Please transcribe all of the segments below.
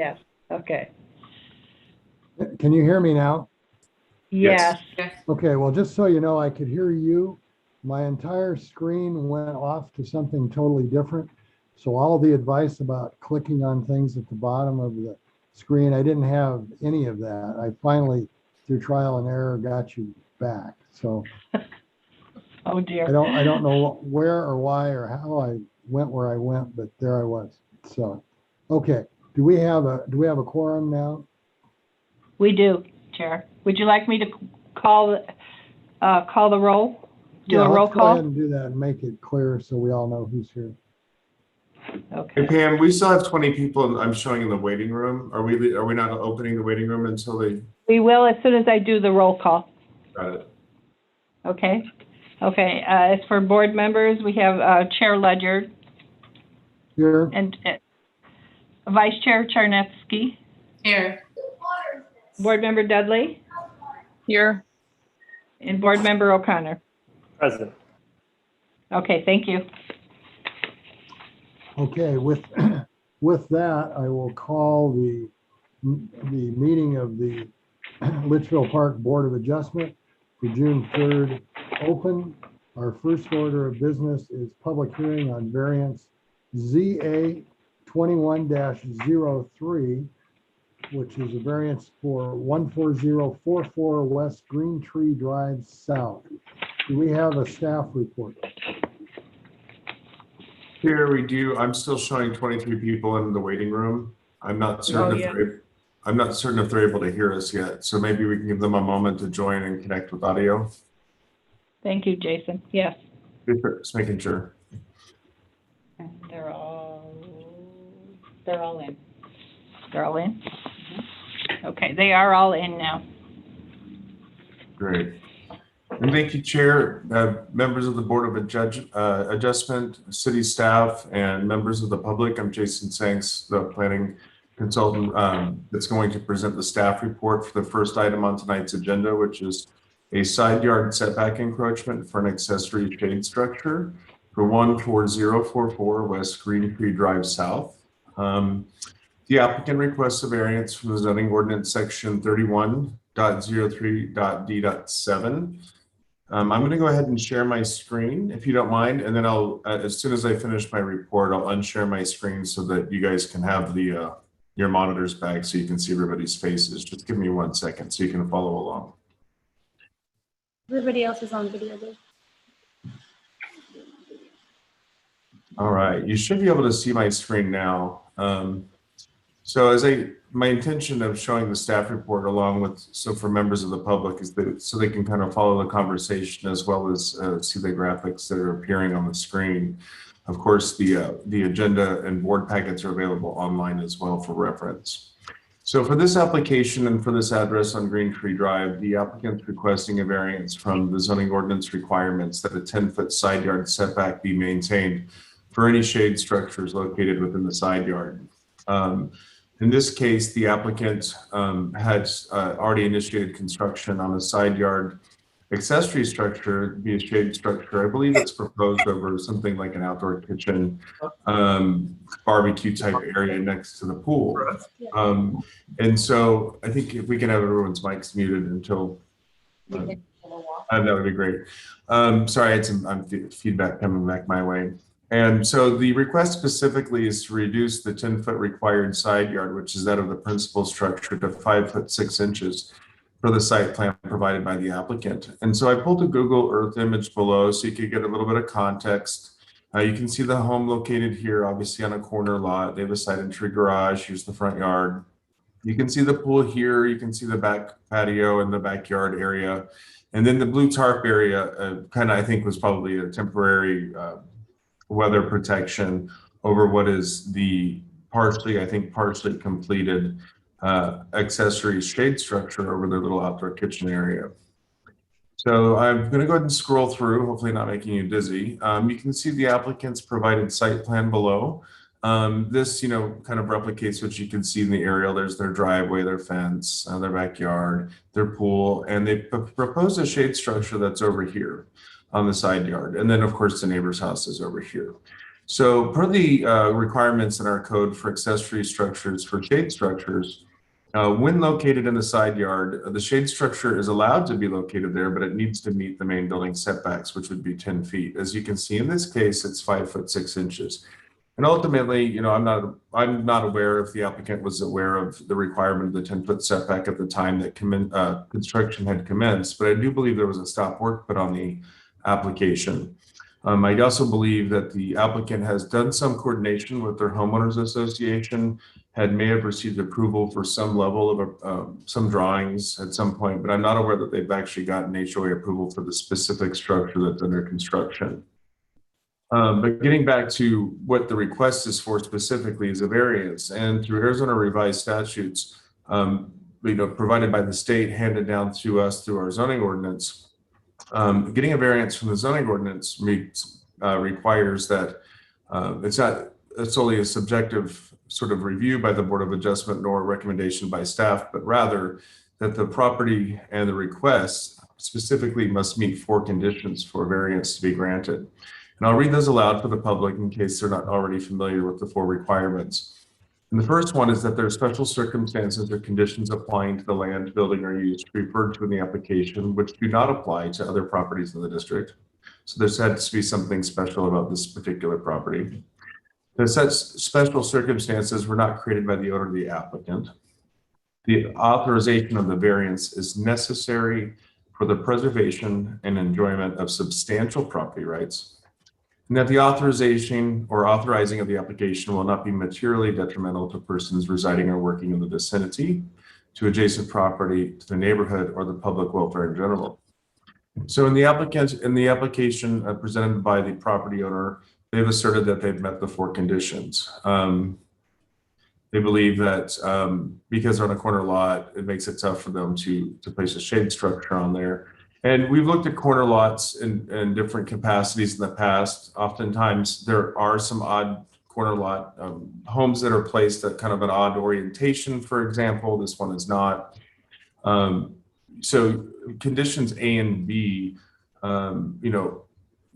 Yes, okay. Can you hear me now? Yes, Okay, well, just so you know, I could hear you. My entire screen went off to something totally different. So all the advice about clicking on things at the bottom of the screen, I didn't have any of that. I finally, through trial and error, got you back. So oh I dear. don't know where or why or how I went where I went, but there I was. So, okay, do we have a quorum now? We do, Chair. Would you like me to call the roll? Do Yeah, a roll let's go ahead call? and do that and make it clear so we all know who's here. Hey Okay. Pam, we still have 20 people I'm showing in the waiting room. Are we not opening the waiting room until they We will as soon as I do the roll call. got it? Okay? Okay, as for board members, we have Chair Ledger Here, and Vice Chair Charnetsky, Here. Board Member Dudley, Here. and Board Member O'Connor. Present. Okay, thank you. okay, with that, I will call the meeting of the Litchfield Park Board of Adjustment for June 3rd open. Our first order of business is public hearing on variance ZA 21-03, which is a variance for 14044 West Green Tree Drive South. Do we have a staff report? Here we do. I'm still showing 23 people in the waiting room. I'm not certain if they're able to hear us yet. So maybe we can give them a moment to join and connect with audio. Thank you, Jason. Yes. Just making sure. They're all in. They're all in? Okay, they are all in now. Great. And thank you, Chair, members of the Board of Adjustment, city staff, and members of the public. I'm Jason Sanks, the planning consultant that's going to present the staff report for the first item on tonight's agenda, which is a side yard setback encroachment for an accessory shade structure for 14044 West Green Tree Drive South. The applicant requests a variance from the zoning ordinance section 31.03.d.7. I'm going to go ahead and share my screen if you don't mind, and then I'll, as soon as I finish my report, I'll unshare my screen so that you guys can have the your monitors back so you can see everybody's faces. Just give me 1 second so you can follow along. Everybody else is on video, dude. All right, you should be able to see my screen now. So my intention of showing the staff report along with, so for members of the public is that so they can kind of follow the conversation as well as see the graphics that are appearing on the screen. Of course, the agenda and board packets are available online as well for reference. So for this application and for this address on Green Tree Drive, the applicant's requesting a variance from the zoning ordinance requirements that a 10-foot side yard setback be maintained for any shade structures located within the side yard. In this case, the applicant had already initiated construction on a side yard accessory structure, be a shade structure. I believe it's proposed over something like an outdoor kitchen, barbecue type area next to the pool. And so I think if we can have everyone's mics muted until, that would be great. Sorry, I had some feedback coming back my way. And so the request specifically is to reduce the 10-foot required side yard, which is that of the principal structure, to 5 foot 6 inches for the site plan provided by the applicant. And so I pulled a Google Earth image below so you could get a little bit of context. You can see the home located here, obviously on a corner lot. They have a side entry garage. Here's the front yard. You can see the pool here. You can see the back patio and the backyard area. And then the blue tarp area kind of, I think, was probably a temporary weather protection over what is the partially completed accessory shade structure over their little outdoor kitchen area. So I'm going to go ahead and scroll through, hopefully not making you dizzy. You can see the applicant's provided site plan below. This, kind of replicates what you can see in the aerial. There's their driveway, their fence, their backyard, their pool, and they propose a shade structure that's over here on the side yard. And then of course the neighbor's house is over here. So per the requirements in our code for accessory structures for shade structures, when located in the side yard, the shade structure is allowed to be located there, but it needs to meet the main building setbacks, which would be 10 feet. As you can see in this case, it's 5'6". And ultimately, you know, I'm not aware if the applicant was aware of the requirement of the 10-foot setback at the time that construction had commenced, but I do believe there was a stop work put on the application. I also believe that the applicant has done some coordination with their homeowners association, may have received approval for some level of some drawings at some point, but I'm not aware that they've actually gotten HOA approval for the specific structure that's under construction. But getting back to what the request is for specifically is a variance, and through Arizona revised statutes, you know, provided by the state, handed down to us through our zoning ordinance. Getting a variance from the zoning ordinance requires that it's not solely a subjective sort of review by the Board of Adjustment nor a recommendation by staff, but rather that the property and the request specifically must meet 4 conditions for variance to be granted. And I'll read those aloud for the public in case they're not already familiar with the 4 requirements. And the first one is that there are special circumstances or conditions applying to the land, building, or use referred to in the application, which do not apply to other properties in the district. So there's had to be something special about this particular property. The such special circumstances were not created by the owner of the applicant. The authorization of the variance is necessary for the preservation and enjoyment of substantial property rights, and that the authorization or authorizing of the application will not be materially detrimental to persons residing or working in the vicinity, to adjacent property, to the neighborhood, or the public welfare in general. So in the application presented by the property owner, they've asserted that they've met the 4 conditions. They believe that because they're on a corner lot, it makes it tough for them to place a shade structure on there. And we've looked at corner lots in different capacities in the past. Oftentimes there are some odd corner lot homes that are placed at kind of an odd orientation, for example. This one is not. So conditions A and B, you know,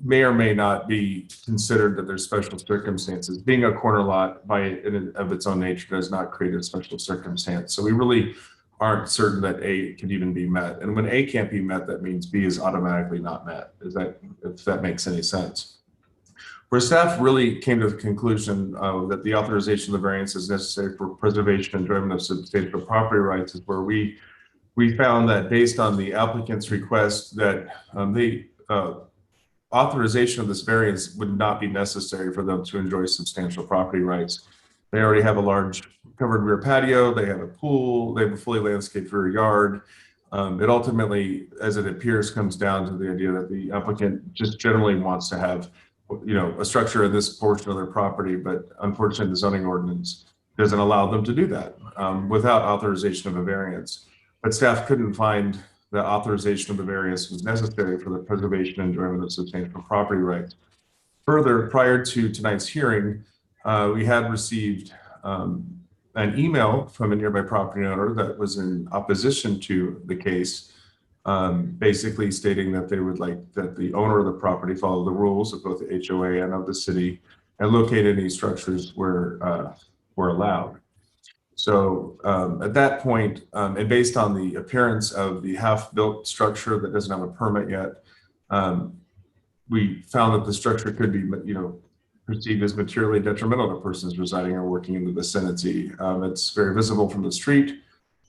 may or may not be considered that there's special circumstances. Being a corner lot of its own nature does not create a special circumstance. So we really aren't certain that A can even be met. And when A can't be met, that means B is automatically not met. If that makes any sense? Where staff really came to the conclusion that the authorization of the variance is necessary for preservation and enjoyment of substantial property rights is where we found that based on the applicant's request that the authorization of this variance would not be necessary for them to enjoy substantial property rights. They already have a large covered rear patio, they have a pool, they have a fully landscaped rear yard. It ultimately, as it appears, comes down to the idea that the applicant just generally wants to have, you know, a structure in this portion of their property, but unfortunately the zoning ordinance doesn't allow them to do that without authorization of a variance. But staff couldn't find the authorization of the variance was necessary for the preservation and enjoyment of substantial property rights. Further, prior to tonight's hearing, we had received an email from a nearby property owner that was in opposition to the case, basically stating that they would like that the owner of the property follow the rules of both the HOA and of the city and locate any structures where were allowed. So at that point, and based on the appearance of the half-built structure that doesn't have a permit yet, we found that the structure could be, you know, perceived as materially detrimental to persons residing or working in the vicinity. It's very visible from the street,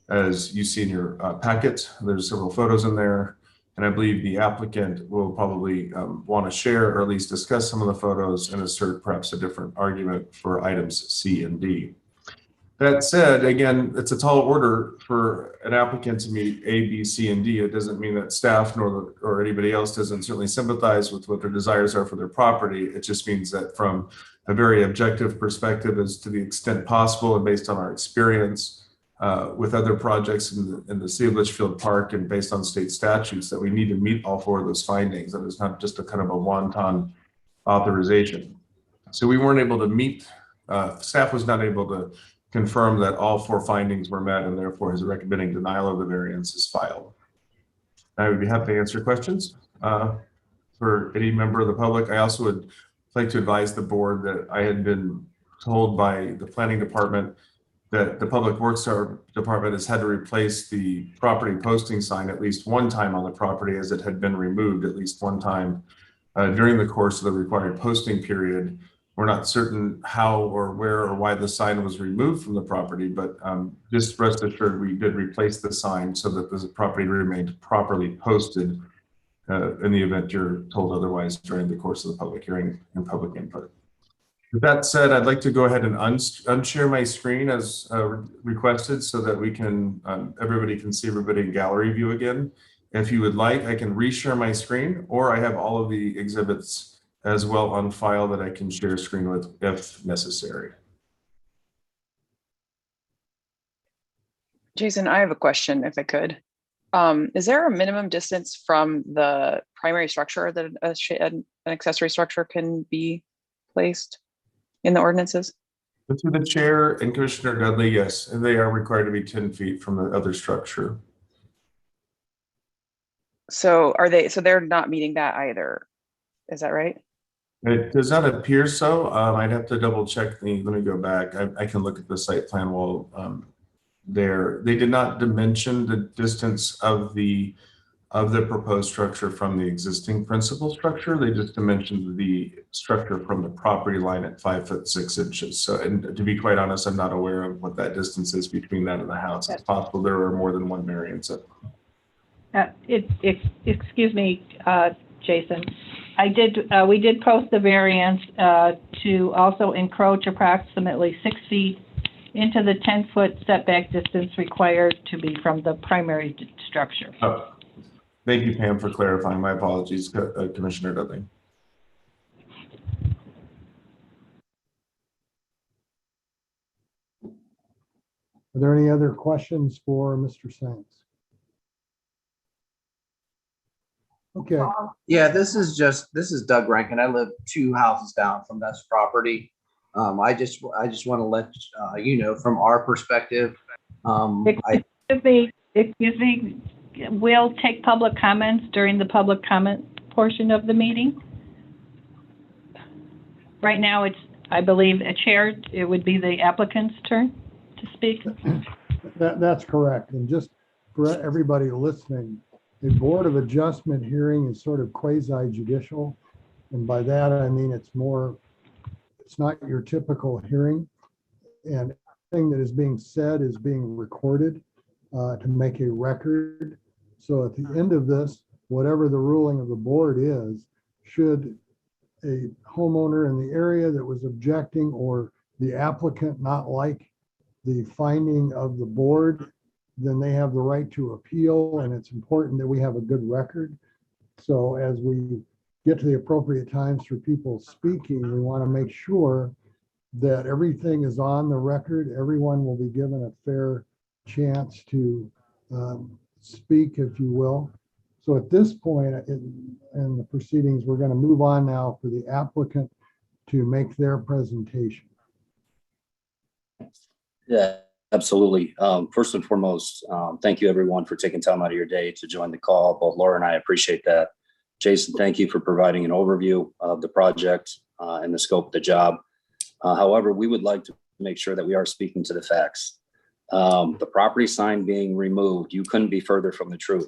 as you see in your packet. There's several photos in there, and I believe the applicant will probably want to share or at least discuss some of the photos and assert perhaps a different argument for items C and D. That said, again, it's a tall order for an applicant to meet A, B, C, and D. It doesn't mean that staff or anybody else doesn't certainly sympathize with what their desires are for their property. It just means that from a very objective perspective, as to the extent possible and based on our experience with other projects in the City of Litchfield Park and based on state statutes, that we need to meet all 4 of those findings. That it's not just a kind of a wanton authorization. So we weren't able to meet, staff was not able to confirm that all 4 findings were met, and therefore his recommending denial of the variance is filed. I would be happy to answer questions for any member of the public. I also would like to advise the board that I had been told by the planning department that the Public Works Department has had to replace the property posting sign at least one time on the property, as it had been removed at least one time during the course of the required posting period. We're not certain how or where or why the sign was removed from the property, but just rest assured we did replace the sign so that the property remained properly posted in the event you're told otherwise during the course of the public hearing and public input. With that said, I'd like to go ahead and unshare my screen as requested so that we can, everybody can see everybody in gallery view again. If you would like, I can reshare my screen, or I have all of the exhibits as well on file that I can share screen with if necessary. Jason, I have a question if I could. Is there a minimum distance from the primary structure that an accessory structure can be placed in the ordinances? Through the chair and Commissioner Dudley, yes, and they are required to be 10 feet from the other structure. So are they, so they're not meeting that either? Is that right? It does not appear so. I'd have to double check let me go back. I can look at the site plan while they did not dimension the distance of the proposed structure from the existing principal structure. They just dimensioned the structure from the property line at 5'6". So, and to be quite honest, I'm not aware of what that distance is between that and the house. It's possible there are more than one variance. Excuse me, Jason. We did post the variance to also encroach approximately 6 feet into the 10-foot setback distance required to be from the primary structure. Oh, thank you, Pam, for clarifying. My apologies, Commissioner Dudley. Are there any other questions for Mr. Sands? Okay. Yeah, this is Doug Rankin. I live 2 houses down from this property. I just want to let you know from our perspective. Excuse me, we'll take public comments during the public comment portion of the meeting. Right now, it's, I believe, a chair, it would be the applicant's turn to speak. That's correct. And just for everybody listening, a Board of Adjustment hearing is sort of quasi-judicial. And by that, I mean, it's not your typical hearing. And everything that is being said is being recorded to make a record. So at the end of this, whatever the ruling of the board is, should a homeowner in the area that was objecting or the applicant not like the finding of the board, then they have the right to appeal, and it's important that we have a good record. So as we get to the appropriate times for people speaking, we want to make sure that everything is on the record. Everyone will be given a fair chance to speak, if you will. So at this point in the proceedings, we're going to move on now for the applicant to make their presentation. Yeah, absolutely. First and foremost, thank you everyone for taking time out of your day to join the call. Both Laura and I appreciate that. Jason, thank you for providing an overview of the project and the scope of the job. However, we would like to make sure that we are speaking to the facts. The property sign being removed, you couldn't be further from the truth.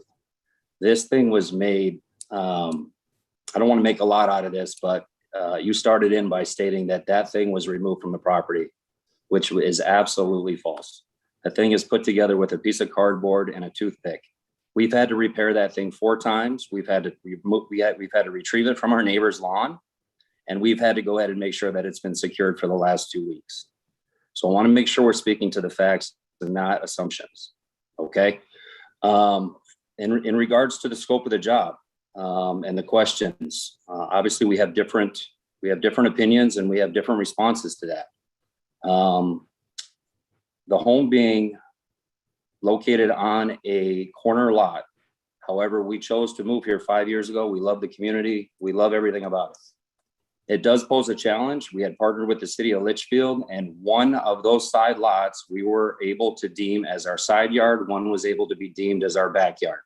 This thing was made, I don't want to make a lot out of this, but you started in by stating that that thing was removed from the property, which is absolutely false. The thing is put together with a piece of cardboard and a toothpick. We've had to repair that thing 4 times. We've had to retrieve it from our neighbor's lawn, and we've had to go ahead and make sure that it's been secured for the last 2 weeks. So I want to make sure we're speaking to the facts and not assumptions. Okay. In regards to the scope of the job and the questions, obviously we have different opinions and we have different responses to that. The home being located on a corner lot. However, we chose to move here 5 years ago. We love the community. We love everything about it. It does pose a challenge. We had partnered with the city of Litchfield, and one of those side lots we were able to deem as our side yard. One was able to be deemed as our backyard.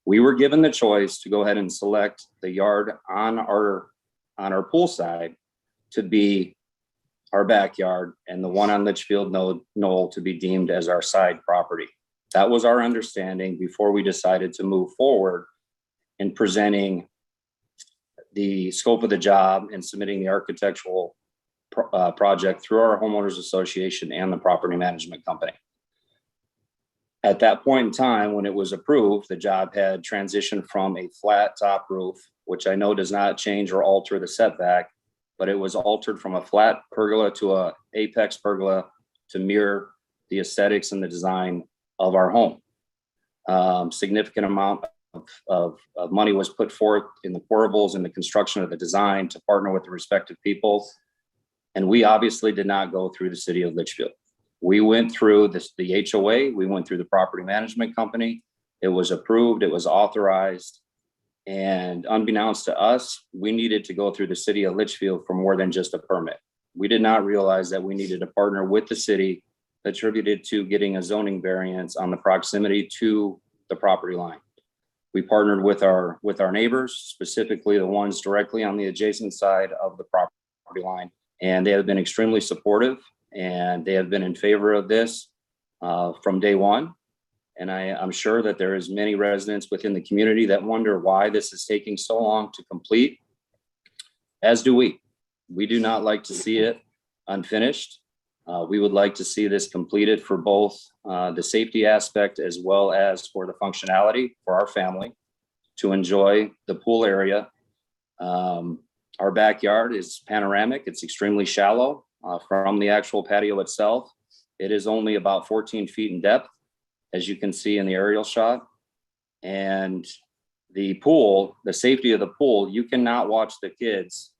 We were given the choice to go ahead and select the yard on on our pool side to be our backyard and the one on Litchfield Knoll to be deemed as our side property. That was our understanding before we decided to move forward in presenting the scope of the job and submitting the architectural project through our homeowners association and the property management company. At that point in time, when it was approved, the job had transitioned from a flat top roof, which I know does not change or alter the setback, but it was altered from a flat pergola to a apex pergola to mirror the aesthetics and the design of our home. Significant amount of money was put forth in the portables and the construction of the design to partner with the respective people. And we obviously did not go through the city of Litchfield. We went through the HOA, we went through the property management company. It was approved, it was authorized. And unbeknownst to us, we needed to go through the city of Litchfield for more than just a permit. We did not realize that we needed to partner with the city attributed to getting a zoning variance on the proximity to the property line. We partnered with our neighbors, specifically the ones directly on the adjacent side of the property line. And they have been extremely supportive and they have been in favor of this from day one. And I'm sure that there is many residents within the community that wonder why this is taking so long to complete, as do we. We do not like to see it unfinished. We would like to see this completed for both the safety aspect as well as for the functionality for our family to enjoy the pool area. Our backyard is panoramic. It's extremely shallow from the actual patio itself. It is only about 14 feet in depth, as you can see in the aerial shot. And the pool, the safety of the pool, you cannot watch the kids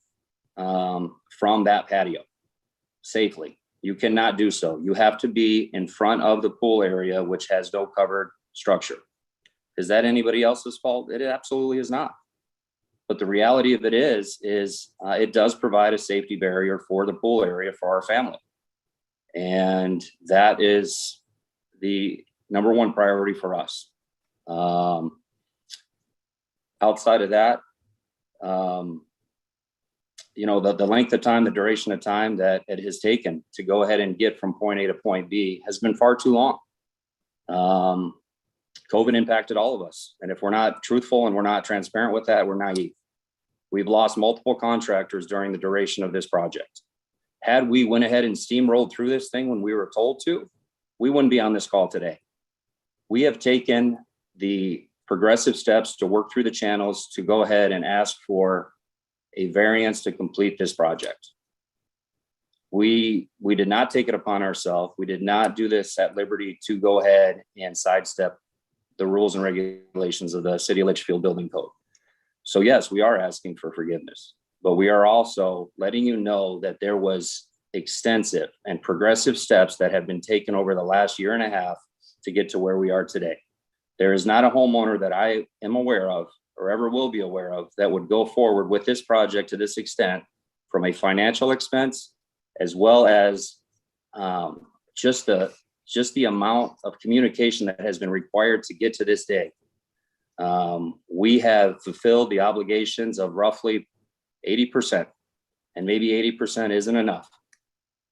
from that patio safely. You cannot do so. You have to be in front of the pool area, which has no covered structure. Is that anybody else's fault? It absolutely is not. But the reality of it is it does provide a safety barrier for the pool area for our family. And that is the number one priority for us. Outside of that, the length of time, the duration of time that it has taken to go ahead and get from point A to point B has been far too long. COVID impacted all of us. And if we're not truthful and we're not transparent with that, we're naive. We've lost multiple contractors during the duration of this project. Had we went ahead and steamrolled through this thing when we were told to, we wouldn't be on this call today. We have taken the progressive steps to work through the channels to go ahead and ask for a variance to complete this project. We did not take it upon ourselves. We did not do this at liberty to go ahead and sidestep the rules and regulations of the City of Litchfield Building Code. So yes, we are asking for forgiveness, but we are also letting you know that there was extensive and progressive steps that have been taken over the last year and a half to get to where we are today. There is not a homeowner that I am aware of or ever will be aware of that would go forward with this project to this extent from a financial expense, as well as just the amount of communication that has been required to get to this day. We have fulfilled the obligations of roughly 80%, and maybe 80% isn't enough.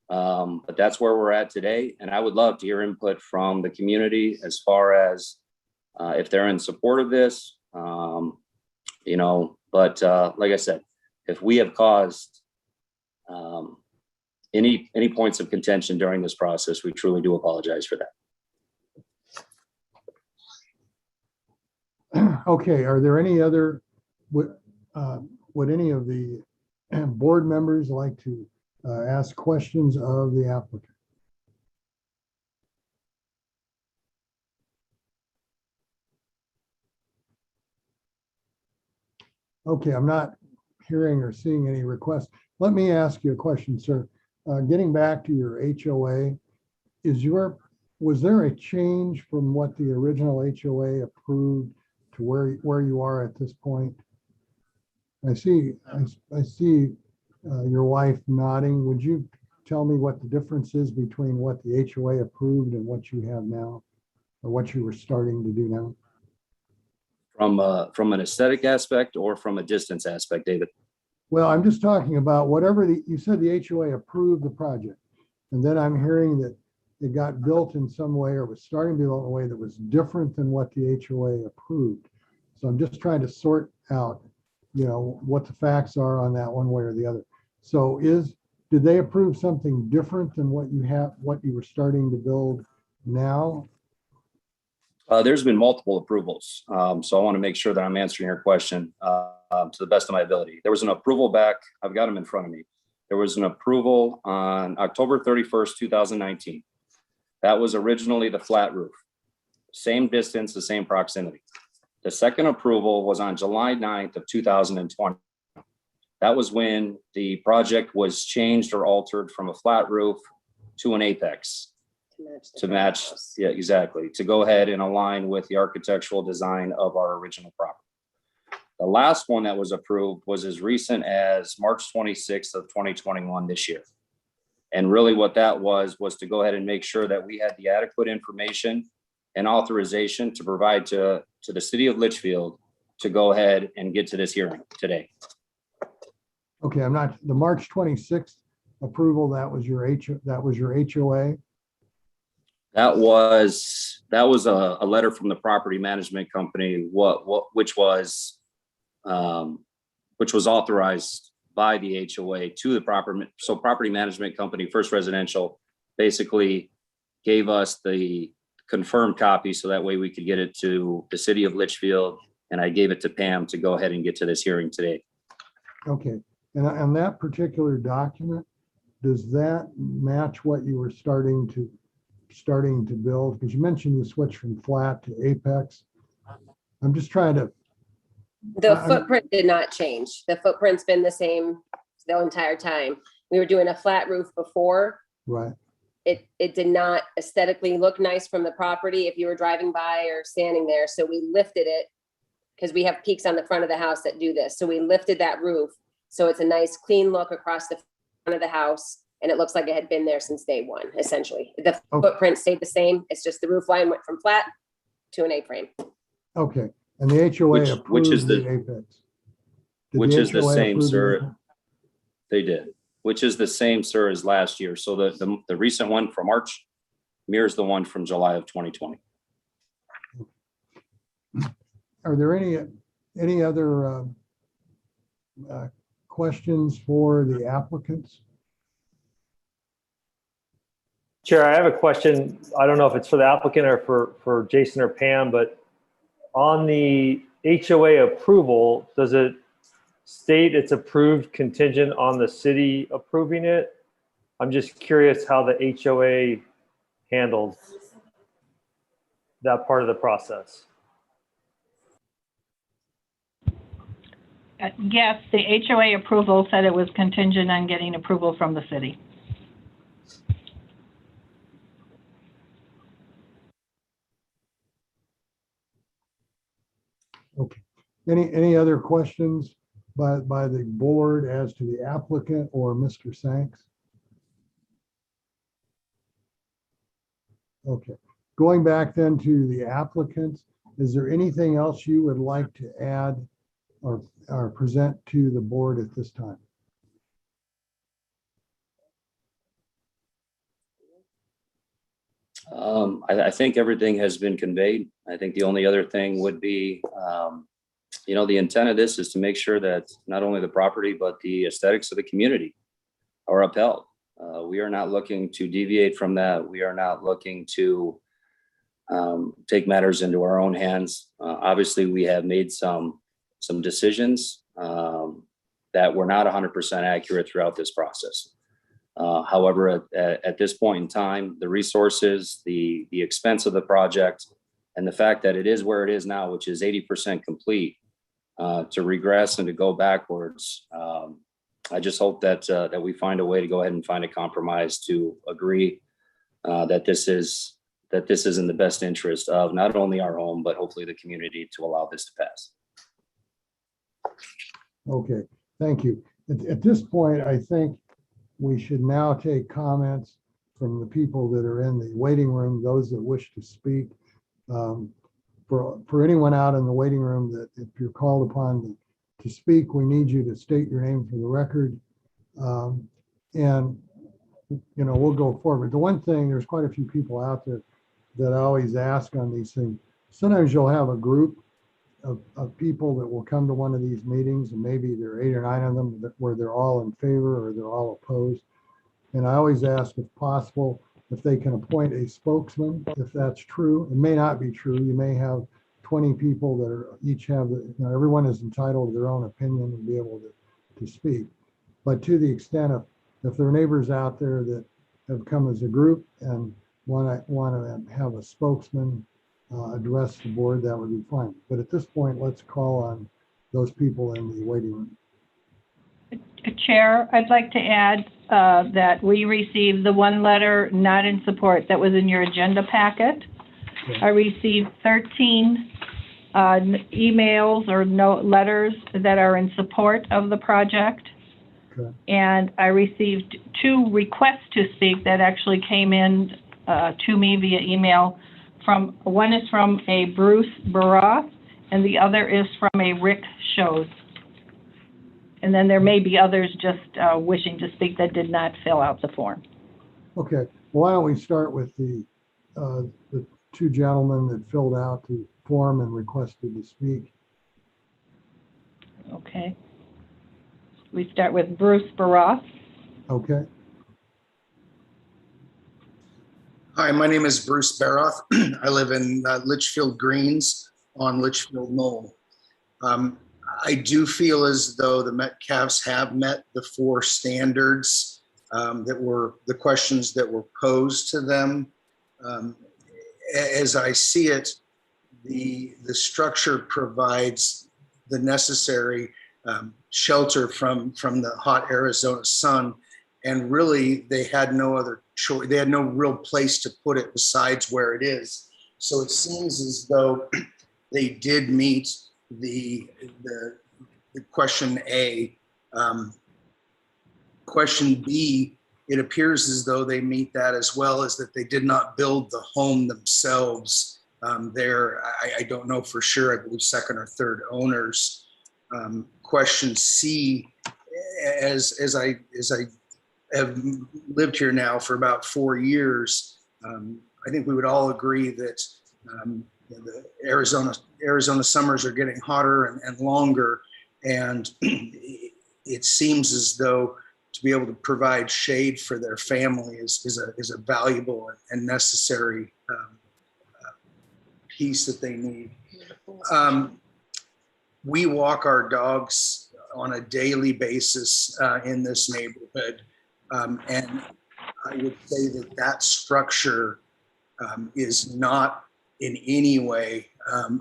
But that's where we're at today. And I would love to hear input from the community as far as if they're in support of this, but like I said, if we have caused any points of contention during this process, we truly do apologize for that. Okay, are there any other, would any of the board members like to ask questions of the applicant? Okay, I'm not hearing or seeing any requests. Let me ask you a question, sir. Getting back to your HOA, was there a change from what the original HOA approved to where you are at this point? I see your wife nodding. Would you tell me what the difference is between what the HOA approved and what you have now, or what you were starting to do now? From an aesthetic aspect or from a distance aspect, David? Well, I'm just talking about whatever you said the HOA approved the project. And then I'm hearing that it got built in some way or was starting to be built in a way that was different than what the HOA approved. So I'm just trying to sort out, what the facts are on that one way or the other. So did they approve something different than what you were starting to build now? There's been multiple approvals. So I want to make sure that I'm answering your question to the best of my ability. There was an approval back, I've got them in front of me. There was an approval on October 31st, 2019. That was originally the flat roof. Same distance, the same proximity. The second approval was on July 9th of 2020. That was when the project was changed or altered from a flat roof to an apex. To match, yeah, exactly. To go ahead and align with the architectural design of our original property. The last one that was approved was as recent as March 26th of 2021 this year. And really what that was to go ahead and make sure that we had the adequate information and authorization to provide to the city of Litchfield to go ahead and get to this hearing today. Okay, the March 26th approval, that was your HOA? That was a letter from the property management company, which was authorized by the HOA to the property. So property management company, First Residential, basically gave us the confirmed copy so that way we could get it to the city of Litchfield. And I gave it to Pam to go ahead and get to this hearing today. Okay, and on that particular document, does that match what you were starting to build? Because you mentioned you switched from flat to apex. I'm just trying to. The footprint did not change. The footprint's been the same the entire time. We were doing a flat roof before. Right. It did not aesthetically look nice from the property if you were driving by or standing there. So we lifted it because we have peaks on the front of the house that do this. So we lifted that roof. So it's a nice clean look across the front of the house. And it looks like it had been there since day one, essentially. The footprint stayed the same. It's just the roof line went from flat to an A-frame. Okay, and the HOA approved Which is the apex. Which is the HOA same, approve the sir. apex? They did, which is the same, sir, as last year. So the recent one from March mirrors the one from July of 2020. Are there any other questions for the applicants? Chair, I have a question. I don't know if it's for the applicant or for Jason or Pam, but on the HOA approval, does it state it's approved contingent on the city approving it? I'm just curious how the HOA handles that part of the process. Yes, the HOA approval said it was contingent on getting approval from the city. Okay. Any other questions by the board as to the applicant or Mr. Sanks? Okay. Going back then to the applicants, is there anything else you would like to add or present to the board at this time? I think everything has been conveyed. I think the only other thing would be, the intent of this is to make sure that not only the property, but the aesthetics of the community are upheld. We are not looking to deviate from that. We are not looking to take matters into our own hands. Obviously, we have made some decisions that were not 100% accurate throughout this process. However, at this point in time, the resources, the expense of the project, and the fact that it is where it is now, which is 80% complete, to regress and to go backwards, I just hope that we find a way to go ahead and find a compromise to agree that this is in the best interest of not only our home, but hopefully the community to allow this to pass. Okay, thank you. At this point, I think we should now take comments from the people that are in the waiting room, those that wish to speak. For anyone out in the waiting room, that if you're called upon to to speak, we need you to state your name for the record. And, you know, we'll go forward. The one thing, there's quite a few people out there that I always ask on these things. Sometimes you'll have a group of people that will come to one of these meetings, and maybe there are 8 or 9 of them where they're all in favor or they're all opposed. And I always ask, if possible, if they can appoint a spokesman, if that's true. It may not be true. You may have 20 people that are each have, you know, everyone is entitled to their own opinion and be able to speak. But to the extent of, if there are neighbors out there that have come as a group and want to have a spokesman address the board, that would be fine. But at this point, let's call on those people in the waiting room. Chair, I'd like to add that we received the one letter not in support that was in your agenda packet. Okay. I received 13 emails or letters that are in support of the project. Okay. And I received 2 requests to speak that actually came in to me via email. One is from a Bruce Baroth, and the other is from a Rick Shows. And then there may be others just wishing to speak that did not fill out the form. Okay, well, why don't we start with the 2 gentlemen that filled out the form and requested to speak. Okay. We start with Bruce Baroth. Okay, Hi, my name is Bruce Baroth. I live in Litchfield Greens on Litchfield Knoll. I do feel as though the Metcalfs have met the 4 standards that were the questions that were posed to them. As I see it, the structure provides the necessary shelter from the hot Arizona sun, and really they had no other choice. They had no real place to put it besides where it is. So it seems as though they did meet the question A. Question B, it appears as though they meet that, as well as that they did not build the home themselves. There, I don't know for sure. I believe 2nd or 3rd owners. Question C, as I have lived here now for about 4 years, I think we would all agree that the Arizona summers are getting hotter and longer, and it seems as though to be able to provide shade for their family is a valuable and necessary piece that they need. We walk our dogs on a daily basis in this neighborhood, and I would say that structure is not in any way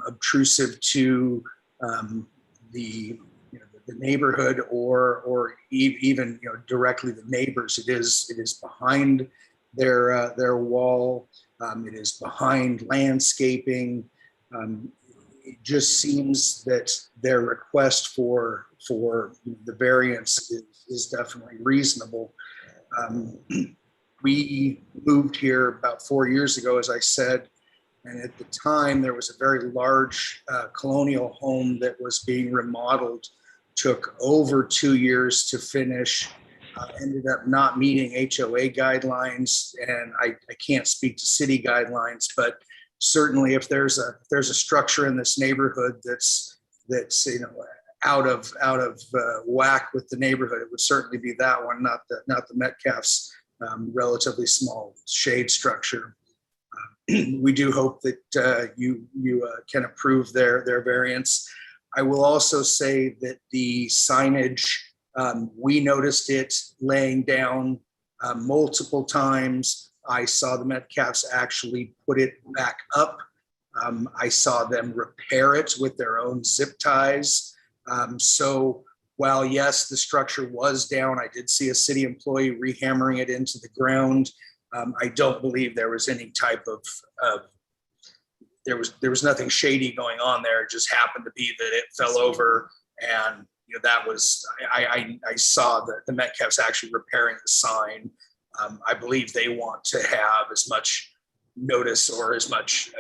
obtrusive to the neighborhood or even directly the neighbors. It is behind their wall. It is behind landscaping. It just seems that their request for the variance is definitely reasonable. We moved here about 4 years ago, as I said, and at the time there was a very large colonial home that was being remodeled. Took over 2 years to finish, ended up not meeting HOA guidelines, and I can't speak to city guidelines, but certainly if there's a structure in this neighborhood that's out of whack with the neighborhood, it would certainly be that one, not the Metcalf's relatively small shade structure. We do hope that you can approve their variance. I will also say that the signage, we noticed it laying down multiple times. I saw the Metcalfs actually put it back up. I saw them repair it with their own zip ties. So while yes, the structure was down, I did see a city employee rehammering it into the ground. I don't believe there was any type of there was nothing shady going on there. It just happened to be that it fell over, and that was I saw that the Metcalfs actually repairing the sign. I believe they want to have as much notice or as much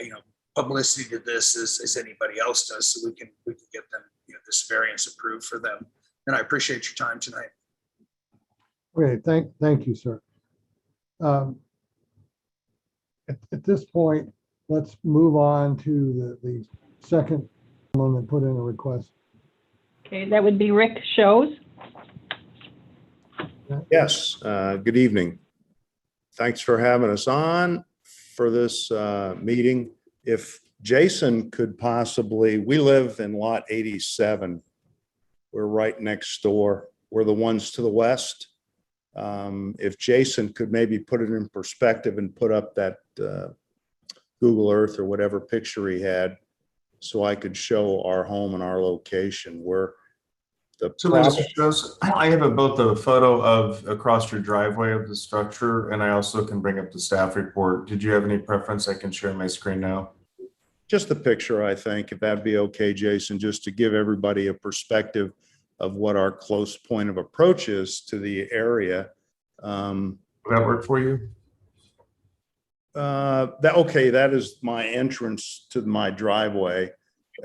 publicity to this as anybody else does, so we can get them this variance approved for them. And I appreciate your time tonight. Okay, thank you, sir. At this point, let's move on to the second one that put in a request. Okay, that would be Rick Shows. Yes, good evening. Thanks for having us on for this meeting. If Jason could possibly, we live in lot 87. We're right next door. We're the ones to the west. If Jason could maybe put it in perspective and put up that Google Earth or whatever picture he had, so I could show our home and our location where the So Mr. Shows, I have both a photo of across your driveway of the structure, and I also can bring up the staff report. Did you have any preference? I can share my screen now. just the picture, I think, if that'd be okay, Jason, just to give everybody a perspective of what our close point of approach is to the area. Would that work for you? Okay, that is my entrance to my driveway,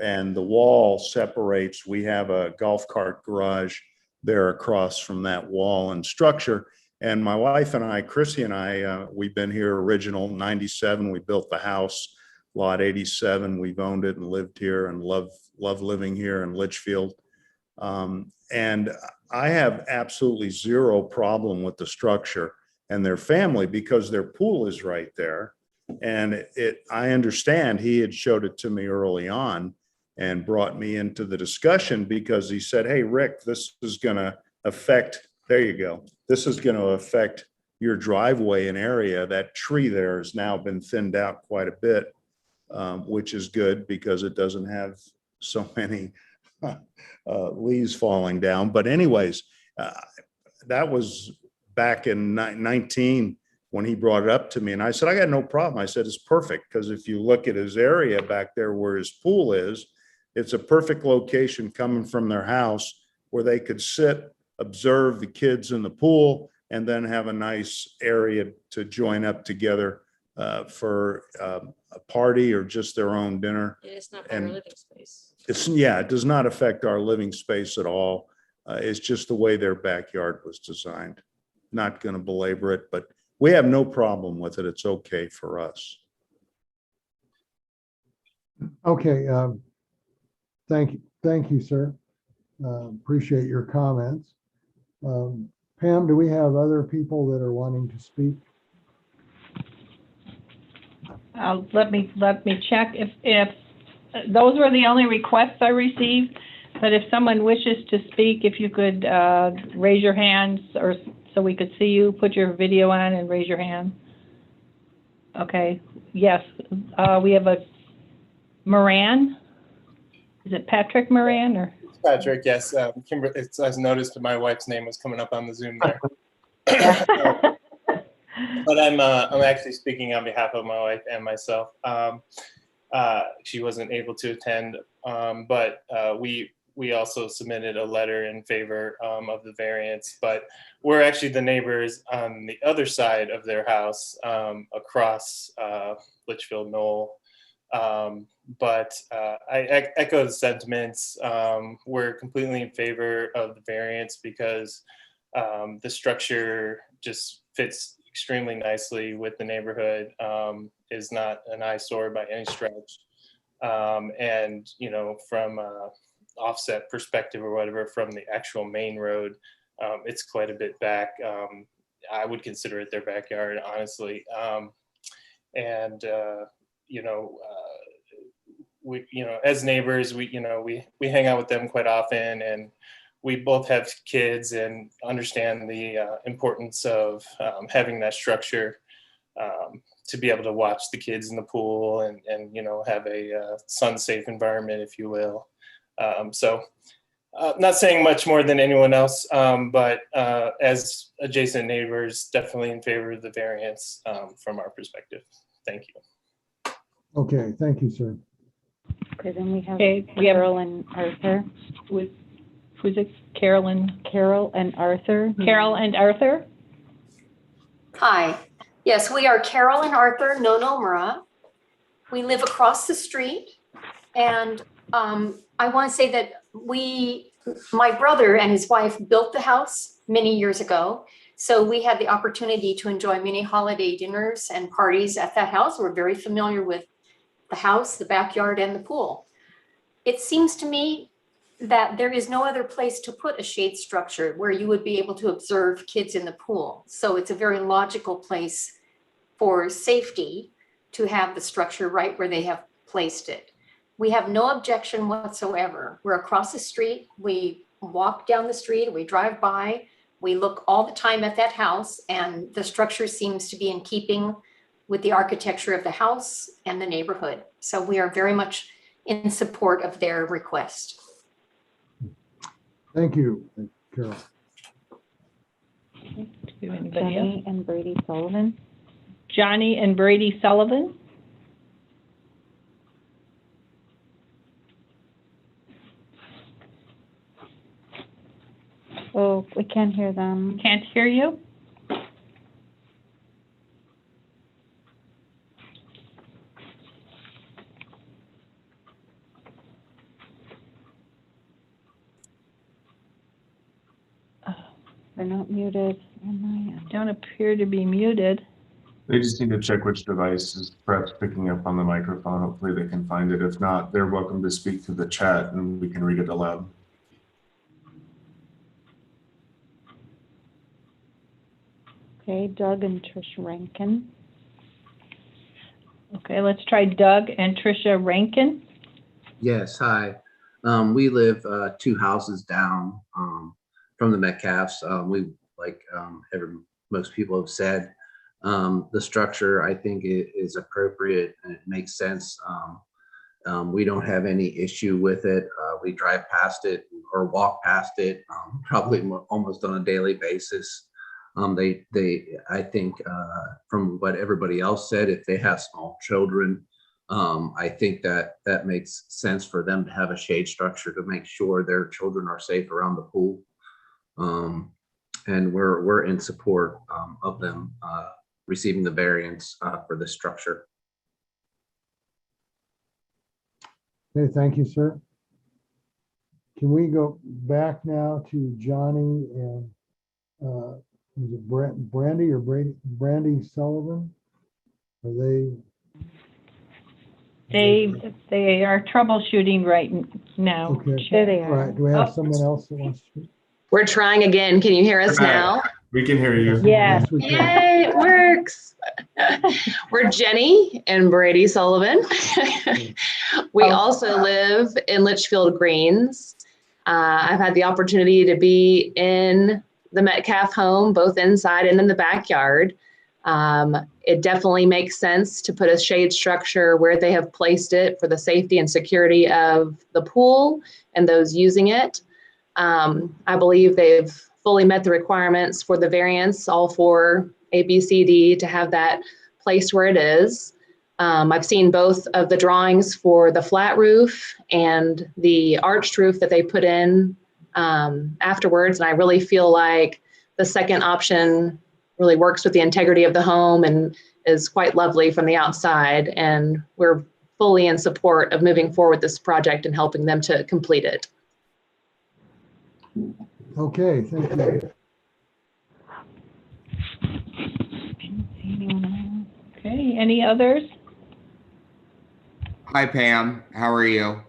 and the wall separates. We have a golf cart garage there across from that wall and structure. And my wife and I, Chrissy and I, we've been here original 97. We built the house, lot 87. We've owned it and lived here and love living here in Litchfield. And I have absolutely zero problem with the structure and their family because their pool is right there. And I understand he had showed it to me early on and brought me into the discussion because he said, hey, Rick, this is going to affect, there you go. This is going to affect your driveway and area. That tree there has now been thinned out quite a bit, which is good because it doesn't have so many leaves falling down. But anyways, that was back in 19 when he brought it up to me. And I said, I got no problem. I said, it's perfect because if you look at his area back there where his pool is, it's a perfect location coming from their house where they could sit, observe the kids in the pool, and then have a nice area to join up together for a party or just their own dinner. It's not our living space. It does not affect our living space at all. It's just the way their backyard was designed. Not going to belabor it, but we have no problem with it. It's okay for us. Okay, thank you, sir. Appreciate your comments. Pam, do we have other people that are wanting to speak? Let me check if those were the only requests I received. But if someone wishes to speak, if you could raise your hands or so we could see you, put your video on and raise your hand. Okay, yes, we have a Moran. Is it Patrick Moran or? Patrick, yes. Kimber, I noticed my wife's name was coming up on the Zoom there. But I'm actually speaking on behalf of my wife and myself. She wasn't able to attend, but we also submitted a letter in favor of the variance. But we're actually the neighbors on the other side of their house across Litchfield Knoll. But I echo the sentiments. We're completely in favor of the variance because the structure just fits extremely nicely with the neighborhood, is not an eyesore by any stretch. And, you know, from offset perspective or whatever from the actual main road, it's quite a bit back. I would consider it their backyard, honestly. And we, as neighbors, we hang out with them quite often, and we both have kids and understand the importance of having that structure to be able to watch the kids in the pool and have a sun-safe environment, if you will. So not saying much more than anyone else, but as adjacent neighbors, definitely in favor of the variance from our perspective. Thank you. Okay, thank you, sir. Okay, then we have Okay, Carol and Arthur. Who's it? Carol and Arthur. Carol and Arthur? Hi. Yes, we are Carol and Arthur Nonomura. We live across the street. And I want to say that my brother and his wife built the house many years ago. So we had the opportunity to enjoy many holiday dinners and parties at that house. We're very familiar with the house, the backyard, and the pool. It seems to me that there is no other place to put a shade structure where you would be able to observe kids in the pool. So it's a very logical place for safety to have the structure right where they have placed it. We have no objection whatsoever. We're across the street. We walk down the street, we drive by, we look all the time at that house, and the structure seems to be in keeping with the architecture of the house and the neighborhood. So we are very much in support of their request. Thank you, Carol. Do anybody else? Jenny and Brady Sullivan. Johnny and Brady Sullivan. Oh, we can't hear them. Can't hear you? They're not muted on my end. Don't appear to be muted. They just need to check which device is perhaps picking up on the microphone. Hopefully they can find it. If not, they're welcome to speak to the chat and we can read it aloud. Okay, Doug and Trish Rankin. Okay, let's try Doug and Tricia Rankin. Yes, hi. We live 2 houses down from the Metcalfs. We, like most people have said, the structure I think is appropriate and it makes sense. We don't have any issue with it. We drive past it or walk past it probably almost on a daily basis. I think from what everybody else said, if they have small children, I think that makes sense for them to have a shade structure to make sure their children are safe around the pool. And we're in support of them receiving the variance for this structure. Okay, thank you, sir. Can we go back now to Johnny and was it Brandy or Brandy Sullivan? Are They are troubleshooting right now. okay? There they All right. are. Do we have someone else that wants to speak? We're trying again. Can you hear us now? We can hear you. Yes. we can. Yay, it works. We're Jenny and Brady Sullivan. We also live in Litchfield Greens. I've had the opportunity to be in the Metcalf home, both inside and in the backyard. It definitely makes sense to put a shade structure where they have placed it for the safety and security of the pool and those using it. I believe they've fully met the requirements for the variance, all for A, B, C, D, to have that placed where it is. I've seen both of the drawings for the flat roof and the arched roof that they put in afterwards, and I really feel like the second option really works with the integrity of the home and is quite lovely from the outside, and we're fully in support of moving forward this project and helping them to complete it. Okay, thank you. Okay, any others? Hi, Pam. How are you?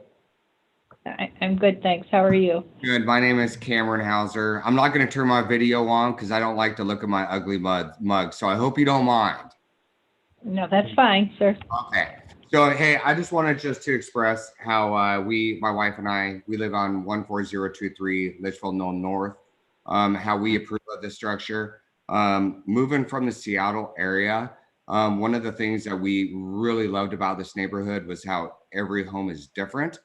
I'm good, thanks. How are you? Good. My name is Cameron Hauser. I'm not going to turn my video on because I don't like to look at my ugly mug. So I hope you don't mind. No, that's fine, sir. Okay. So, hey, I just wanted to express how my wife and I, we live on 14023 Litchfield Knoll North, how we approve of this structure. Moving from the Seattle area, one of the things that we really loved about this neighborhood was how every home is different.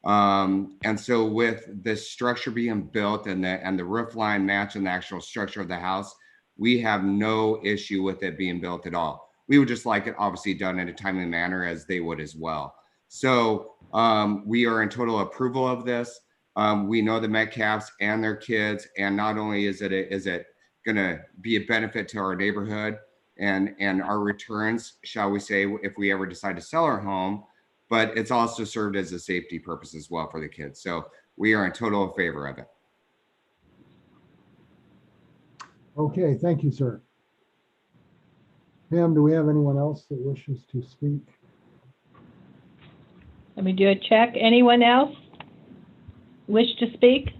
And so with this structure being built and the roof line matching the actual structure of the house, we have no issue with it being built at all. We would just like it obviously done in a timely manner as they would as well. So we are in total approval of this. We know the Metcalfs and their kids, and not only is it gonna be a benefit to our neighborhood and our returns, shall we say, if we ever decide to sell our home, but it's also served as a safety purpose as well for the kids. So we are in total favor of it. Okay, thank you, sir. Pam, do we have anyone else that wishes to speak? Let me do a check. Anyone else wish to speak?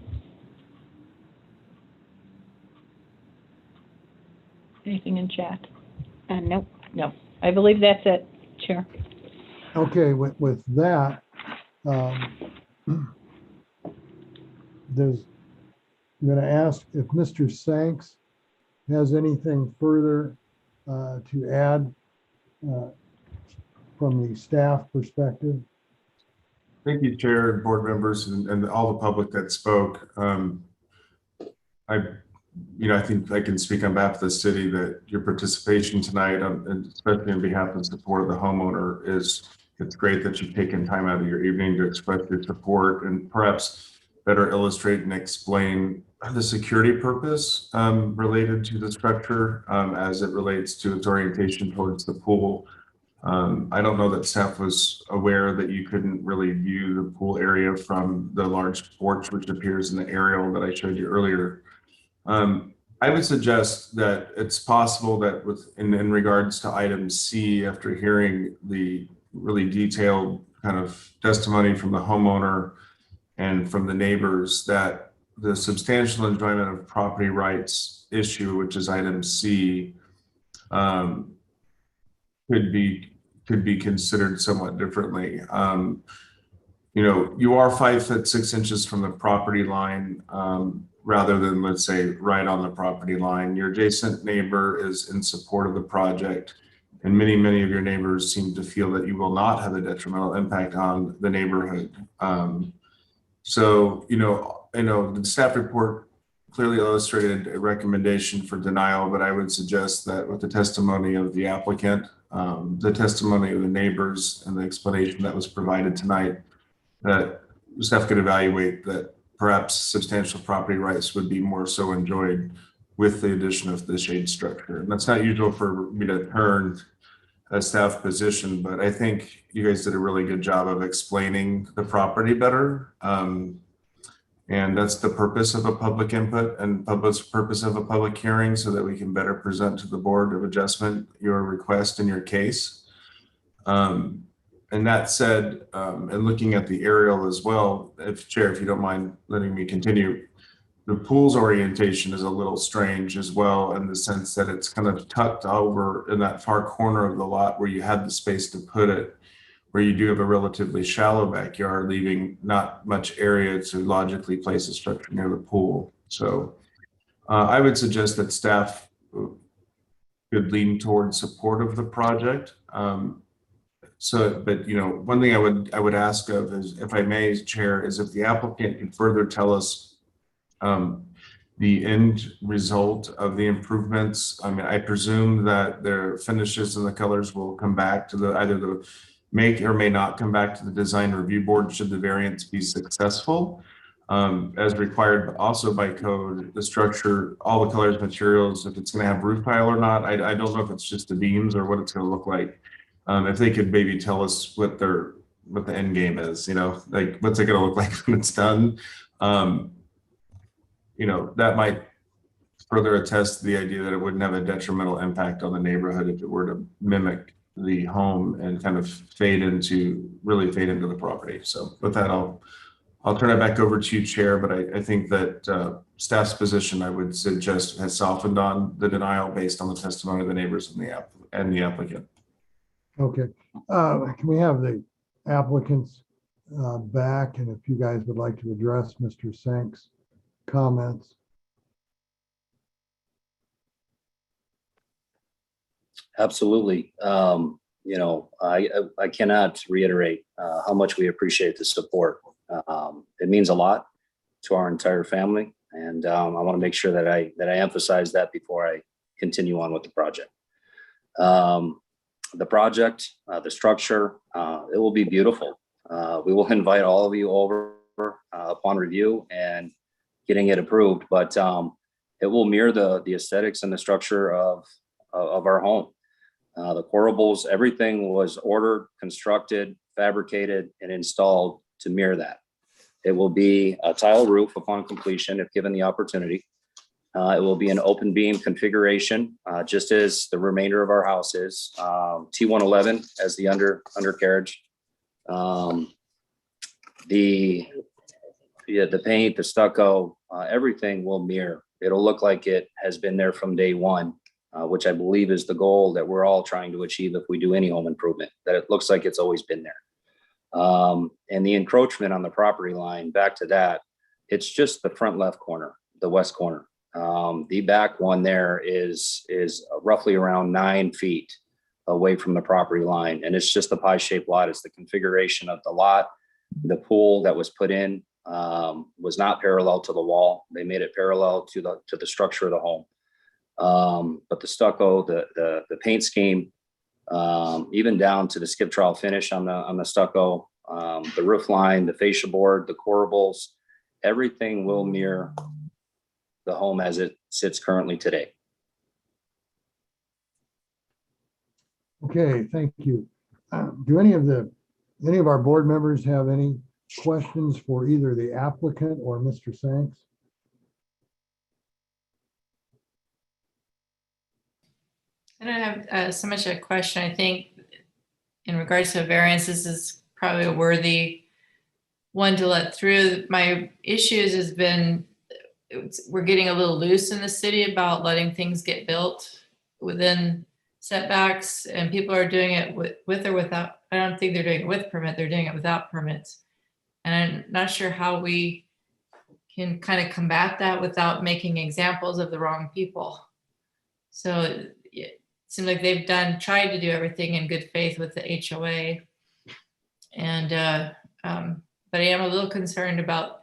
Anything in chat? Nope. No. I believe that's it, Chair. Okay, with that, I'm going to ask if Mr. Sanks has anything further to add from the staff perspective. Thank you, Chair and board members and all the public that spoke. I think I can speak on behalf of the city that your participation tonight, and especially on behalf of support of the homeowner, it's great that you've taken time out of your evening to express your support and perhaps better illustrate and explain the security purpose related to the structure as it relates to its orientation towards the pool. I don't know that staff was aware that you couldn't really view the pool area from the large porch, which appears in the aerial that I showed you earlier. I would suggest that it's possible that in regards to item C, after hearing the really detailed kind of testimony from the homeowner and from the neighbors, that the substantial enjoyment of property rights issue, which is item C, could be considered somewhat differently. You are 5 feet 6 inches from the property line, rather than, let's say, right on the property line. Your adjacent neighbor is in support of the project, and many of your neighbors seem to feel that you will not have a detrimental impact on the neighborhood. So, the staff report clearly illustrated a recommendation for denial, but I would suggest that with the testimony of the applicant, the testimony of the neighbors, and the explanation that was provided tonight, that staff could evaluate that perhaps substantial property rights would be more so enjoyed with the addition of the shade structure. And that's not usual for me to turn a staff position, but I think you guys did a really good job of explaining the property better. And that's the purpose of a public input and purpose of a public hearing, so that we can better present to the Board of Adjustment your request and your case. And that said, and looking at the aerial as well, Chair, if you don't mind letting me continue, the pool's orientation is a little strange as well, in the sense that it's kind of tucked over in that far corner of the lot where you had the space to put it, where you do have a relatively shallow backyard, leaving not much area to logically place a structure near the pool. So I would suggest that staff could lean towards support of the project. But one thing I would ask of is, if I may, Chair, is if the applicant can further tell us the end result of the improvements. I mean, I presume that their finishes and the colors will come back to either the may or may not come back to the design review board should the variance be successful, as required also by code. The structure, all the colors, materials, if it's going to have roof tile or not. I don't know if it's just the beams or what it's going to look like. If they could maybe tell us what the end game is, like what's it going to look like when it's done, that might further attest to the idea that it wouldn't have a detrimental impact on the neighborhood if it were to mimic the home and kind of really fade into the property. So with that, I'll turn it back over to you, Chair, but I think that staff's position, I would suggest, has softened on the denial based on the testimony of the neighbors and the applicant. Okay, can we have the applicants back? And if you guys would like to address Mr. Sanks' comments. Absolutely. I cannot reiterate how much we appreciate the support. It means a lot to our entire family, and I want to make sure that I emphasize that before I continue on with the project. The project, the structure, it will be beautiful. We will invite all of you over upon review and getting it approved, but it will mirror the aesthetics and the structure of our home. The corables, everything was ordered, constructed, fabricated, and installed to mirror that. It will be a tile roof upon completion if given the opportunity. It will be an open beam configuration, just as the remainder of our house is. T111 as the undercarriage. The paint, the stucco, everything will mirror. It'll look like it has been there from day one, which I believe is the goal that we're all trying to achieve if we do any home improvement, that it looks like it's always been there. And the encroachment on the property line, back to that, it's just the front left corner, the west corner. The back one there is roughly around 9 feet away from the property line. And it's just the pie-shaped lot. It's the configuration of the lot. The pool that was put in was not parallel to the wall. They made it parallel to the structure of the home. But the stucco, the paint scheme, even down to the skip trowel finish on the stucco, the roof line, the fascia board, the corbels, everything will mirror the home as it sits currently today. Okay, thank you. Do any of our board members have any questions for either the applicant or Mr. Sanks? I don't have so much a question. I think in regards to variance, this is probably a worthy one to let through. My issues has been, we're getting a little loose in the city about letting things get built within setbacks, and people are doing it with or without. I don't think they're doing it with permit, they're doing it without permits. And I'm not sure how we can kind of combat that without making examples of the wrong people. So it seems like they've tried to do everything in good faith with the HOA. And, but I am a little concerned about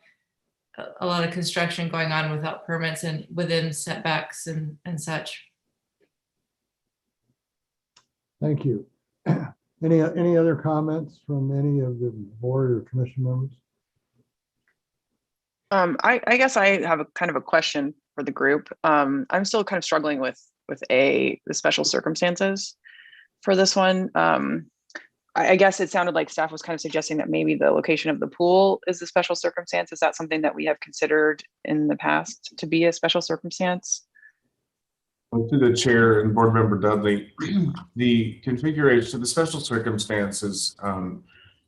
a lot of construction going on without permits and within setbacks and such. Thank you. Any other comments from any of the board or commission members? I guess I have a kind of a question for the group. I'm still kind of struggling with the special circumstances for this one. I guess it sounded like staff was kind of suggesting that maybe the location of the pool is the special circumstance. Is that something that we have considered in the past to be a special circumstance? Well, to the chair and board member Dudley, the configuration, the special circumstances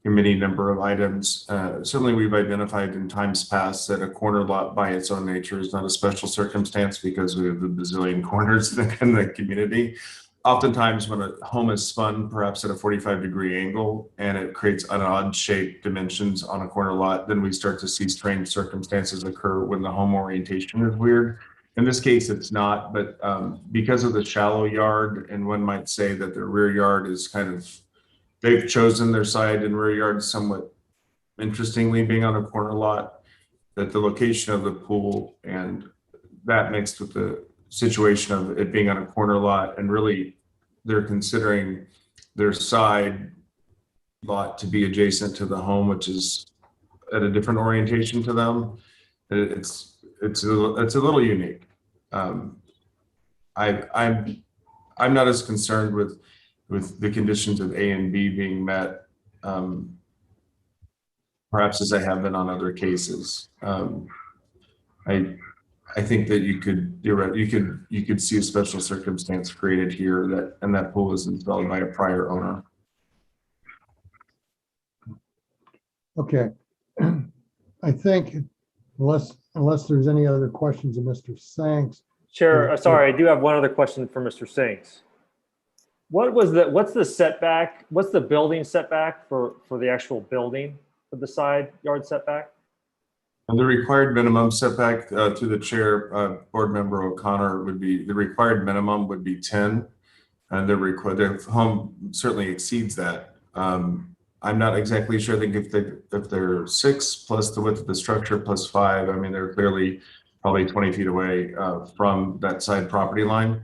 committee number of items. Certainly we've identified in times past that a corner lot by its own nature is not a special circumstance because we have a bazillion corners in the community. Oftentimes when a home is spun perhaps at a 45-degree angle and it creates an odd shaped dimensions on a corner lot, then we start to see strange circumstances occur when the home orientation is weird. In this case, it's not, but because of the shallow yard, and one might say that the rear yard is kind of, they've chosen their side and rear yard somewhat interestingly, being on a corner lot, that the location of the pool and that mixed with the situation of it being on a corner lot, and really they're considering their side lot to be adjacent to the home, which is at a different orientation to them. It's a little unique. I'm not as concerned with the conditions of A and B being met, perhaps as I have been on other cases. I think that you could see a special circumstance created here that pool was installed by a prior owner. Okay. I think unless there's any other questions of Mr. Sanks. Chair, sorry, I do have one other question for Mr. Sanks. What's the setback? What's the building setback for the actual building for the side yard setback? And the required minimum setback to the chair, board member O'Connor, would be the required minimum would be 10, and the home certainly exceeds that. I'm not exactly sure. I think if they're 6 plus the width of the structure plus 5, I mean they're clearly probably 20 feet away from that side property line.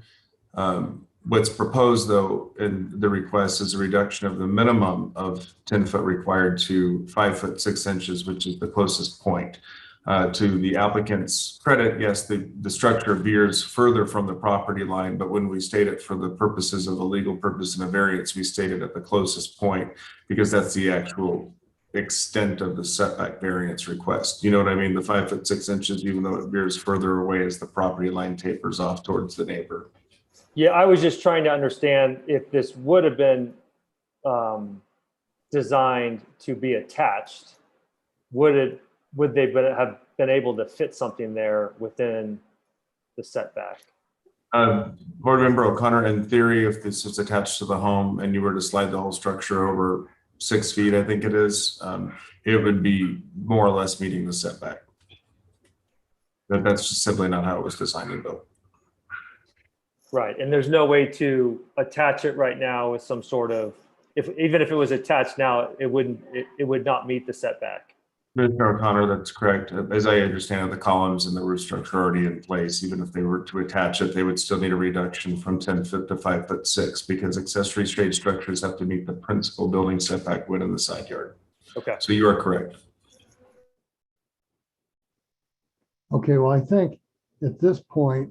What's proposed though in the request is a reduction of the minimum of 10 foot required to 5 foot 6 inches, which is the closest point. To the applicant's credit, yes, the structure veers further from the property line, but when we state it for the purposes of a legal purpose and a variance, we state it at the closest point because that's the actual extent of the setback variance request. You know what I mean? The 5 foot 6 inches, even though it veers further away as the property line tapers off towards the neighbor. Yeah, I was just trying to understand if this would have been designed to be attached, would they have been able to fit something there within the setback? Board Member O'Connor, in theory, if this is attached to the home and you were to slide the whole structure over 6 feet, I think it is, it would be more or less meeting the setback. But that's just simply not how it was designed and built. Right, and there's no way to attach it right now with some sort of, even if it was attached now, it would not meet the setback. Mr. O'Connor, that's correct. As I understand it, the columns and the roof structure are already in place. Even if they were to attach it, they would still need a reduction from 10 foot to 5 foot 6 because accessory shade structures have to meet the principal building setback within the side yard. Okay. So you are correct. Okay, well, I think at this point,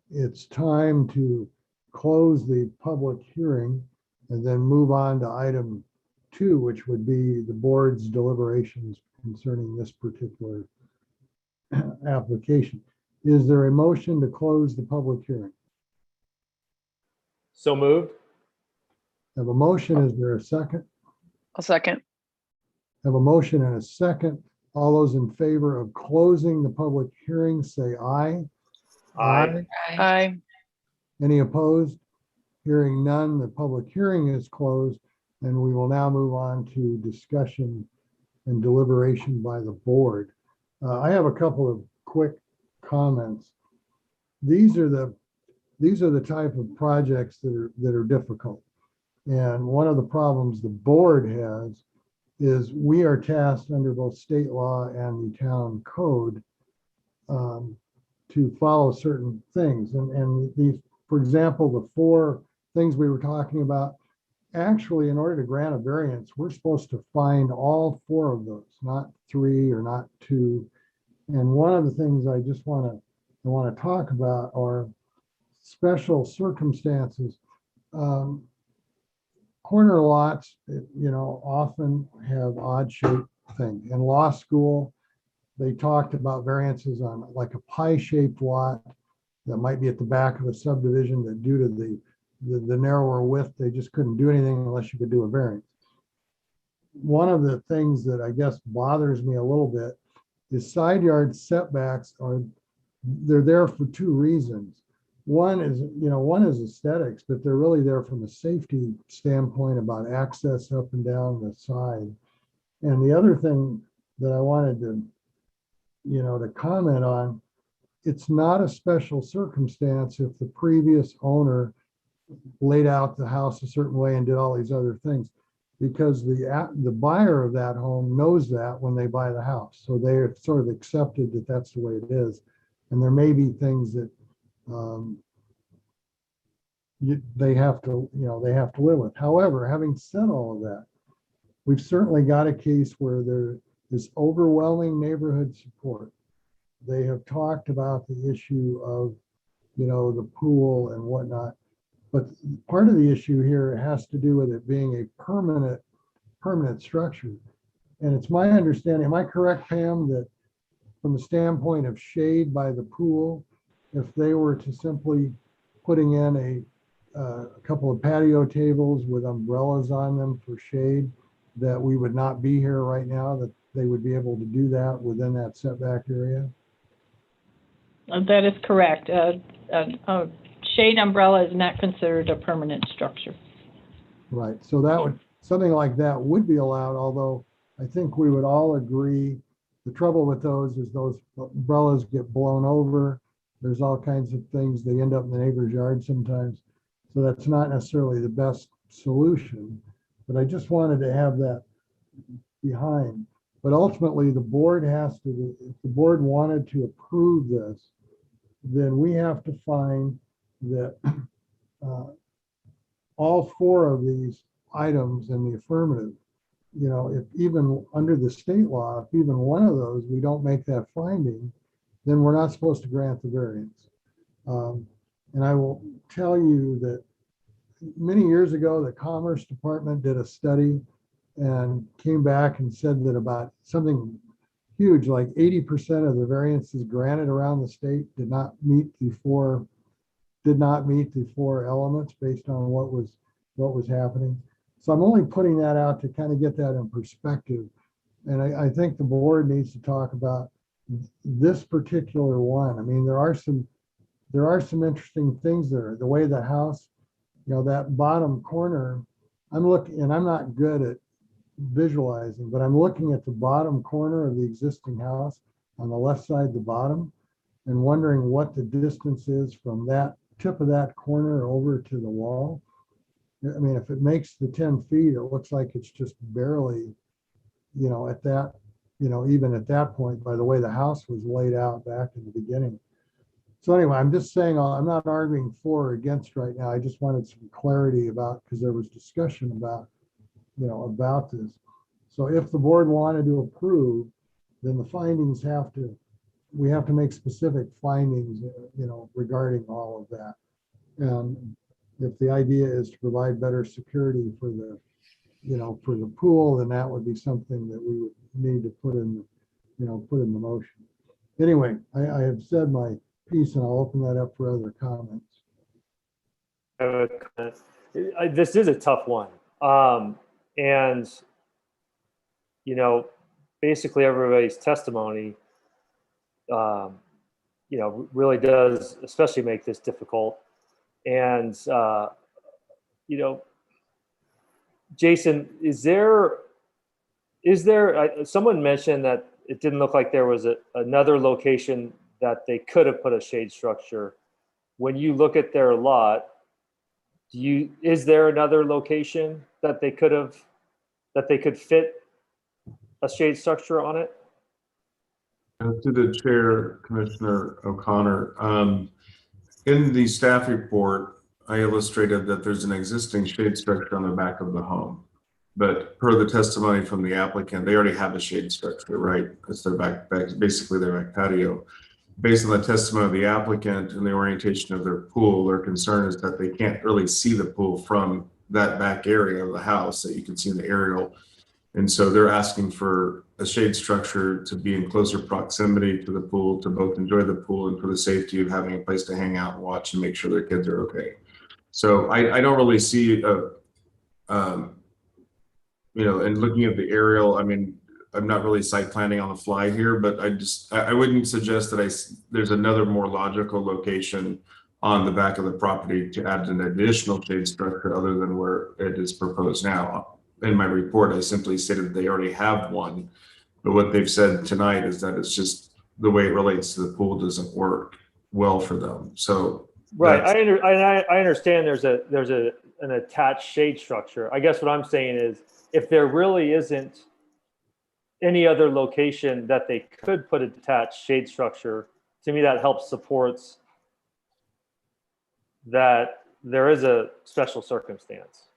it's time to close the public hearing and then move on to item 2, which would be the board's deliberations concerning this particular application. Is there a motion to close the public hearing? So moved. Have a motion. Is there a second? I'll second. Have a motion and a second. All those in favor of closing the public hearing, say aye. Aye. Aye. Any opposed? Hearing none, the public hearing is closed, and we will now move on to discussion and deliberation by the board. I have a couple of quick comments. These are the type of projects that are difficult. And one of the problems the board has is we are tasked under both state law and the town code to follow certain things. And these, for example, the 4 things we were talking about, actually, in order to grant a variance, we're supposed to find all 4 of those, not 3 or not 2. And one of the things I just want to talk about are special circumstances. Corner lots, often have odd shaped things. In law school, they talked about variances on like a pie-shaped lot that might be at the back of a subdivision that due to the narrower width, they just couldn't do anything unless you could do a variance. One of the things that I guess bothers me a little bit is side yard setbacks they're there for 2 reasons. One is aesthetics, but they're really there from a safety standpoint about access up and down the side. And the other thing that I wanted to comment on, it's not a special circumstance if the previous owner laid out the house a certain way and did all these other things, because the buyer of that home knows that when they buy the house. So they're sort of accepted that that's the way it is. And there may be things that they have to live with. However, having said all of that, we've certainly got a case where there is overwhelming neighborhood support. They have talked about the issue of, the pool and whatnot. But part of the issue here has to do with it being a permanent structure. And it's my understanding, am I correct, Pam, that from the standpoint of shade by the pool, if they were to simply putting in a couple of patio tables with umbrellas on them for shade, that we would not be here right now, that they would be able to do that within that setback area? That is correct. A shade umbrella is not considered a permanent structure. Right. So something like that would be allowed, although I think we would all agree the trouble with those is those umbrellas get blown over. There's all kinds of things. They end up in the neighbor's yard sometimes. So that's not necessarily the best solution. But I just wanted to have that behind. But ultimately, the board has to, if the board wanted to approve this, then we have to find that all 4 of these items in the affirmative, if even under the state law, if even one of those, we don't make that finding, then we're not supposed to grant the variance. And I will tell you that many years ago, the Commerce Department did a study and came back and said that about something huge, like 80% of the variances granted around the state did not meet the four elements based on what was happening. So I'm only putting that out to kind of get that in perspective. And I think the board needs to talk about this particular one. I mean, there are some interesting things there. The way the house, that bottom corner, I'm looking, and I'm not good at visualizing, but I'm looking at the bottom corner of the existing house on the left side, the bottom, and wondering what the distance is from that tip of that corner over to the wall. I mean, if it makes the 10 feet, it looks like it's just barely, at that, even at that point, by the way the house was laid out back in the beginning. So anyway, I'm just saying, I'm not arguing for or against right now. I just wanted some clarity about, because there was discussion about, about this. So if the board wanted to approve, then the findings we have to make specific findings, regarding all of that. And if the idea is to provide better security for the, for the pool, then that would be something that we would need to put in the motion. Anyway, I have said my piece, and I'll open that up for other comments. This is a tough one. And, basically everybody's testimony, really does especially make this difficult. And, Jason, is there, someone mentioned that it didn't look like there was another location that they could have put a shade structure. When you look at their lot, is there another location that they could fit a shade structure on it? To the chair, Commissioner O'Connor, in the staff report, I illustrated that there's an existing shade structure on the back of the home. But per the testimony from the applicant, they already have a shade structure, right? It's their back basically their back patio. Based on the testimony of the applicant and the orientation of their pool, their concern is that they can't really see the pool from that back area of the house that you can see in the aerial. And so they're asking for a shade structure to be in closer proximity to the pool, to both enjoy the pool and for the safety of having a place to hang out and watch and make sure their kids are okay. So I don't really see and looking at the aerial, I mean, I'm not really site planning on the fly here, but I wouldn't suggest that there's another more logical location on the back of the property to add an additional shade structure other than where it is proposed now. In my report, I simply stated they already have one, but what they've said tonight is that it's just the way it relates to the pool doesn't work well for them. So right, I understand there's an attached shade structure. I guess what I'm saying is, if there really isn't any other location that they could put a detached shade structure, to me that helps supports that there is a special circumstance.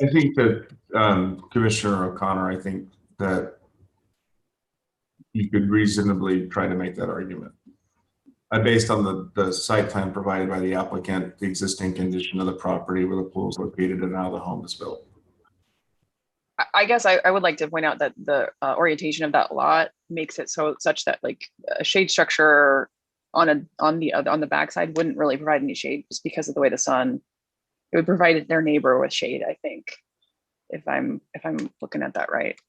I think that Commissioner O'Connor, I think that you could reasonably try to make that argument. Based on the site plan provided by the applicant, the existing condition of the property where the pool is located and how the home is built. I guess I would like to point out that the orientation of that lot makes it such that like a shade structure on the backside wouldn't really provide any shade just because of the way the sun. It would provide their neighbor with shade, I think, if I'm looking at that right.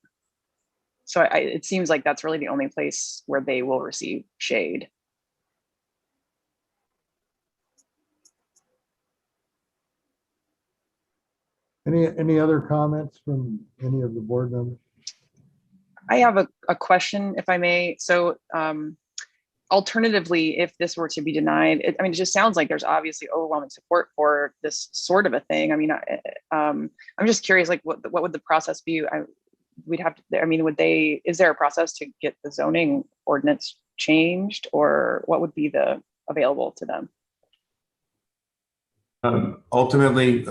So it seems like that's really the only place where they will receive shade. Any other comments from any of the board members? I have a question, if I may. So alternatively, if this were to be denied, it just sounds like there's obviously overwhelming support for this sort of a thing. I mean, I'm just curious, like what would the process be? We'd have to, I mean, is there a process to get the zoning ordinance changed, or what would be available to them? Ultimately,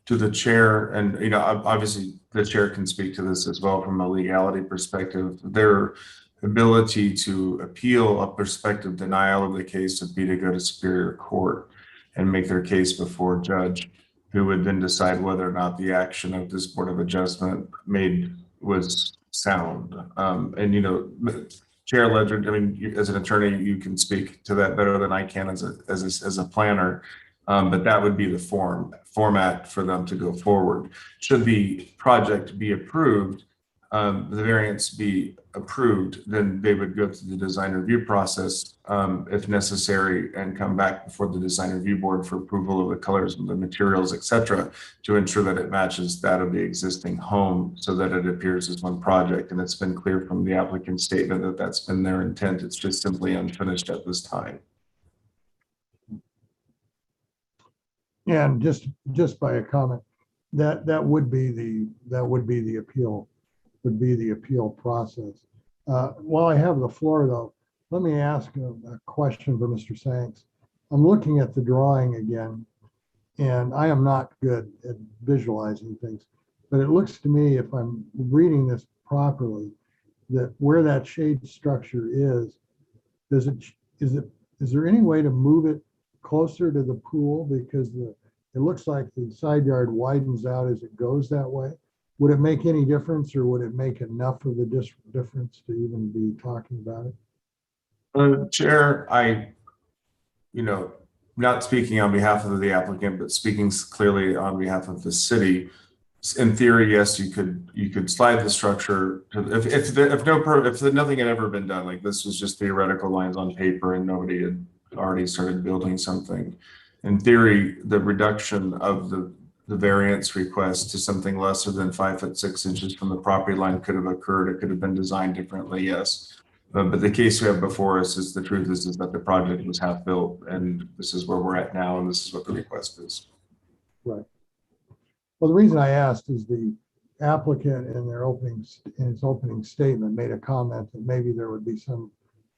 to the chair, and obviously the chair can speak to this as well from a legality perspective, their ability to appeal a prospective denial of the case would be to go to Superior Court and make their case before a judge. who would then decide whether or not the action of this Board of Adjustment made was sound. And, you know, Chair Ledger, I mean, as an attorney, you can speak to that better than I can as a planner. But that would be the format for them to go forward. Should the project be approved, the variance be approved, then they would go through the design review process, if necessary, and come back before the design review board for approval of the colors and the materials, et cetera, to ensure that it matches that of the existing home so that it appears as one project. And it's been clear from the applicant's statement that that's been their intent. It's just simply unfinished at this time. And just by a comment, that would be the appeal process. While I have the floor, though, let me ask a question for Mr. Sanks. I'm looking at the drawing again, and I am not good at visualizing things, but it looks to me, if I'm reading this properly, that where that shade structure is there any way to move it closer to the pool? Because it looks like the side yard widens out as it goes that way. Would it make any difference, or would it make enough of a difference to even be talking about it? Chair, not speaking on behalf of the applicant, but speaking clearly on behalf of the city, in theory, yes, you could slide the structure to, if nothing had ever been done, like this was just theoretical lines on paper and nobody had already started building something. In theory, the reduction of the variance request to something lesser than 5'6" from the property line could have occurred. It could have been designed differently, yes. But the case we have before us is the truth is that the project was half built, and this is where we're at now, and this is what the request is. Right. Well, the reason I asked is the applicant in his opening statement made a comment that maybe there would be some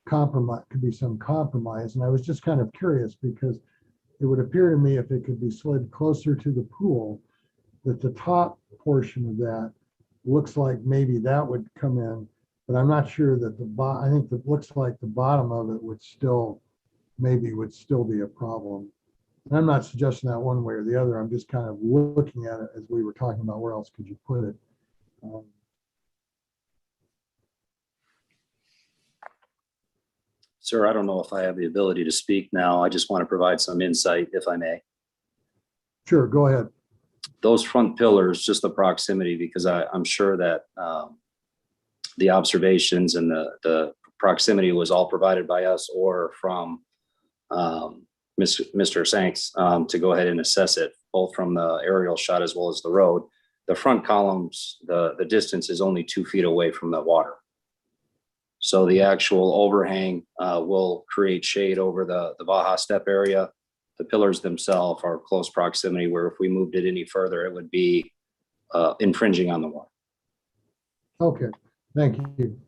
compromise, and I was just kind of curious because it would appear to me if it could be slid closer to the pool, that the top portion of that looks like maybe that would come in, but I'm not sure that I think that looks like the bottom of it would still be a problem. And I'm not suggesting that one way or the other. I'm just kind of looking at it as we were talking about where else could you put it. Sir, I don't know if I have the ability to speak now. I just want to provide some insight, if I may. Sure, go ahead. Those front pillars, just the proximity, because I'm sure that the observations and the proximity was all provided by us or from Mr. Sanks to go ahead and assess it, both from the aerial shot as well as the road. The front columns, the distance is only 2 feet away from the water. So the actual overhang will create shade over the Baja step area. The pillars themselves are close proximity, where if we moved it any further, it would be infringing on the water. Okay, thank you.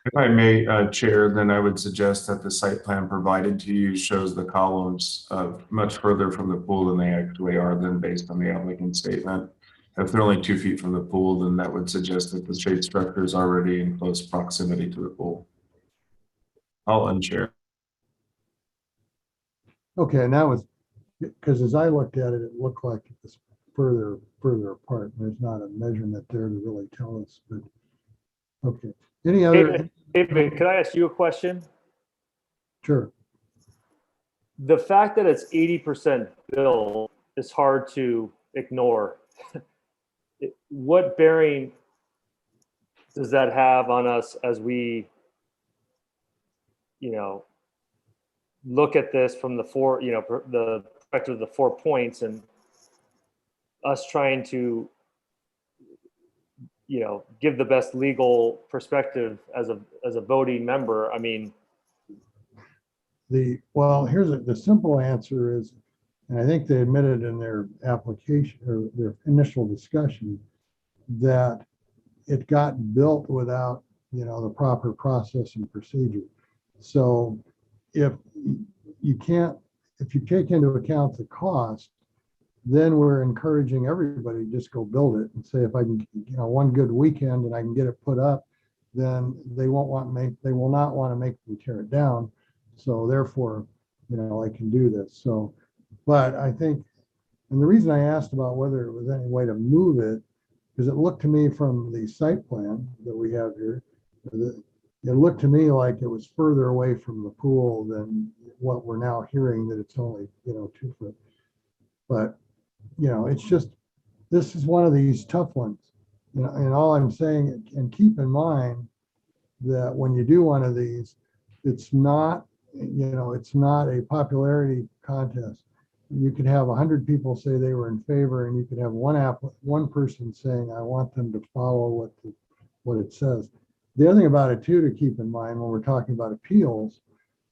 If I may, Chair, then I would suggest that the site plan provided to you shows the columns much further from the pool than they actually are, than based on the applicant statement. If they're only 2 feet from the pool, then that would suggest that the shade structure is already in close proximity to the pool. I'll unchair. Okay, and that was because as I looked at it, it looked like it was further apart. There's not a measurement there to really tell us, but okay. Any other? David, could I ask you a question? Sure. The fact that it's 80% built is hard to ignore. What bearing does that have on us as we, look at this from the the perspective of the 4 points and us trying to, give the best legal perspective as a voting member? I mean, here's the simple answer is, and I think they admitted in their application or their initial discussion, that it got built without, the proper process and procedure. So if you take into account the cost, then we're encouraging everybody to just go build it and say, if I can, one good weekend and I can get it put up, then they will not want to make me tear it down. So therefore, I can do this. So But I think, and the reason I asked about whether it was any way to move it, because it looked to me from the site plan that we have here, that it looked to me like it was further away from the pool than what we're now hearing, that it's only, 2 foot. But, it's just, this is one of these tough ones. And all I'm saying, and keep in mind that when you do one of these, it's not, it's not a popularity contest. You could have 100 people say they were in favor, and you could have one person saying, I want them to follow what it says. The other thing about it too, to keep in mind when we're talking about appeals,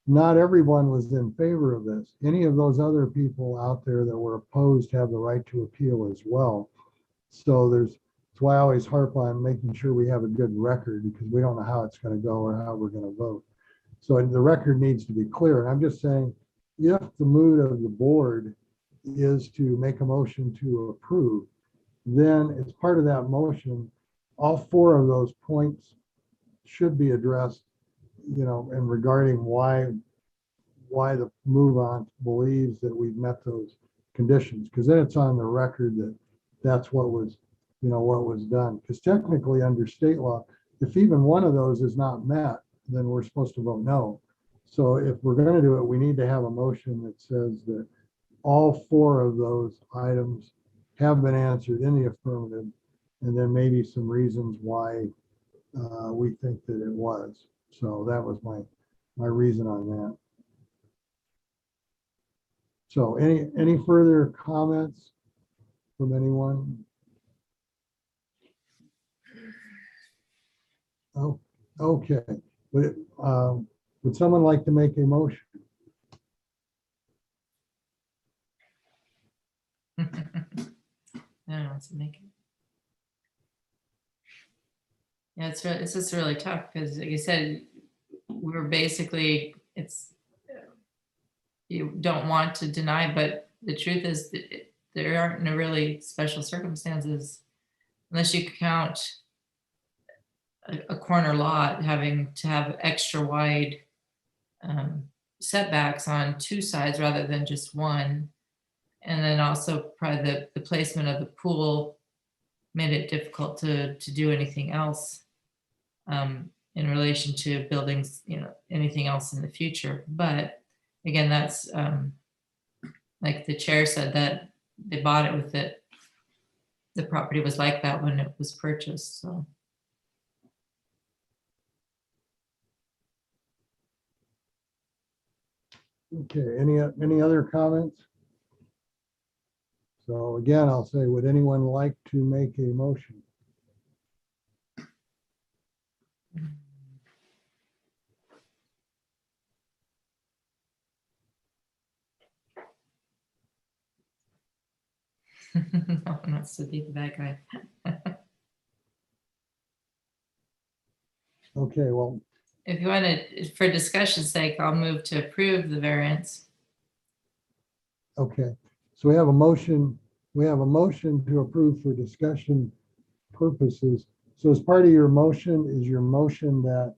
not everyone was in favor of this. Any of those other people out there that were opposed have the right to appeal as well. So that's why I always harp on making sure we have a good record, because we don't know how it's going to go or how we're going to vote. So the record needs to be clear. And I'm just saying, if the mood of the board is to make a motion to approve, then it's part of that motion. All 4 of those points should be addressed, and regarding why the move-on believes that we've met those conditions, because then it's on the record that that's what was, what was done. Because technically under state law, if even one of those is not met, then we're supposed to vote no. So if we're going to do it, we need to have a motion that says that all 4 of those items have been answered in the affirmative, and then maybe some reasons why we think that it was. So that was my reason on that. So any further comments from anyone? Oh, okay. Would someone like to make a motion? I don't know what to make it. Yeah, it's just really tough because, like you said, we were basically, you don't want to deny, but the truth is that there aren't no really special circumstances unless you count a corner lot having to have extra wide setbacks on 2 sides rather than just one. And then also probably the placement of the pool made it difficult to do anything else in relation to buildings, anything else in the future. But again, that's like the chair said, that they bought it with it. The property was like that when it was purchased, so. Okay, any other comments? So again, I'll say, would anyone like to make a motion? No one wants to be the bad guy. Okay, well, If you want to, for discussion's sake, I'll move to approve the variance. okay. So we have a motion to approve for discussion purposes. So as part of your motion, is your motion that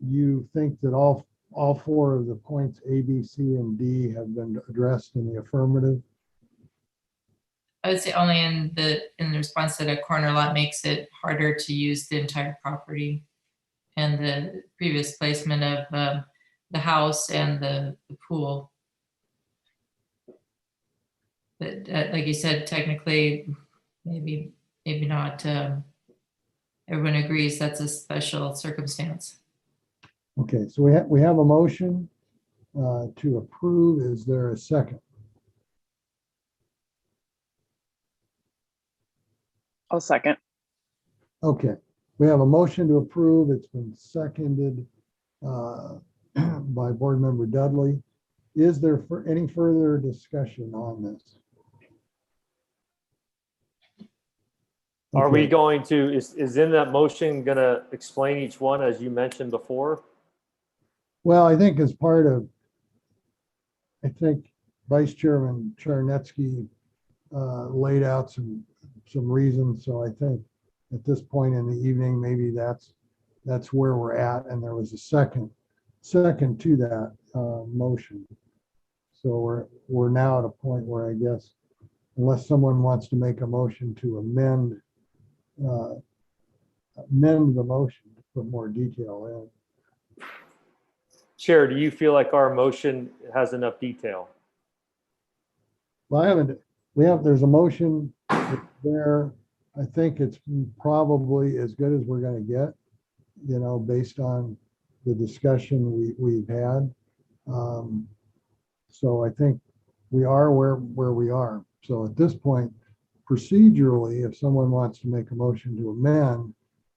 you think that all 4 of the points A, B, C, and D have been addressed in the affirmative? I would say only in the response that a corner lot makes it harder to use the entire property, and the previous placement of the house and the pool. But like you said, technically, maybe not. Everyone agrees that's a special circumstance. Okay, so we have a motion to approve. Is there a second? I'll second. Okay, we have a motion to approve. It's been seconded by Board Member Dudley. Is there any further discussion on this? Are we Okay. going to, is in that motion going to explain each one as you mentioned before? Well, I think as part of, I think Vice Chairman Charnetsky laid out some reasons. So I think at this point in the evening, maybe that's where we're at. And there was a second to that motion. So we're now at a point where I guess unless someone wants to make a motion to amend the motion to put more detail in. Chair, do you feel like our motion has enough detail? Well, there's a motion there. I think it's probably as good as we're going to get, based on the discussion we've had. So I think we are where we are. So at this point, procedurally, if someone wants to make a motion to amend,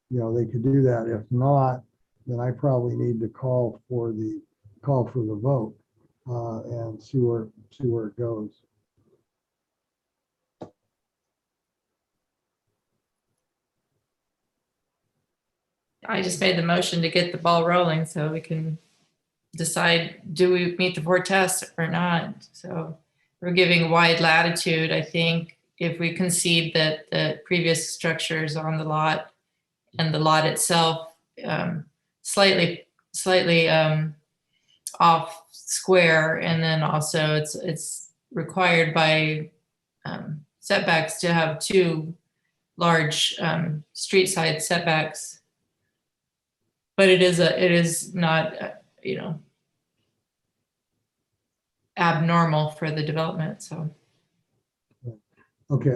they could do that. If not, then I probably need to call for the vote and see where it goes. I just made the motion to get the ball rolling so we can decide, do we meet the 4 tests or not? So we're giving wide latitude, I think, if we concede that the previous structures on the lot and the lot itself slightly off square, and then also it's required by setbacks to have 2 large street side setbacks. But it is not, abnormal for the development, so. Okay,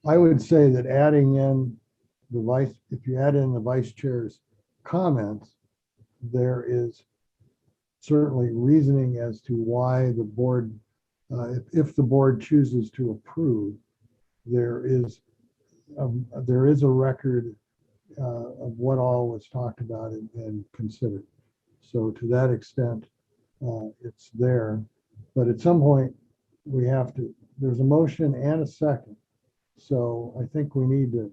I would say that adding in if you add in the vice chair's comments, there is certainly reasoning as to why the board, if the board chooses to approve, there is a record of what all was talked about and considered. So to that extent, it's there. But at some point, there's a motion and a second. So I think we need to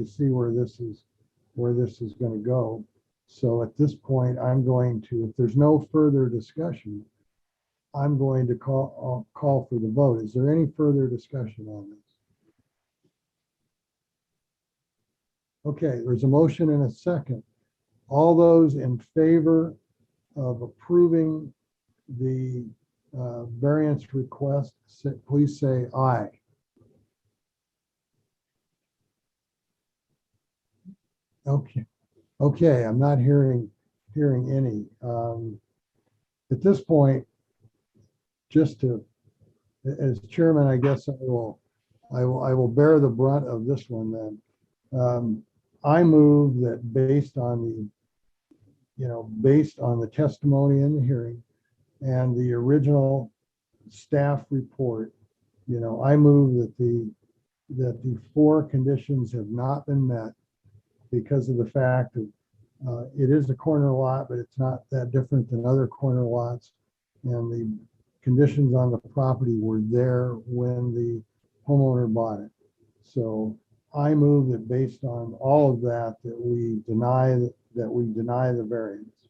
see where this is going to go. So at this point, if there's no further discussion, I'm going to call for the vote. Is there any further discussion on this? Okay, there's a motion and a second. All those in favor of approving the variance request, please say aye. Okay, I'm not hearing any. At this point, as chairman, I guess I will bear the brunt of this one then. I move that based on the testimony in the hearing and the original staff report, I move that the 4 conditions have not been met because of the fact that it is a corner lot, but it's not that different than other corner lots. And the conditions on the property were there when the homeowner bought it. So I move that based on all of that, we deny the variance.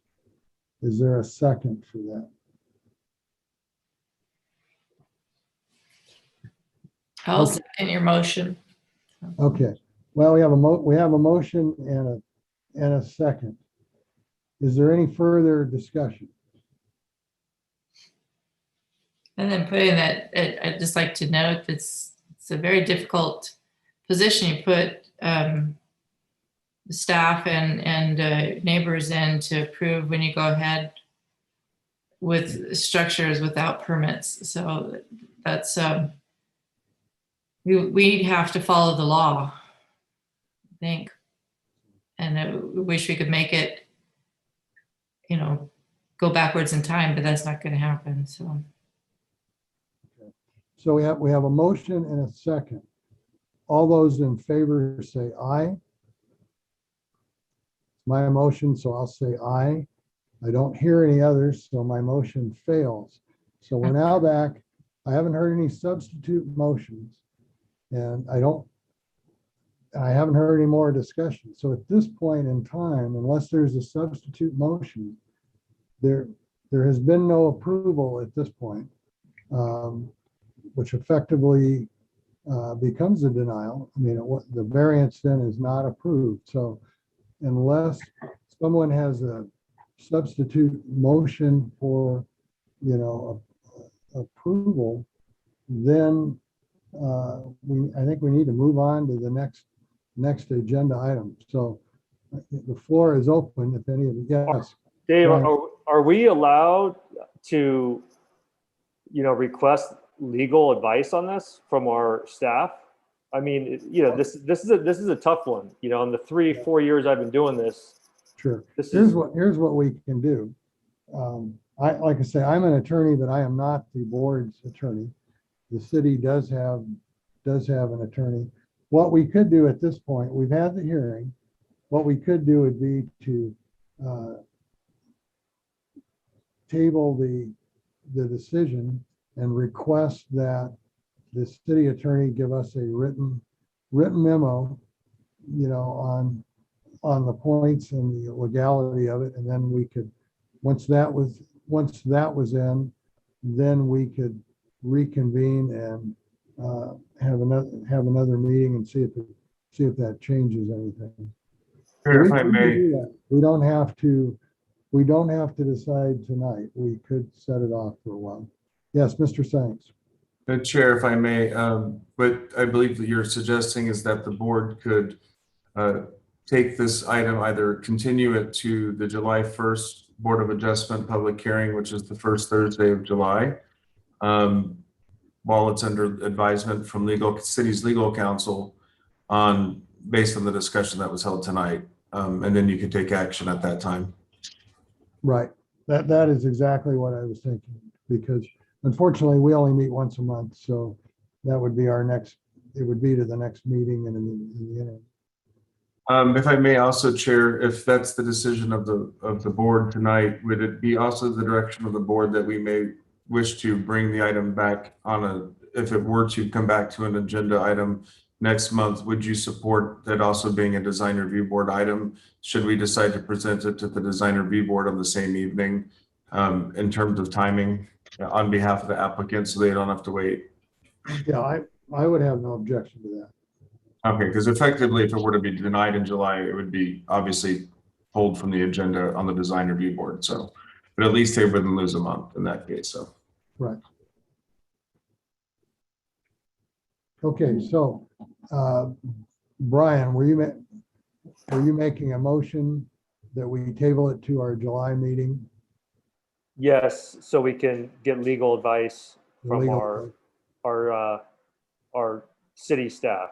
Is there a second for that? I'll second your motion. Okay. Well, we have a motion and a second. Is there any further discussion? And then putting that, I'd just like to note it's a very difficult position you put staff and neighbors in to approve when you go ahead with structures without permits. So that's we have to follow the law, I think. And I wish we could make it, go backwards in time, but that's not going to happen. So. Okay. So we have a motion and a second. All those in favor say aye. My motion, so I'll say aye. I don't hear any others, so my motion fails. So we're now back. I haven't heard any substitute motions, and I haven't heard any more discussion. So at this point in time, unless there's a substitute motion, there has been no approval at this point, which effectively becomes a denial. I mean, the variance then is not approved. So unless someone has a substitute motion for, approval, then I think we need to move on to the next agenda item. So the floor is open if any of you, yes. Dave, Brian. are we allowed to, request legal advice on this from our staff? I mean, this is a tough one, in the 3-4 years I've been doing this. Sure. Here's what we can do. Like I say, I'm an attorney, but I am not the board's attorney. The city does have an attorney. What we could do at this point, we've had the hearing. What we could do would be to table the decision and request that the city attorney give us a written memo, on the points and the legality of it, and then we could, once that was in, then we could reconvene and have another meeting and see if that changes anything. Sure, if I We can may. do that. We don't have to decide tonight. We could set it off for a while. Yes, Mr. Shanks. The chair, if I may, what I believe that you're suggesting is that the board could take this item, either continue it to the July 1st Board of Adjustment public hearing, which is the first Thursday of July, while it's under advisement from city's legal counsel based on the discussion that was held tonight. And then you can take action at that time. Right. That is exactly what I was thinking, because unfortunately we only meet once a month. So that would be it would be to the next meeting and in the interim. If I may also, Chair, if that's the decision of the board tonight, would it be also the direction of the board that we may wish to bring the item back if it were to come back to an agenda item next month, would you support that also being a design review board item? Should we decide to present it to the design review board on the same evening in terms of timing on behalf of the applicant so they don't have to wait? Yeah, I would have no objection to that. Okay, because effectively, if it were to be denied in July, it would be obviously pulled from the agenda on the design review board. So, but at least they wouldn't lose a month in that case. So, right. Okay, so Brian, were you making a motion that we table it to our July meeting? Yes, so we can get legal advice from our city staff.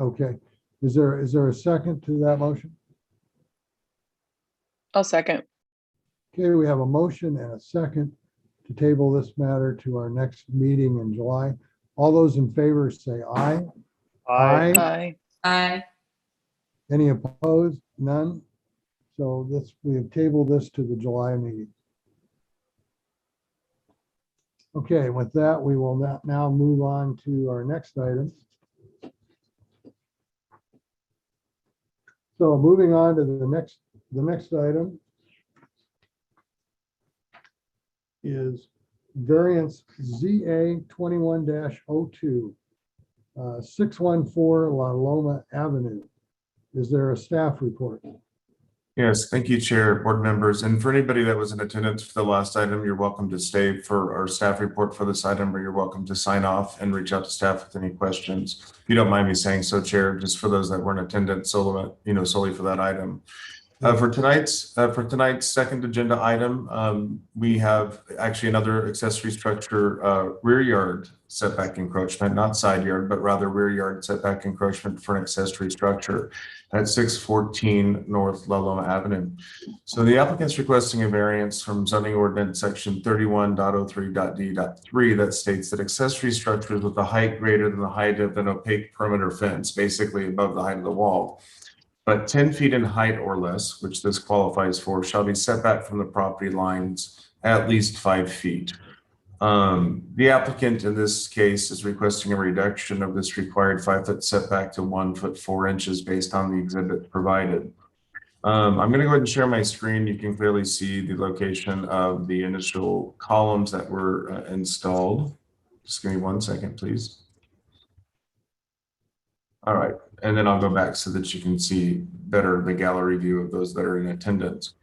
Okay, is there a second to that motion? I'll second. Okay, we have a motion and a second to table this matter to our next meeting in July. All those in favor say aye. Aye. Aye. Aye. Any opposed? None. So we have tabled this to the July meeting. Okay, with that, we will now move on to our next item. So moving on to the next item is variance ZA 21-02, 614 La Loma Avenue. Is there a staff report? yes, thank you, Chair, board members. And for anybody that was in attendance for the last item, you're welcome to stay for our staff report for this item, or you're welcome to sign off and reach out to staff with any questions. If you don't mind me saying so, Chair, just for those that were in attendance, solely for that item. For tonight's second agenda item, we have actually another accessory structure rear yard setback encroachment, not side yard, but rather rear yard setback encroachment for an accessory structure at 614 North La Loma Avenue. So the applicant's requesting a variance from zoning ordinance section 31.03.d.3 that states that accessory structures with a height greater than the height of an opaque perimeter fence, basically above the height of the wall, but 10 feet in height or less, which this qualifies for, shall be set back from the property lines at least 5 feet. The applicant in this case is requesting a reduction of this required 5-foot setback to 1 foot 4 inches based on the exhibit provided. I'm going to go ahead and share my screen. You can clearly see the location of the initial columns that were installed. Just give me 1 second, please. All right, and then I'll go back so that you can see better the gallery view of those that are in attendance.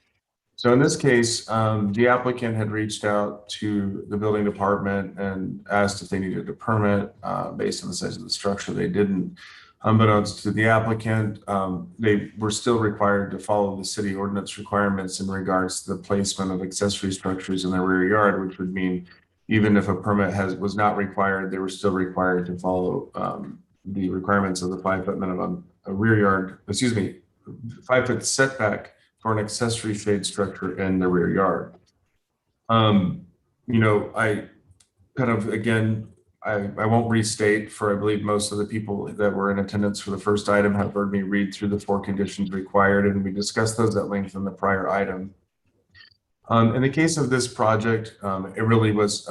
So in this case, the applicant had reached out to the building department and asked if they needed a permit based on the size of the structure. They didn't. Unbeknownst to the applicant, they were still required to follow the city ordinance requirements in regards to the placement of accessory structures in their rear yard, which would mean even if a permit was not required, they were still required to follow the requirements of the 5-foot minimum rear yard, 5-foot setback for an accessory shade structure in the rear yard. I kind of, again, I won't restate, for I believe most of the people that were in attendance for the first item have heard me read through the 4 conditions required, and we discussed those at length in the prior item. In the case of this project, it really was,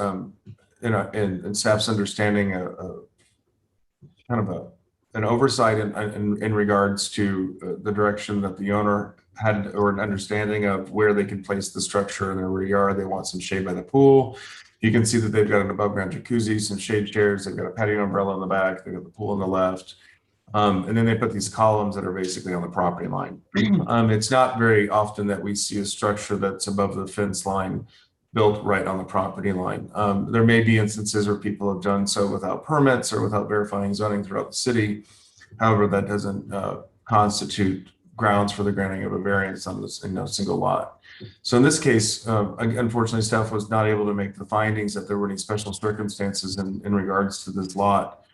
in staff's understanding, an oversight in regards to the direction that the owner had, or an understanding of where they could place the structure in their rear yard. They want some shade by the pool. You can see that they've got an above ground jacuzzi, some shade chairs. They've got a patio umbrella in the back. They've got the pool on the left. And then they put these columns that are basically on the property line. It's not very often that we see a structure that's above the fence line built right on the property line. There may be instances where people have done so without permits or without verifying zoning throughout the city. However, that doesn't constitute grounds for the granting of a variance on this in a single lot. So in this case, unfortunately, staff was not able to make the findings that there were any special circumstances in regards to this lot.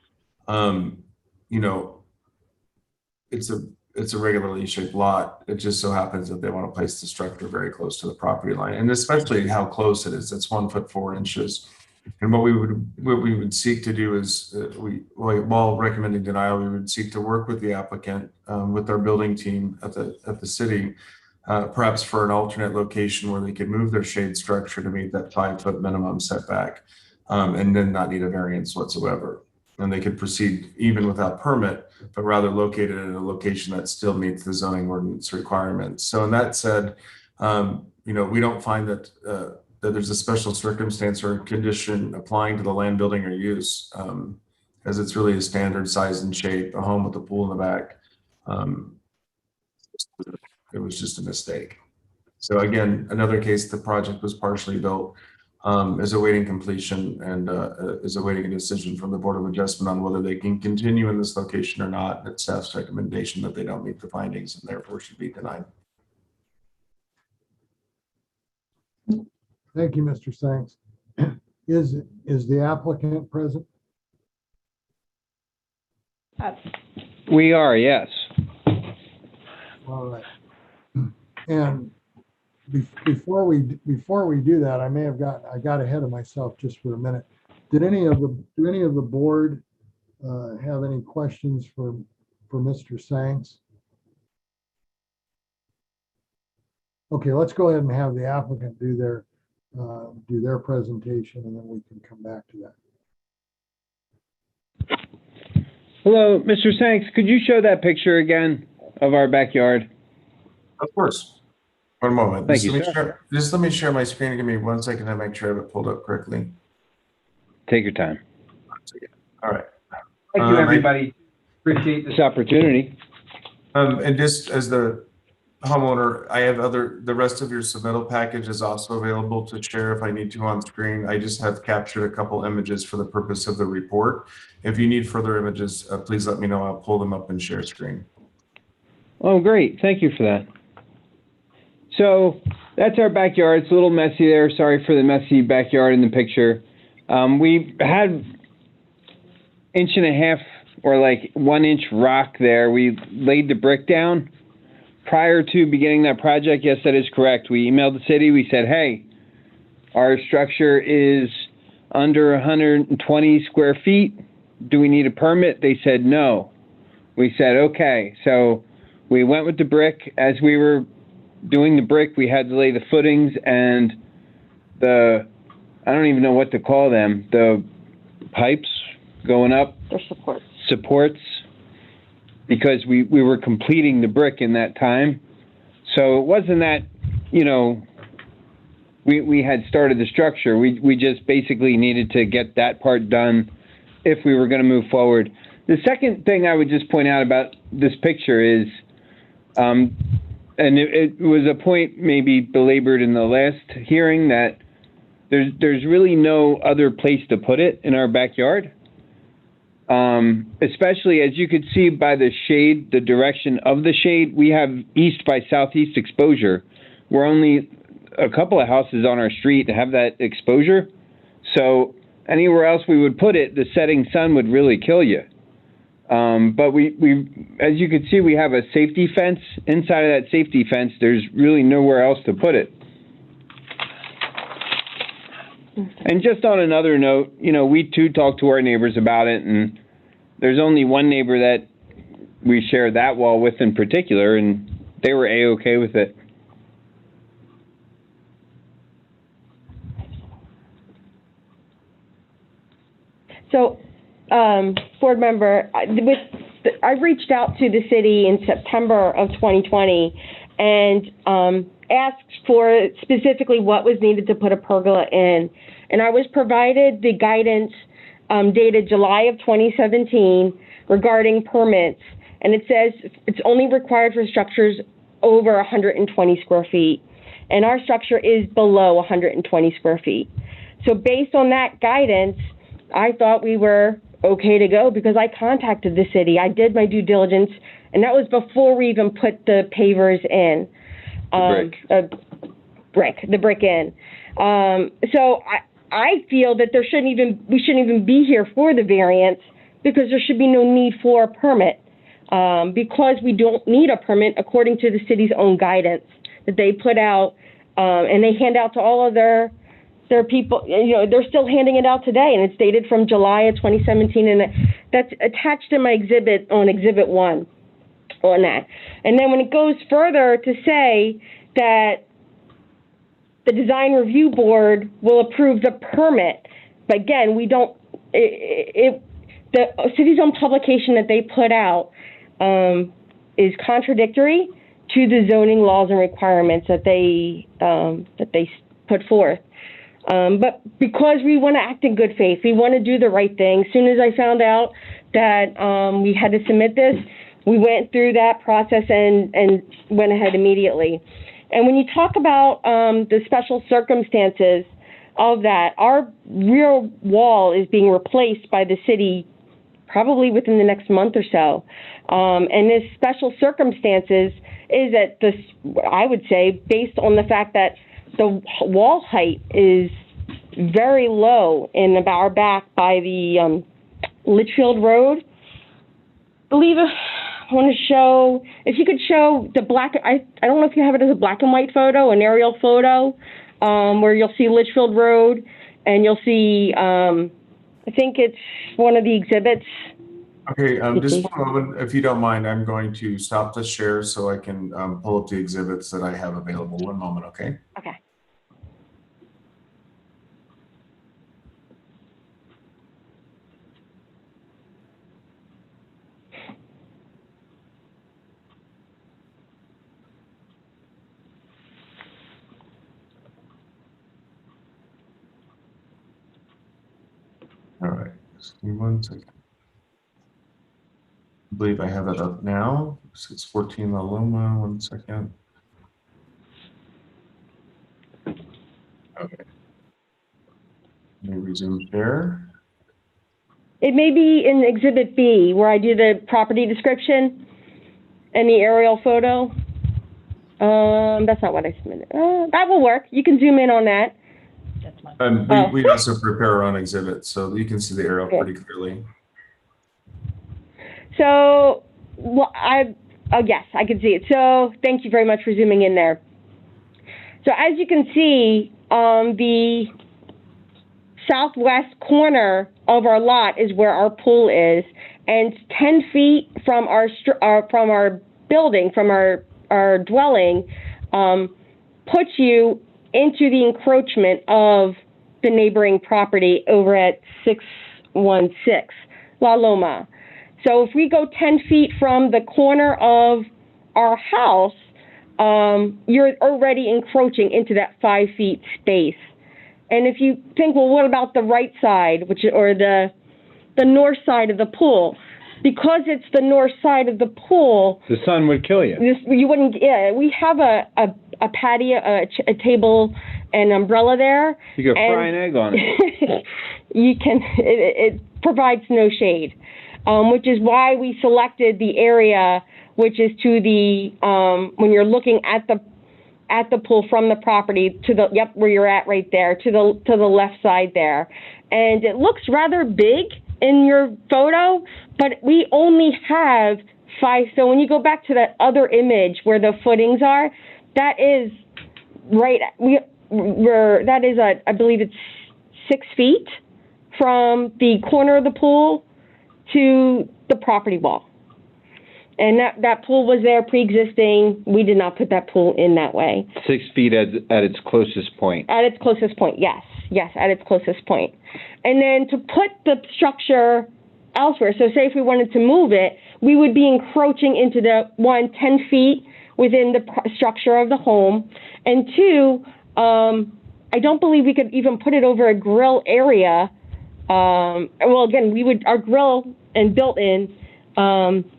It's a regularly shaped lot. It just so happens that they want to place the structure very close to the property line, and especially how close it is. It's 1 foot 4 inches. And what we would seek to do is, while recommending denial, we would seek to work with the applicant, with our building team at the city, perhaps for an alternate location where they could move their shade structure to meet that 5-foot minimum setback, and then not need a variance whatsoever. And they could proceed even without permit, but rather located in a location that still meets the zoning ordinance requirements. So in that said, we don't find that that there's a special circumstance or condition applying to the land, building, or use, as it's really a standard size and shape, a home with a pool in the back. It was just a mistake. So again, another case, the project was partially built, is awaiting completion, and is awaiting a decision from the Board of Adjustment on whether they can continue in this location or not. It's staff's recommendation that they don't meet the findings and therefore should be denied. Thank you, Mr. Sanks. Is the applicant present? We are, yes. All right. And before we do that, I got ahead of myself just for a minute. Do any of the board have any questions for Mr. Sanks? Okay, let's go ahead and have the applicant do their presentation, and then we can come back to that. Hello, Mr. Sanks, could you show that picture again of our backyard? Of course. One moment. Thank you, sir. Just let me share my screen and give me 1 second to make sure I have it pulled up correctly. Take your time. All right. Thank you, everybody. Appreciate this opportunity. And just as the homeowner, I have the rest of your submittal package is also available to share if I need to on screen. I just have captured a couple images for the purpose of the report. If you need further images, please let me know. I'll pull them up and share screen. Oh, great. Thank you for that. So that's our backyard. It's a little messy there. Sorry for the messy backyard in the picture. We had 1.5 inch or like 1 inch rock there. We laid the brick down prior to beginning that project. Yes, that is correct. We emailed the city. We said, hey, our structure is under 120 square feet. Do we need a permit? They said no. We said, okay. So we went with the brick. As we were doing the brick, we had to lay the footings and I don't even know what to call them, the pipes going up. They're Supports, because we were completing the brick in that time. So it wasn't that, we had started the structure. We just basically needed to get that part done if we were going to move forward. The second thing I would just point out about this picture is and it was a point maybe belabored in the last hearing that there's really no other place to put it in our backyard. Especially as you could see by the shade, the direction of the shade, we have east by southeast exposure. We're only a couple of houses on our street to have that exposure. So anywhere else we would put it, the setting sun would really kill you. But we, as you can see, we have a safety fence. Inside of that safety fence, there's really nowhere else to put it. And just on another note, you know, we too talked to our neighbors about it, and there's only one neighbor that we share that wall with in particular, and they were A-okay with it. So, board member, I reached out to the city in September of 2020 and asked for specifically what was needed to put a pergola in. And I was provided the guidance dated July of 2017 regarding permits. And it says it's only required for structures over 120 square feet. And our structure is below 120 square feet. So based on that guidance, I thought we were okay to go because I contacted the city. I did my due diligence, and that was before we even put the pavers in. The brick in. So I feel that we shouldn't even be here for the variance because there should be no need for a permit because we don't need a permit according to the city's own guidance that they put out and they hand out to all of their people. You know, they're still handing it out today, and it's dated from July of 2017, and that's attached in my exhibit on Exhibit 1 on that. And then when it goes further to say that the design review board will approve the permit, but again, we don't. The city's own publication that they put out is contradictory to the zoning laws and requirements that they put forth. But because we want to act in good faith, we want to do the right thing. As soon as I found out that we had to submit this, we went through that process and went ahead immediately. And when you talk about the special circumstances of that, our rear wall is being replaced by the city probably within the next month or so. And this special circumstances is that I would say, based on the fact that the wall height is very low in our back by the Litchfield Road. I want to show, if you could show the black, I don't know if you have it as a black and white photo, an aerial photo, where you'll see Litchfield Road and you'll see, I think it's one of the exhibits. Okay, just one moment, if you don't mind, I'm going to stop the share so I can pull up the exhibits that I have available. One moment, okay? Okay. All right, just give me 1 second. I believe I have it up now. 614 La Loma, 1 second. Okay. Let me resume share. It may be in Exhibit B where I do the property description and the aerial photo. That's not what I submitted. That will work. You can zoom in on that. We also prepare our own exhibits, so you can see the arrow pretty clearly. So, well, yes, I can see it. So thank you very much for zooming in there. So as you can see, the southwest corner of our lot is where our pool is, and 10 feet from our building, from our dwelling, puts you into the encroachment of the neighboring property over at 616 La Loma. So if we go 10 feet from the corner of our house, you're already encroaching into that 5 feet space. And if you think, well, what about the right side, or the north side of the pool? because it's the north side of the pool, The sun would kill you. you wouldn't, yeah, we have a patio, a table and umbrella there. You could and fry an egg on it. You can, it provides no shade, which is why we selected the area, which is to the, when you're looking at the pool from the property to the, yep, where you're at right there, to the left side there. And it looks rather big in your photo, but we only have 5. So when you go back to that other image where the footings are, that is right, that is, I believe it's 6 feet from the corner of the pool to the property wall. And that pool was there pre-existing. We did not put that pool in that way. 6 feet at its closest point. At its closest point, yes. Yes, at its closest point. And then to put the structure elsewhere, so say if we wanted to move it, we would be encroaching into 10 feet within the structure of the home. And 2, I don't believe we could even put it over a grill area. Well, again, our grill and built-in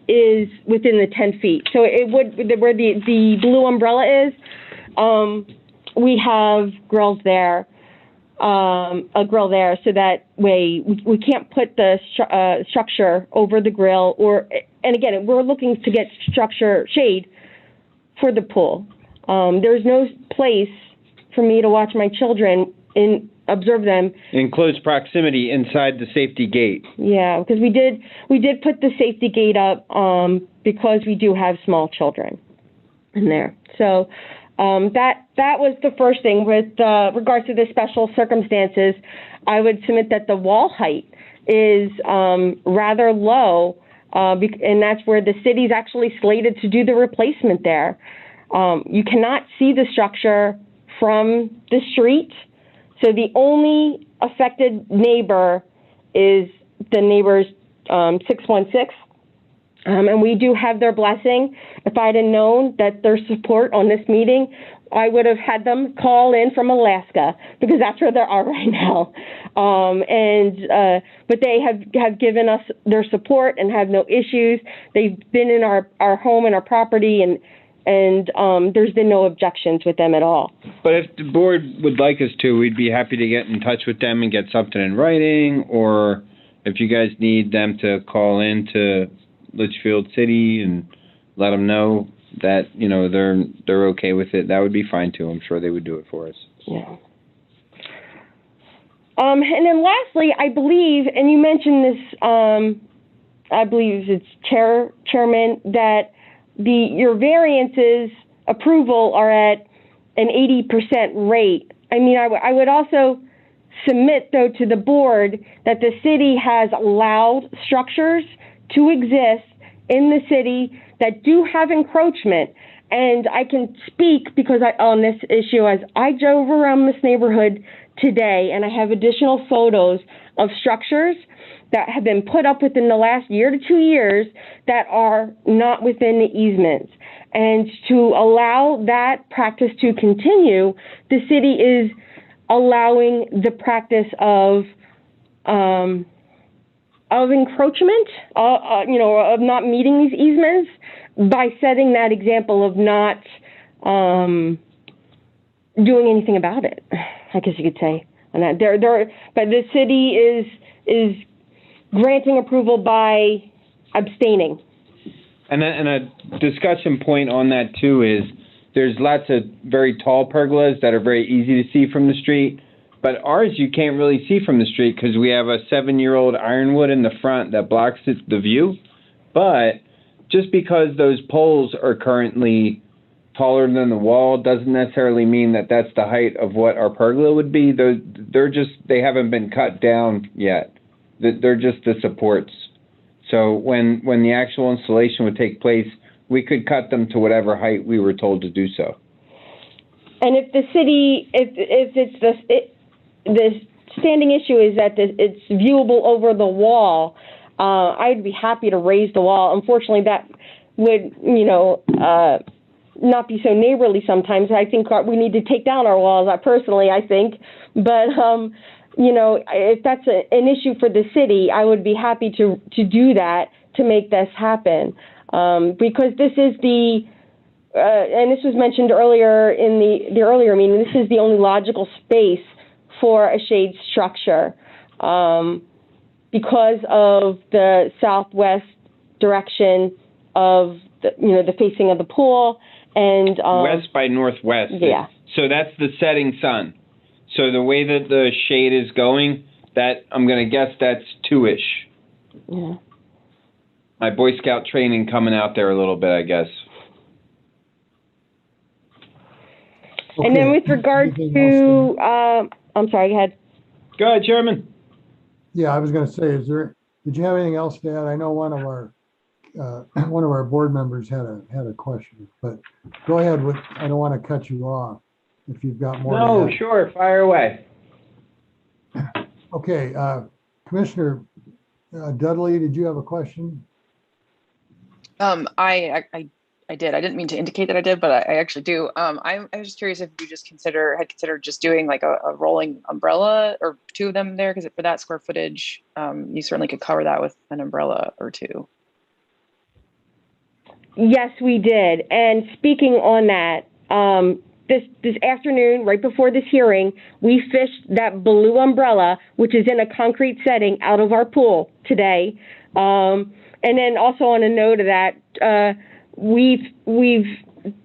is within the 10 feet. So it would, where the blue umbrella is, we have grills there, a grill there, so that way we can't put the structure over the grill, and again, we're looking to get structure shade for the pool. There's no place for me to watch my children observe them In close proximity inside the safety gate. Yeah, because we did put the safety gate up because we do have small children in there. So that was the first thing. With regards to the special circumstances, I would submit that the wall height is rather low, and that's where the city's actually slated to do the replacement there. You cannot see the structure from the street. So the only affected neighbor is the neighbor's 616. And we do have their blessing. If I'd have known that their support on this meeting, I would have had them call in from Alaska, because that's where they are right now. But they have given us their support and have no issues. They've been in our home and our property, and there's been no objections with them at all. But if the board would like us to, we'd be happy to get in touch with them and get something in writing, or if you guys need them to call in to Litchfield City and let them know that, you know, they're okay with it, that would be fine too. I'm sure they would do it for us. Yeah. And then lastly, I believe, and you mentioned this, I believe it's Chairman, that your variances approval are at an 80% rate. I mean, I would also submit, though, to the board that the city has allowed structures to exist in the city that do have encroachment. And I can speak because on this issue, as I drove around this neighborhood today, and I have additional photos of structures that have been put up within the last year to 2 years that are not within the easements. And to allow that practice to continue, the city is allowing the practice of encroachment, of not meeting these easements by setting that example of not doing anything about it, I guess you could say. And that but the city is granting approval by abstaining. And a discussion point on that too is there's lots of very tall pergolas that are very easy to see from the street, but ours you can't really see from the street because we have a 7-year-old ironwood in the front that blocks the view. But just because those poles are currently taller than the wall doesn't necessarily mean that that's the height of what our pergola would be. They haven't been cut down yet. They're just the supports. So when the actual installation would take place, we could cut them to whatever height we were told to do so. And if the city, if it's the standing issue is that it's viewable over the wall, I'd be happy to raise the wall. Unfortunately, that would, not be so neighborly sometimes. I think we need to take down our walls, personally, I think. But, if that's an issue for the city, I would be happy to do that to make this happen. Because this is and this was mentioned earlier in the earlier meeting, this is the only logical space for a shade structure. Because of the southwest direction of the facing of the pool and west by northwest. Yeah. So that's the setting sun. So the way that the shade is going, that I'm going to guess that's 2-ish. Yeah. My Boy Scout training coming out there a little bit, I guess. And then with regard to, I'm sorry, go ahead. Go ahead, Chairman. Yeah, I was going to say, did you have anything else to add? I know one of our board members had a question, but go ahead with, I don't want to cut you off if you've got more. No, sure, fire away. Okay, Commissioner Dudley, did you have a question? I did. I didn't mean to indicate that I did, but I actually do. I was just curious if you just had considered just doing like a rolling umbrella or 2 of them there, because for that square footage, you certainly could cover that with an umbrella or 2. Yes, we did. And speaking on that, this afternoon, right before this hearing, we fished that blue umbrella, which is in a concrete setting, out of our pool today. And then also on a note of that,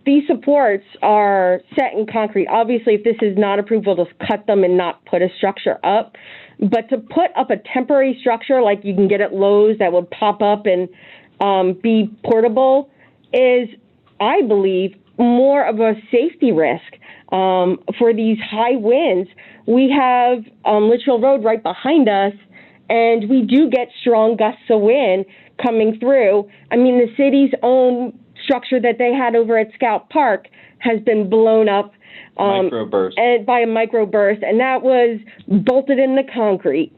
these supports are set in concrete. Obviously, if this is not approved, we'll just cut them and not put a structure up. But to put up a temporary structure like you can get at Lowe's that would pop up and be portable is, I believe, more of a safety risk for these high winds. We have Litchfield Road right behind us, and we do get strong gusts of wind coming through. I mean, the city's own structure that they had over at Scout Park has been blown up Microburst. and by a microburst, and that was bolted in the concrete.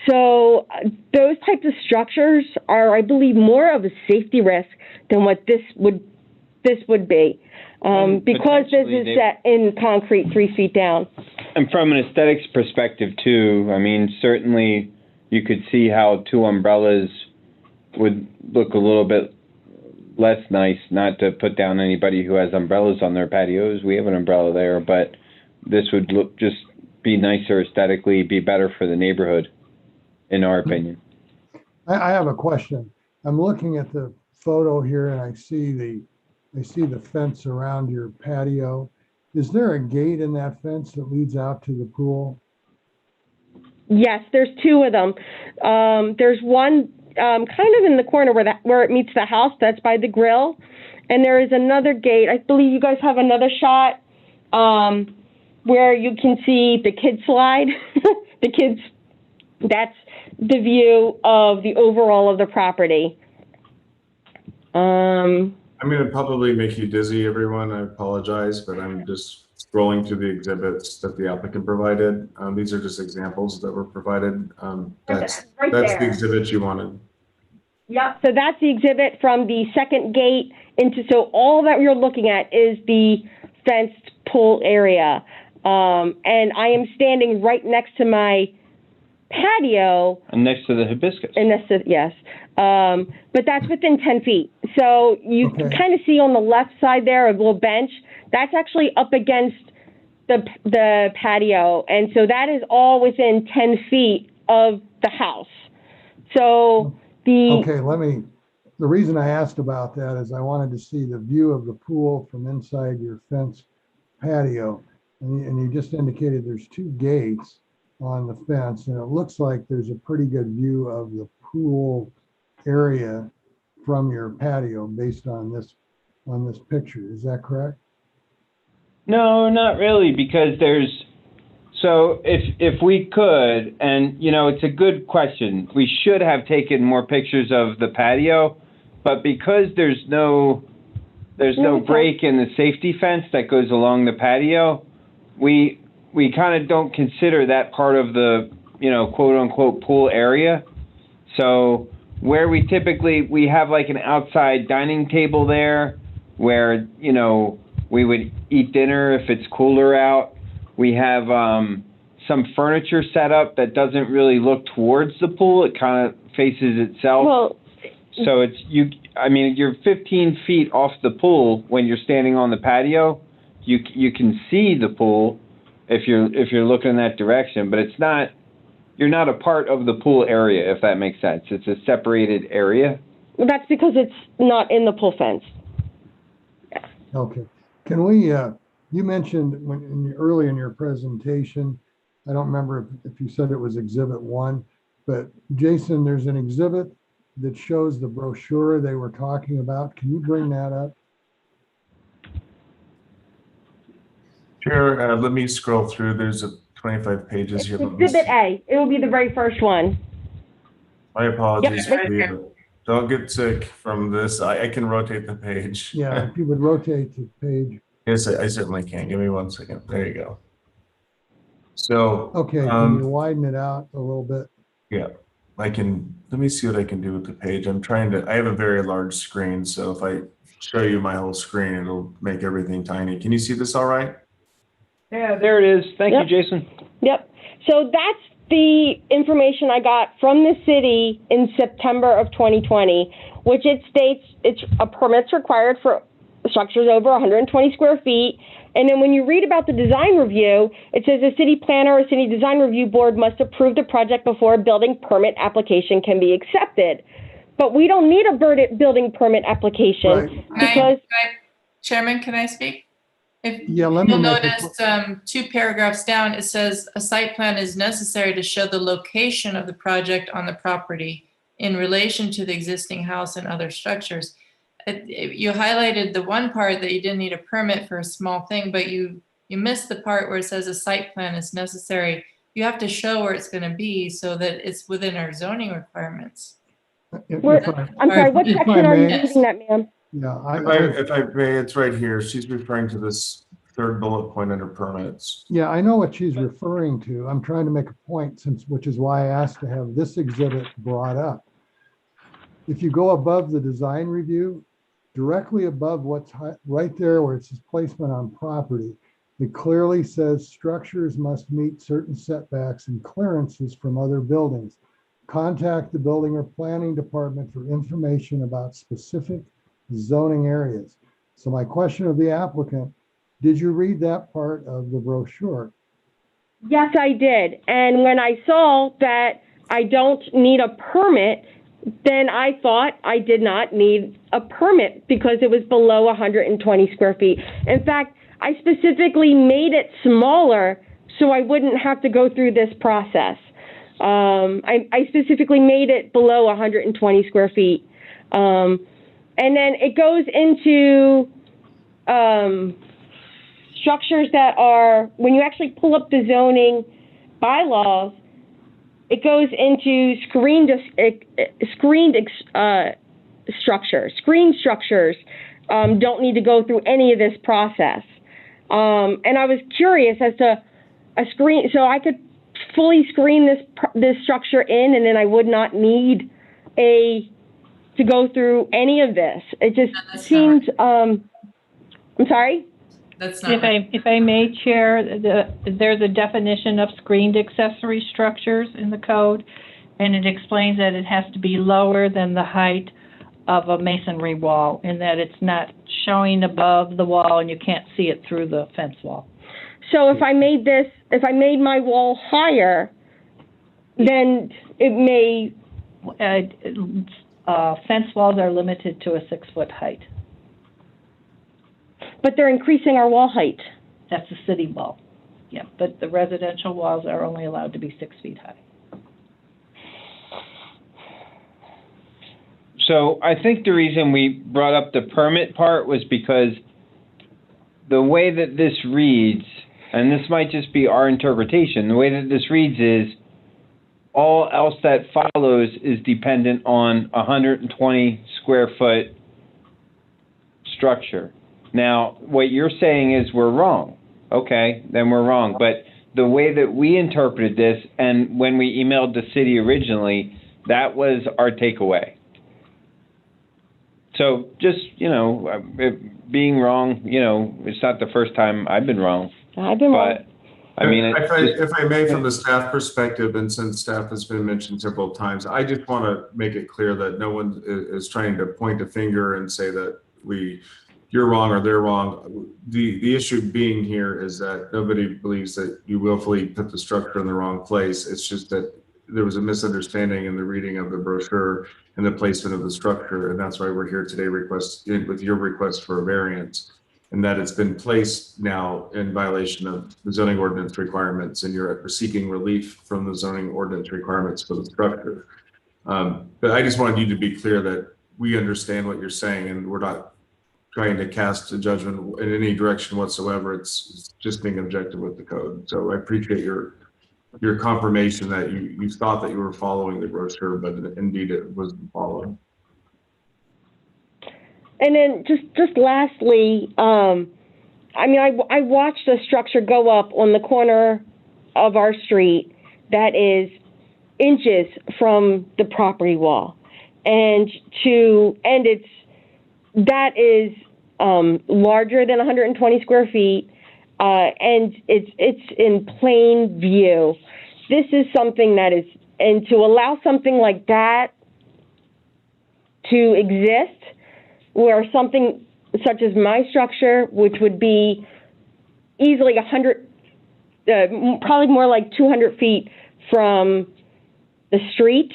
So those types of structures are, I believe, more of a safety risk than what this would be, because this is set in concrete 3 feet down. And from an aesthetics perspective too, I mean, certainly you could see how 2 umbrellas would look a little bit less nice, not to put down anybody who has umbrellas on their patios. We have an umbrella there, but this would look just be nicer aesthetically, be better for the neighborhood, in our opinion. I have a question. I'm looking at the photo here and I see the fence around your patio. Is there a gate in that fence that leads out to the pool? Yes, there's 2 of them. There's one kind of in the corner where it meets the house. That's by the grill. And there is another gate. I believe you guys have another shot where you can see the kids slide. That's the view of the overall of the property. I'm going to probably make you dizzy, everyone. I apologize, but I'm just scrolling through the exhibits that the applicant provided. These are just examples that were provided. That's the exhibit you wanted. Yep. So that's the exhibit from the second gate into. So all that you're looking at is the fenced pool area, and I am standing right next to my patio. And next to the hibiscus. And yes. But that's within 10 feet. So you can kind of see on the left side there a little bench. That's actually up against the patio. And so that is all within 10 feet of the house. So the reason I asked about that is I wanted to see the view of the pool from inside your fence patio. And you just indicated there's 2 gates on the fence, and it looks like there's a pretty good view of the pool area from your patio based on this picture. Is that correct? No, not really, because so if we could, and it's a good question, we should have taken more pictures of the patio, but because there's no break in the safety fence that goes along the patio, we kind of don't consider that part of the, quote unquote pool area. So where we have like an outside dining table there where, we would eat dinner if it's cooler out. We have some furniture set up that doesn't really look towards the pool. It kind of faces itself. Well, So it's I mean, you're 15 feet off the pool when you're standing on the patio. You can see the pool if you're looking in that direction, but you're not a part of the pool area, if that makes sense. It's a separated area. Well, that's because it's not in the pool fence. Okay. Can we, you mentioned early in your presentation, I don't remember if you said it was Exhibit 1, but Jason, there's an exhibit that shows the brochure they were talking about. Can you bring that up? Sure. Let me scroll through. There's 25 pages here. Exhibit A. It will be the very first one. My apologies. Yep. For you. Don't get sick from this. I can rotate the page. Yeah, if you would rotate the page. Yes, I certainly can. Give me 1 second. There you go. So, okay, can you widen it out a little bit? Yeah, let me see what I can do with the page. I have a very large screen, so if I show you my whole screen, it'll make everything tiny. Can you see this all right? Yeah, there it is. Thank you, Jason. Yep. So that's the information I got from the city in September of 2020, which it states it's a permit's required for structures over 120 square feet. And then when you read about the design review, it says a city planner or city design review board must approve the project before a building permit application can be accepted. But we don't need a building permit application because... Chairman, can I speak? If you'll notice 2 paragraphs down, it says a site plan is necessary to show the location of the project on the property in relation to the existing house and other structures. You highlighted the one part that you didn't need a permit for a small thing, but you missed the part where it says a site plan is necessary. You have to show where it's going to be so that it's within our zoning requirements. I'm sorry, what section are you reading that, ma'am? Yeah, if I may, it's right here. She's referring to this 3rd bullet point under permits. Yeah, I know what she's referring to. I'm trying to make a point, which is why I asked to have this exhibit brought up. If you go above the design review, directly above what's right there where it says placement on property, it clearly says structures must meet certain setbacks and clearances from other buildings. Contact the building or planning department for information about specific zoning areas. So my question of the applicant, did you read that part of the brochure? Yes, I did. And when I saw that I don't need a permit, then I thought I did not need a permit because it was below 120 square feet. In fact, I specifically made it smaller so I wouldn't have to go through this process. I specifically made it below 120 square feet. And then it goes into structures that are, when you actually pull up the zoning bylaws, it goes into screened structures. Screened structures don't need to go through any of this process. And I was curious as to a screen, so I could fully screen this structure in, and then I would not need to go through any of this. It just seems, I'm sorry? That's not if I may, Chair, there's a definition of screened accessory structures in the code, and it explains that it has to be lower than the height of a masonry wall, and that it's not showing above the wall and you can't see it through the fence wall. So if I made my wall higher, then it may... fence walls are limited to a 6-foot height. But they're increasing our wall height. That's the city wall. Yeah, but the residential walls are only allowed to be 6 feet high. So I think the reason we brought up the permit part was because the way that this reads, and this might just be our interpretation, the way that this reads is all else that follows is dependent on 120 square foot structure. Now, what you're saying is we're wrong. Okay, then we're wrong. But the way that we interpreted this, and when we emailed the city originally, that was our takeaway. So just, being wrong, it's not the first time I've been wrong. I've been wrong. I mean, if I may, from the staff perspective, and since staff has been mentioned several times, I just want to make it clear that no one is trying to point a finger and say that you're wrong or they're wrong. The issue being here is that nobody believes that you willfully put the structure in the wrong place. It's just that there was a misunderstanding in the reading of the brochure and the placement of the structure, and that's why we're here today with your request for a variance, and that it's been placed now in violation of the zoning ordinance requirements, and you're seeking relief from the zoning ordinance requirements for the structure. But I just wanted you to be clear that we understand what you're saying, and we're not trying to cast a judgment in any direction whatsoever. It's just being objective with the code. So I appreciate your confirmation that you thought that you were following the brochure, but indeed it wasn't followed. And then just lastly, I mean, I watched a structure go up on the corner of our street that is inches from the property wall, and that is larger than 120 square feet, and it's in plain view. This is something that is, and to allow something like that to exist, where something such as my structure, which would be easily 100, probably more like 200 feet from the street,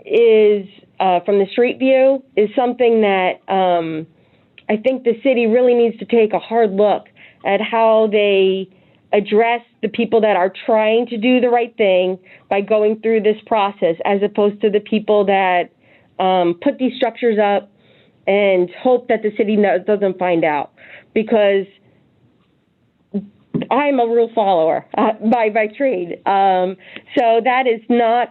is from the street view, is something that I think the city really needs to take a hard look at how they address the people that are trying to do the right thing by going through this process, as opposed to the people that put these structures up and hope that the city doesn't find out. Because I'm a rule follower by trade, so that is not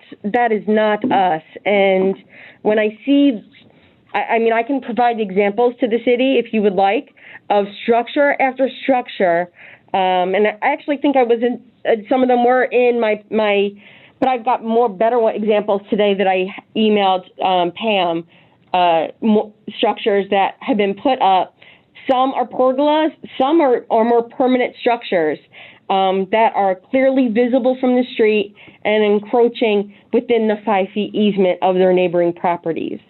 us. And when I see, I mean, I can provide examples to the city if you would like, of structure after structure. And I actually think I was in, some of them were in my, but I've got better examples today that I emailed Pam, structures that have been put up. Some are pergolas, some are more permanent structures that are clearly visible from the street and encroaching within the 5 feet easement of their neighboring properties.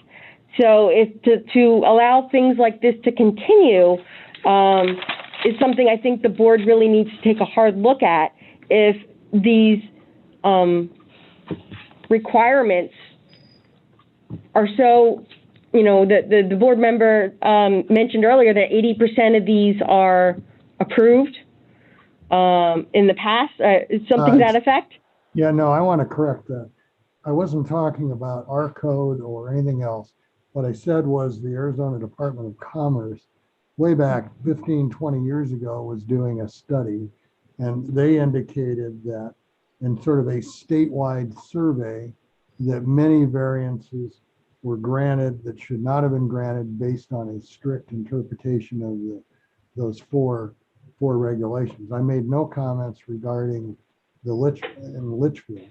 So to allow things like this to continue is something I think the board really needs to take a hard look at. If these requirements are so, you know, the board member mentioned earlier that 80% of these are approved in the past. Something to that effect? Yeah, no, I want to correct that. I wasn't talking about our code or anything else. What I said was the Arizona Department of Commerce, way back 15, 20 years ago, was doing a study, and they indicated that in sort of a statewide survey that many variances were granted that should not have been granted based on a strict interpretation of those four regulations. I made no comments regarding the Litchfield.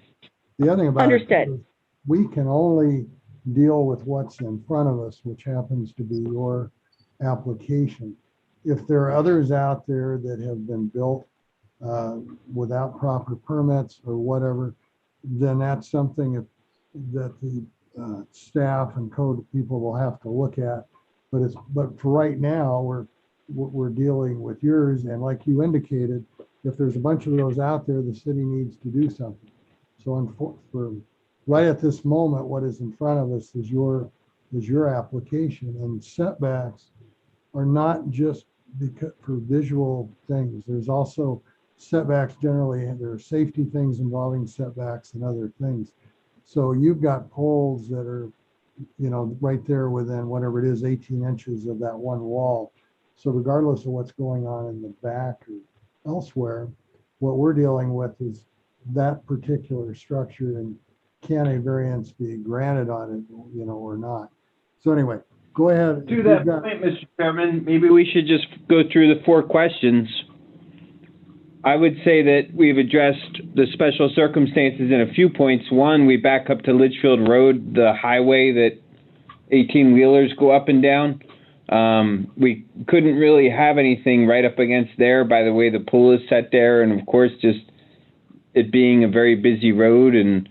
The other thing about it is we can only deal with what's in front of us, which happens to be your application. If there are others out there that have been built without proper permits or whatever, then that's something that the staff and code people will have to look at. But for right now, we're dealing with yours, and like you indicated, if there's a bunch of those out there, the city needs to do something. So for right at this moment, what is in front of us is your application, and setbacks are not just for visual things. There's also setbacks generally, and there are safety things involving setbacks and other things. So you've got poles that are, you know, right there within whatever it is, 18 inches of that one wall. So regardless of what's going on in the back or elsewhere, what we're dealing with is that particular structure, and can a variance be granted on it, you know, or not. So anyway, go ahead. To that point, Mr. Chairman, maybe we should just go through the 4 questions. I would say that we've addressed the special circumstances in a few points. One, we back up to Litchfield Road, the highway that 18-wheelers go up and down. We couldn't really have anything right up against there by the way the pool is set there, and of course, just it being a very busy road, and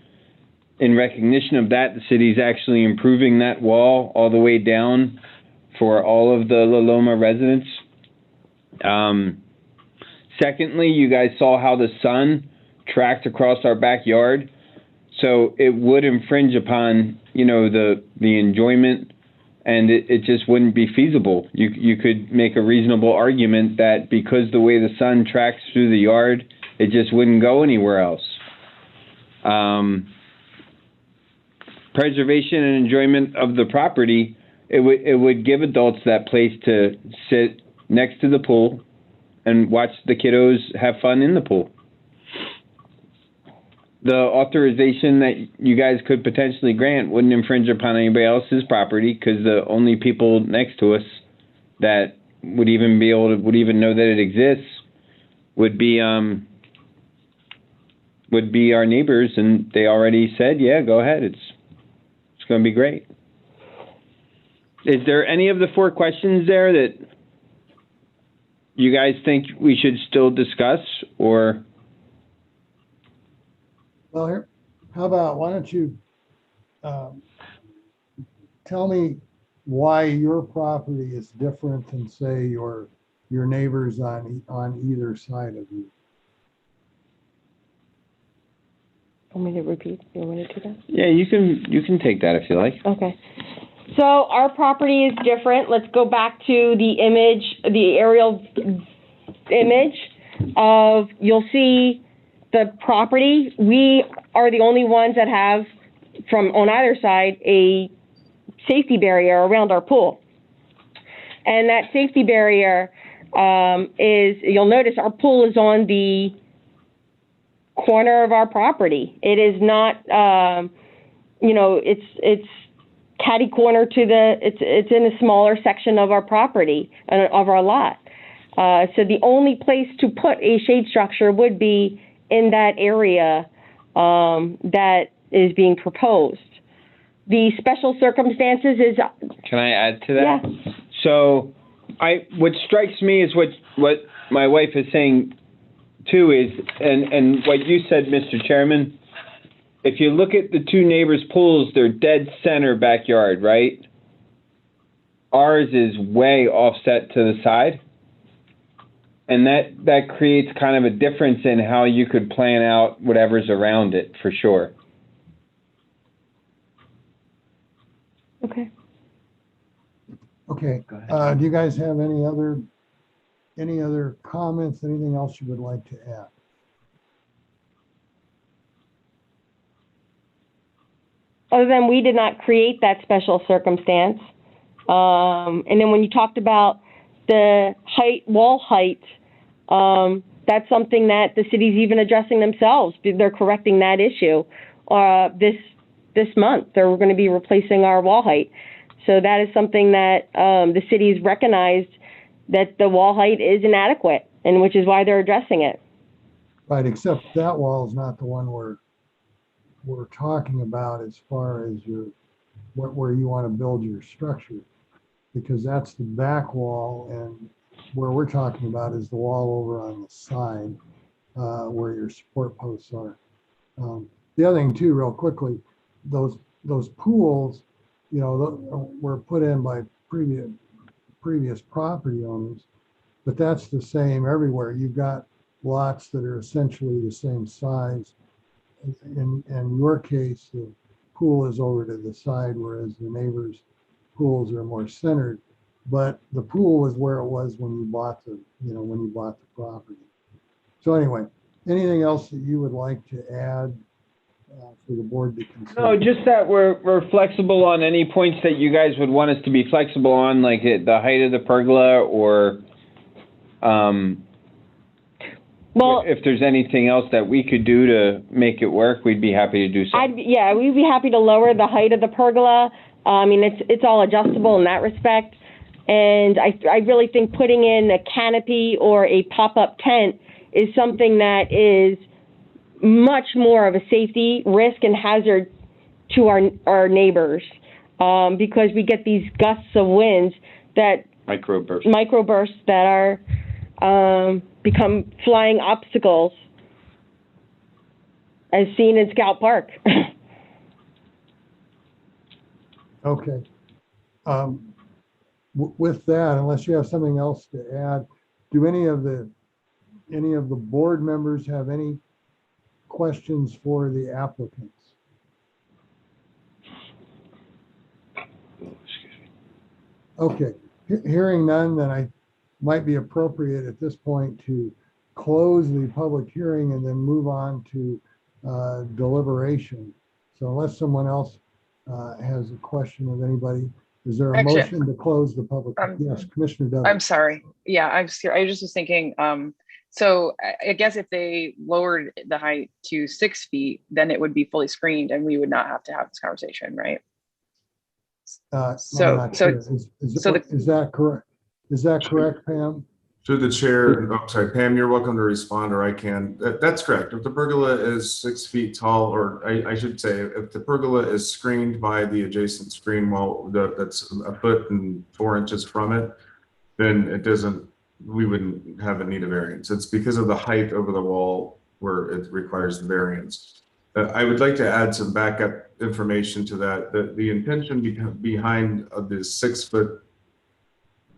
in recognition of that, the city's actually improving that wall all the way down for all of the La Loma residents. Secondly, you guys saw how the sun tracked across our backyard, so it would infringe upon, you know, the enjoyment, and it just wouldn't be feasible. You could make a reasonable argument that because the way the sun tracks through the yard, it just wouldn't go anywhere else. Preservation and enjoyment of the property, it would give adults that place to sit next to the pool and watch the kiddos have fun in the pool. The authorization that you guys could potentially grant wouldn't infringe upon anybody else's property, because the only people next to us that would even know that it exists would be our neighbors, and they already said, yeah, go ahead. It's going to be great. Is there any of the 4 questions there that you guys think we should still discuss, or? Well, here, how about, why don't you tell me why your property is different than, say, your neighbors on either side of you? Want me to repeat? You want me to do that? Yeah, you can take that if you like. Okay. So our property is different. Let's go back to the image, the aerial image of, you'll see the property. We are the only ones that have, from on either side, a safety barrier around our pool. And that safety barrier is, you'll notice our pool is on the corner of our property. It is not, it's catty corner to it's in a smaller section of our property, of our lot. So the only place to put a shade structure would be in that area that is being proposed. The special circumstances is. Can I add to that? Yeah. So, what strikes me is what my wife is saying too is, and what you said, Mr. Chairman. If you look at the 2 neighbors' pools, they're dead center backyard, right? Ours is way offset to the side. And that creates kind of a difference in how you could plan out whatever's around it, for sure. Okay. Okay. Do you guys have any other comments, anything else you would like to add? Other than we did not create that special circumstance. And then when you talked about the wall height, that's something that the city's even addressing themselves. They're correcting that issue. This month, they're going to be replacing our wall height. So that is something that the city's recognized, that the wall height is inadequate, and which is why they're addressing it. Right, except that wall is not the one we're talking about as far as where you want to build your structure, because that's the back wall, and where we're talking about is the wall over on the side where your support posts are. The other thing too, real quickly, those pools, were put in by previous property owners, but that's the same everywhere. You've got lots that are essentially the same size. In your case, the pool is over to the side, whereas the neighbors' pools are more centered. But the pool was where it was when you bought the property. So anyway, anything else that you would like to add for the board to consider? No, just that we're flexible on any points that you guys would want us to be flexible on, like the height of the pergola, or if there's anything else that we could do to make it work, we'd be happy to do so. We'd be happy to lower the height of the pergola. I mean, it's all adjustable in that respect. And I really think putting in a canopy or a pop-up tent is something that is much more of a safety risk and hazard to our neighbors, because we get these gusts of winds that microbursts that are become flying obstacles as seen in Scout Park. Okay. With that, unless you have something else to add, do any of the board members have any questions for the applicants? Okay, hearing none, then I might be appropriate at this point to close the public hearing and then move on to deliberation. So unless someone else has a question of anybody, is there a Actually, motion to close the public? Yes, Commissioner Douglas. I'm sorry. Yeah, I just was thinking, so I guess if they lowered the height to 6 feet, then it would be fully screened and we would not have to have this conversation, right? I'm not sure. Is that correct? Is that correct, Pam? Through the chair, oh, sorry, Pam, you're welcome to respond, or I can. That's correct. If the pergola is 6 feet tall, or I should say, if the pergola is screened by the adjacent screen wall that's 1 foot and 4 inches from it, then it doesn't, we wouldn't have a need of variance. It's because of the height over the wall where it requires the variance. I would like to add some backup information to that. The intention behind the 6 foot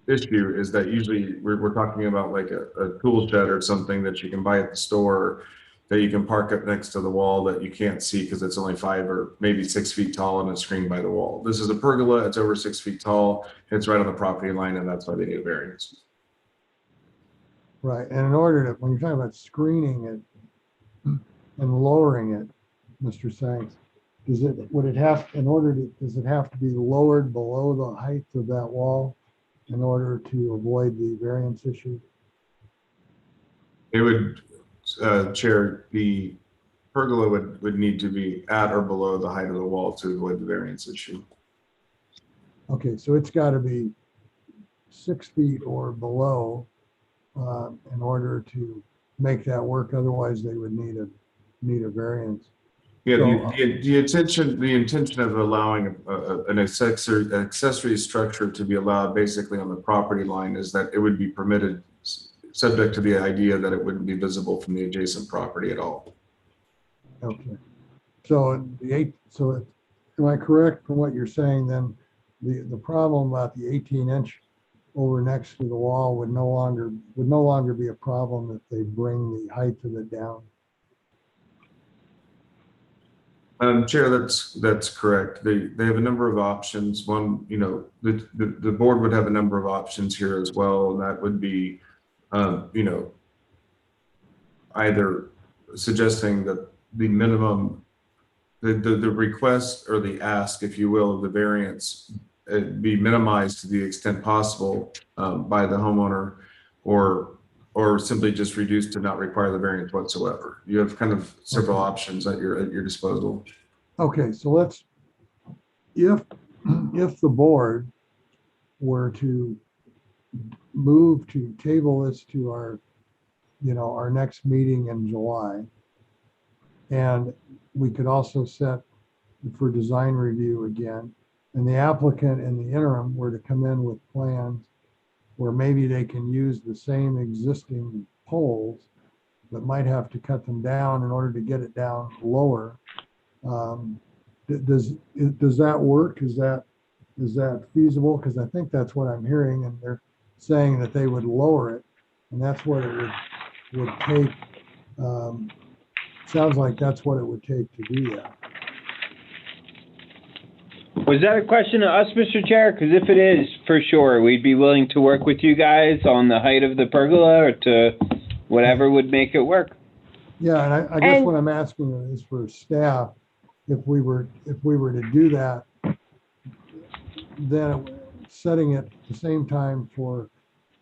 issue is that usually we're talking about like a tool shed or something that you can buy at the store that you can park up next to the wall that you can't see because it's only 5 or maybe 6 feet tall and it's screened by the wall. This is a pergola, it's over 6 feet tall, it's right on the property line, and that's why they need a variance. Right, and in order to, when you're talking about screening it and lowering it, Mr. Sanks, does it have to be lowered below the height of that wall in order to avoid the variance issue? It would, Chair, the pergola would need to be at or below the height of the wall to avoid the variance issue. Okay, so it's got to be 6 feet or below in order to make that work. Otherwise, they would need a variance. Yeah, So, the intention of allowing an accessory structure to be allowed basically on the property line is that it would be permitted, subject to the idea that it wouldn't be visible from the adjacent property at all. Okay, so am I correct from what you're saying then? The problem about the 18-inch over next to the wall would no longer be a problem if they bring the height of it down. Chair, that's correct. They have a number of options. One, you know, the board would have a number of options here as well, and that would be, you know, either suggesting that the minimum, the request or the ask, if you will, of the variance be minimized to the extent possible by the homeowner, or simply just reduced to not require the variance whatsoever. You have kind of several options at your disposal. Okay, so let's, if the board were to move to table this to our next meeting in July, and we could also set for design review again, and the applicant in the interim were to come in with plans where maybe they can use the same existing poles, but might have to cut them down in order to get it down lower. Does that work? Is that feasible? Because I think that's what I'm hearing, and they're saying that they would lower it, and that's what it would take. Sounds like that's what it would take to do that. Was that a question to us, Mr. Chair? Because if it is, for sure, we'd be willing to work with you guys on the height of the pergola or to whatever would make it work. Yeah, and I guess what I'm asking is for staff, if we were to do that, then setting it at the same time for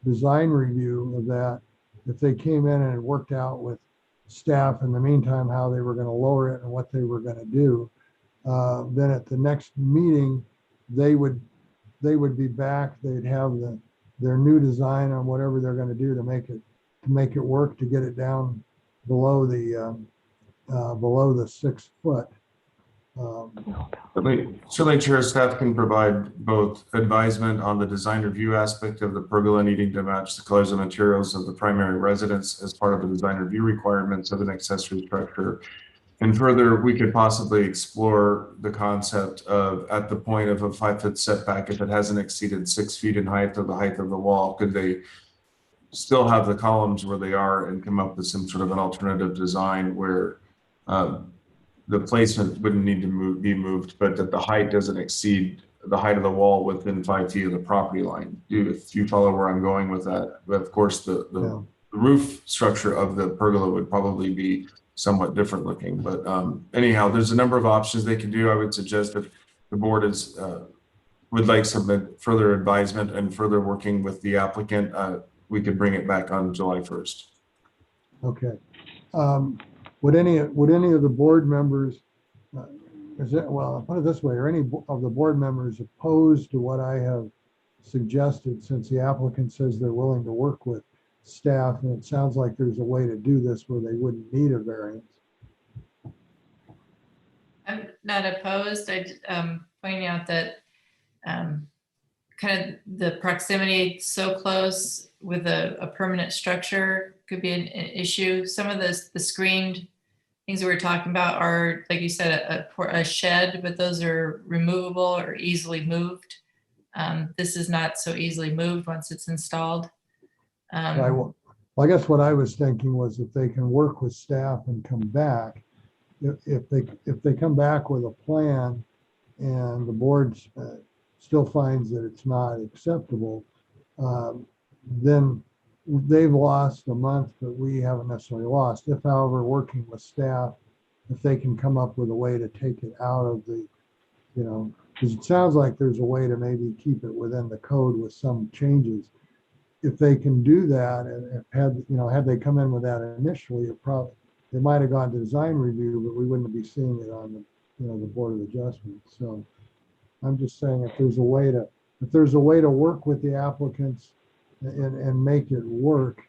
design review of that, if they came in and it worked out with staff in the meantime, how they were going to lower it and what they were going to do, then at the next meeting, they would be back. They'd have their new design on whatever they're going to do to make it work, to get it down below the 6 foot. Certainly, Chair, staff can provide both advisement on the design review aspect of the pergola needing to match the colors and materials of the primary residence as part of the design review requirements of an accessory structure. And further, we could possibly explore the concept of, at the point of a 5-foot setback, if it hasn't exceeded 6 feet in height of the height of the wall, could they still have the columns where they are and come up with some sort of an alternative design where the placement wouldn't need to be moved, but that the height doesn't exceed the height of the wall within 5 feet of the property line. If you follow where I'm going with that, but of course the roof structure of the pergola would probably be somewhat different looking. But anyhow, there's a number of options they can do. I would suggest if the board is would like some further advisement and further working with the applicant, we could bring it back on July 1st. Okay. Would any of the board members, well, I'll put it this way, are any of the board members opposed to what I have suggested, since the applicant says they're willing to work with staff, and it sounds like there's a way to do this where they wouldn't need a variance? I'm not opposed. Pointing out that kind of the proximity so close with a permanent structure could be an issue. Some of the screened things that we're talking about are, like you said, a shed, but those are removable or easily moved. This is not so easily moved once it's installed. Well, I guess what I was thinking was if they can work with staff and come back, if they come back with a plan and the board still finds that it's not acceptable, then they've lost a month, but we haven't necessarily lost. If, however, working with staff, if they can come up with a way to take it out of the, because it sounds like there's a way to maybe keep it within the code with some changes. If they can do that, and had they come in with that initially, they might have gone to design review, but we wouldn't be seeing it on the, the Board of Adjustment. So I'm just saying, if there's a way to work with the applicants and make it work,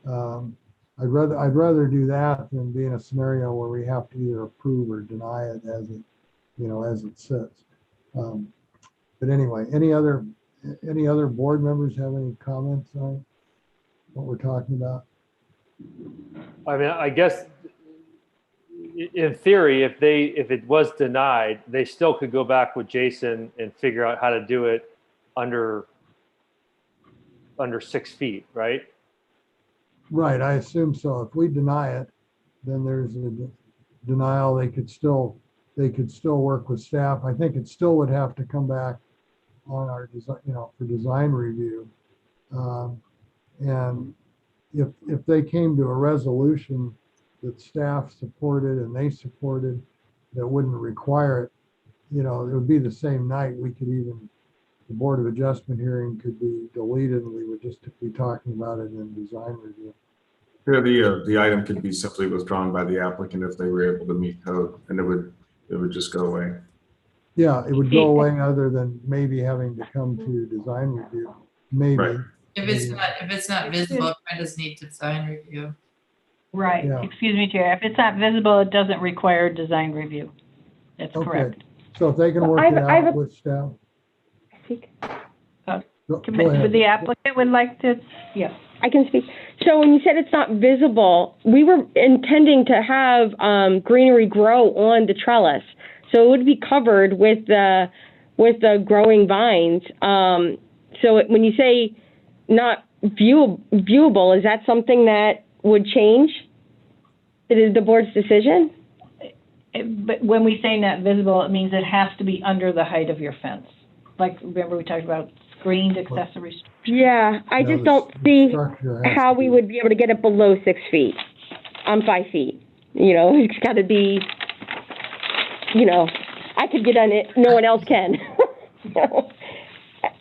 I'd rather do that than be in a scenario where we have to either approve or deny it as it sits. But anyway, any other board members have any comments on what we're talking about? I mean, I guess in theory, if it was denied, they still could go back with Jason and figure out how to do it under 6 feet, right? Right, I assume so. If we deny it, then there's a denial. They could still work with staff. I think it still would have to come back on our design, for design review. And if they came to a resolution that staff supported and they supported that wouldn't require it, it would be the same night. We could even, the Board of Adjustment hearing could be deleted and we would just be talking about it in design review. Yeah, the item could be simply withdrawn by the applicant if they were able to meet code, and it would just go away. Yeah, it would go away other than maybe having to come to design review, maybe. Right. If it's not visible, it might just need design review. Right. Yeah. Excuse me, Chair. If it's not visible, it doesn't require design review. That's correct. So if they can work it out with staff. Go ahead. The applicant would like to, yes. I can speak. So when you said it's not visible, we were intending to have greenery grow on the trellis. So it would be covered with the growing vines. So when you say not viewable, is that something that would change? It is the board's decision? But when we say not visible, it means it has to be under the height of your fence. Like, remember we talked about screened accessory structure? Yeah, I just don't see how we would be able to get it below 6 feet. I'm 5 feet. It's got to be, I could get on it. No one else can.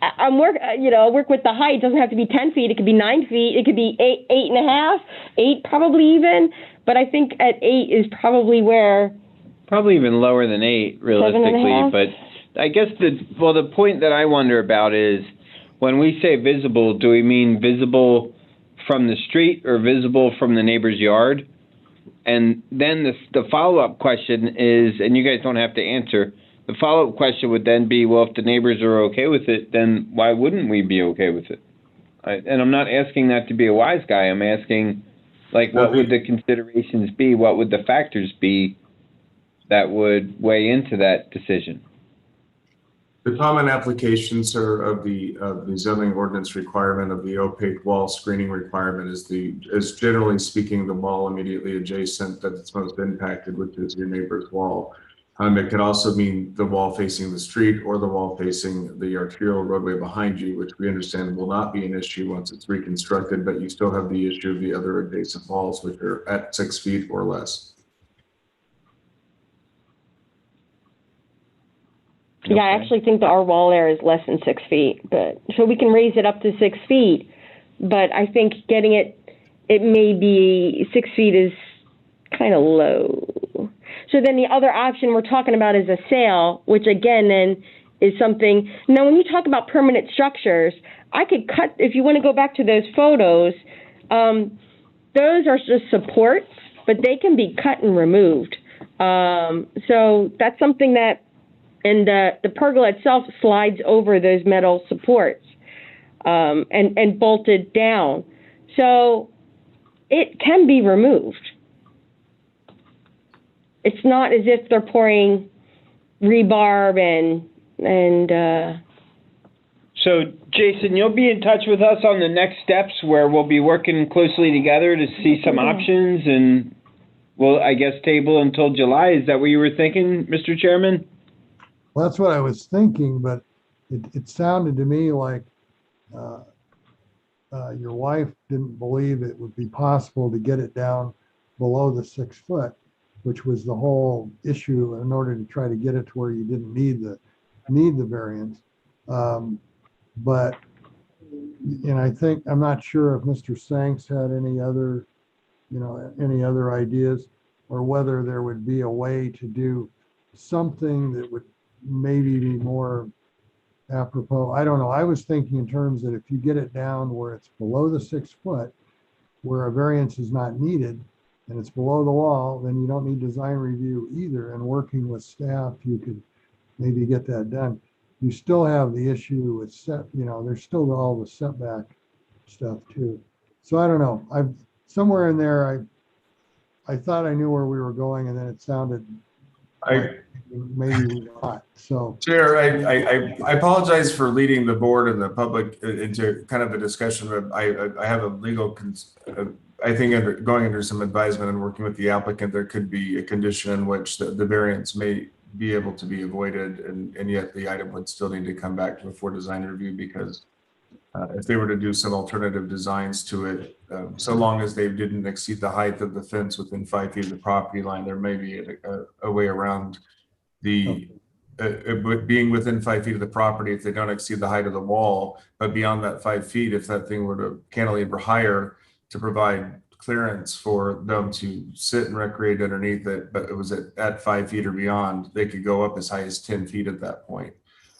I work with the height. It doesn't have to be 10 feet. It could be 9 feet. It could be 8.5, 8 probably even. But I think at 8 is probably where. Probably even lower than 8, realistically. But I guess the point that I wonder about is when we say visible, do we mean visible from the street or visible from the neighbor's yard? And then the follow-up question is, and you guys don't have to answer, the follow-up question would then be, well, if the neighbors are okay with it, then why wouldn't we be okay with it? And I'm not asking that to be a wise guy. I'm asking, like, what would the considerations be? What would the factors be that would weigh into that decision? The common applications are of the zoning ordinance requirement of the opaque wall screening requirement is generally speaking the wall immediately adjacent that it's most impacted, which is your neighbor's wall. It could also mean the wall facing the street or the wall facing the arterial roadway behind you, which we understand will not be an issue once it's reconstructed, but you still have the issue of the other adjacent walls, which are at 6 feet or less. Yeah, I actually think that our wall there is less than 6 feet, but so we can raise it up to 6 feet. But I think getting it may be 6 feet is kind of low. So then the other option we're talking about is a sail, which again then is something. Now, when you talk about permanent structures, I could cut, if you want to go back to those photos, those are just supports, but they can be cut and removed. So that's something that, and the pergola itself slides over those metal supports and bolted down. So it can be removed. It's not as if they're pouring rebarb and So, Jason, you'll be in touch with us on the next steps where we'll be working closely together to see some options, and we'll, I guess, table until July. Is that what you were thinking, Mr. Chairman? Well, that's what I was thinking, but it sounded to me like your wife didn't believe it would be possible to get it down below the 6 foot, which was the whole issue in order to try to get it to where you didn't need the variance. But, and I think, I'm not sure if Mr. Sanks had any other ideas, or whether there would be a way to do something that would maybe be more apropos. I don't know. I was thinking in terms that if you get it down where it's below the 6 foot, where a variance is not needed, and it's below the wall, then you don't need design review either. And working with staff, you could maybe get that done. You still have the issue with there's still all the setback stuff too. So I don't know. Somewhere in there, I thought I knew where we were going, and then it sounded like maybe not. So, Chair, I apologize for leading the board and the public into kind of a discussion. I have a legal, I think going under some advisement and working with the applicant, there could be a condition in which the variance may be able to be avoided, and yet the item would still need to come back before design review, because if they were to do some alternative designs to it, so long as they didn't exceed the height of the fence within 5 feet of the property line, there may be a way around the being within 5 feet of the property if they don't exceed the height of the wall. But beyond that 5 feet, if that thing were to cantilever higher to provide clearance for them to sit and recreate underneath it, but it was at 5 feet or beyond, they could go up as high as 10 feet at that point.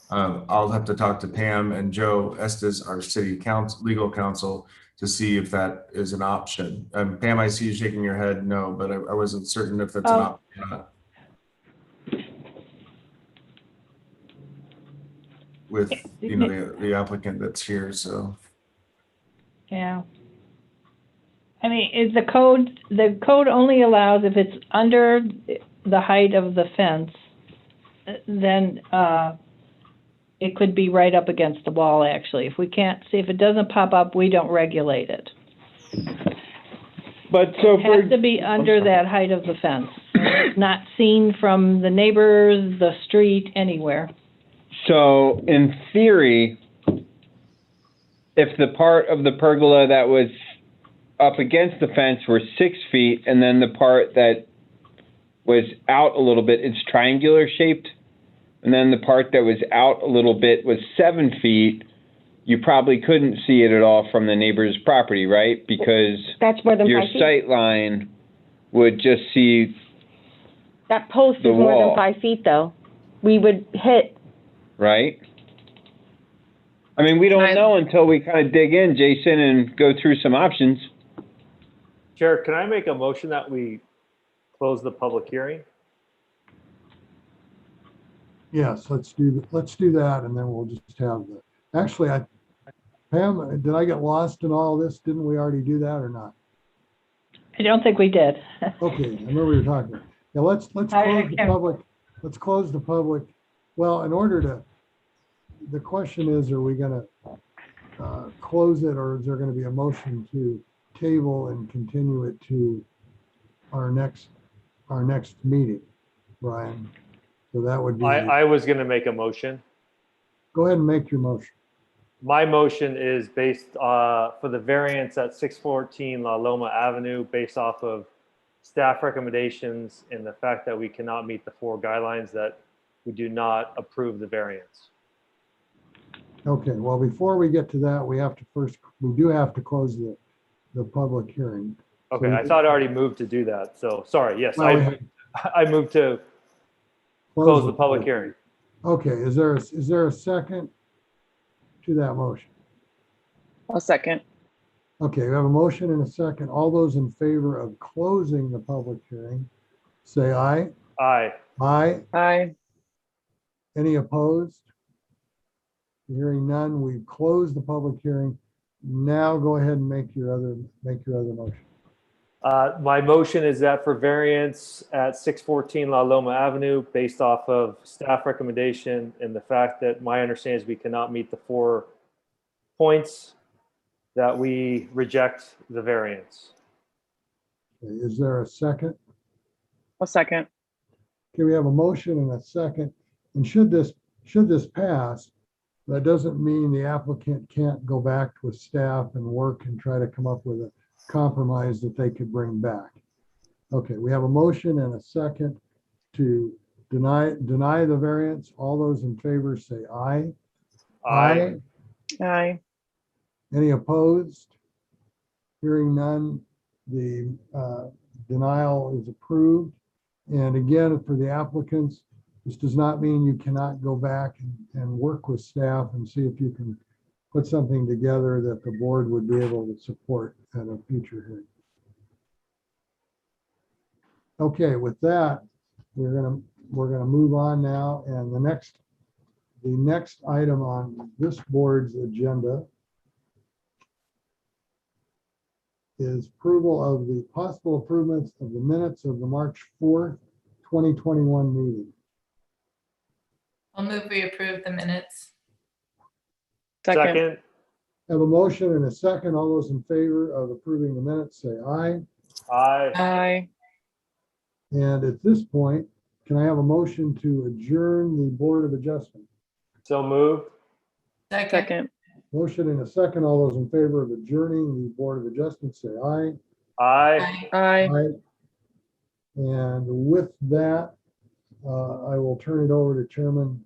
I'll have to talk to Pam and Joe Estes, our city legal counsel, to see if that is an option. Pam, I see you shaking your head no, but I wasn't certain if that's an option or not. With the applicant that's here, so. Yeah. I mean, is the code only allows if it's under the height of the fence, then it could be right up against the wall, actually. If we can't see, if it doesn't pop up, we don't regulate it. But so it has to be under that height of the fence, not seen from the neighbors, the street, anywhere. So in theory, if the part of the pergola that was up against the fence were 6 feet, and then the part that was out a little bit, it's triangular shaped, and then the part that was out a little bit was 7 feet, you probably couldn't see it at all from the neighbor's property, right? Because that's more than your 5 feet. sight line would just see that post is more than 5 feet, though. We would hit. Right? I mean, we don't know until we kind of dig in, Jason, and go through some options. Chair, can I make a motion that we close the public hearing? Yes, let's do that, and then we'll just have actually, Pam, did I get lost in all this? Didn't we already do that or not? I don't think we did. Okay, I remember we were talking about. Yeah, let's close the public. Let's close the public. Well, in order to, the question is, are we gonna close it, or is there gonna be a motion to table and continue it to our next meeting, Brian? So that would be. I was going to make a motion. Go ahead and make your motion. My motion is based for the variance at 614 La Loma Avenue, based off of staff recommendations and the fact that we cannot meet the 4 guidelines, that we do not approve the variance. Okay, well, before we get to that, we do have to close the public hearing. Okay, So I thought I already moved to do that. So sorry. Yes, Well, I moved to close the public hearing. Okay, is there a second to that motion? I'll second. Okay, we have a motion and a second. All those in favor of closing the public hearing, say aye. Aye. Aye. Aye. Any opposed? Hearing none, we've closed the public hearing. Now go ahead and make your other motion. My motion is that for variance at 614 La Loma Avenue, based off of staff recommendation and the fact that my understanding is we cannot meet the 4 points, that we reject the variance. Okay, is there a second? A second. Okay, we have a motion and a second. And should this pass, that doesn't mean the applicant can't go back with staff and work and try to come up with a compromise that they could bring back. Okay, we have a motion and a second to deny the variance. All those in favor say aye. Aye. Aye. Any opposed? Hearing none, the denial is approved. And again, for the applicants, this does not mean you cannot go back and work with staff and see if you can put something together that the board would be able to support at a future hearing. Okay, with that, we're gonna move on now, and the next item on this board's agenda is approval of the possible improvements of the minutes of the March 4th, 2021 meeting. I'll move we approve the minutes. Second. Have a motion and a second. All those in favor of approving the minutes, say aye. Aye. Aye. And at this point, can I have a motion to adjourn the Board of Adjustment? So moved. Second. Motion and a second. All those in favor of adjourning the Board of Adjustment, say aye. Aye. Aye. And with that, I will turn it over to Chairman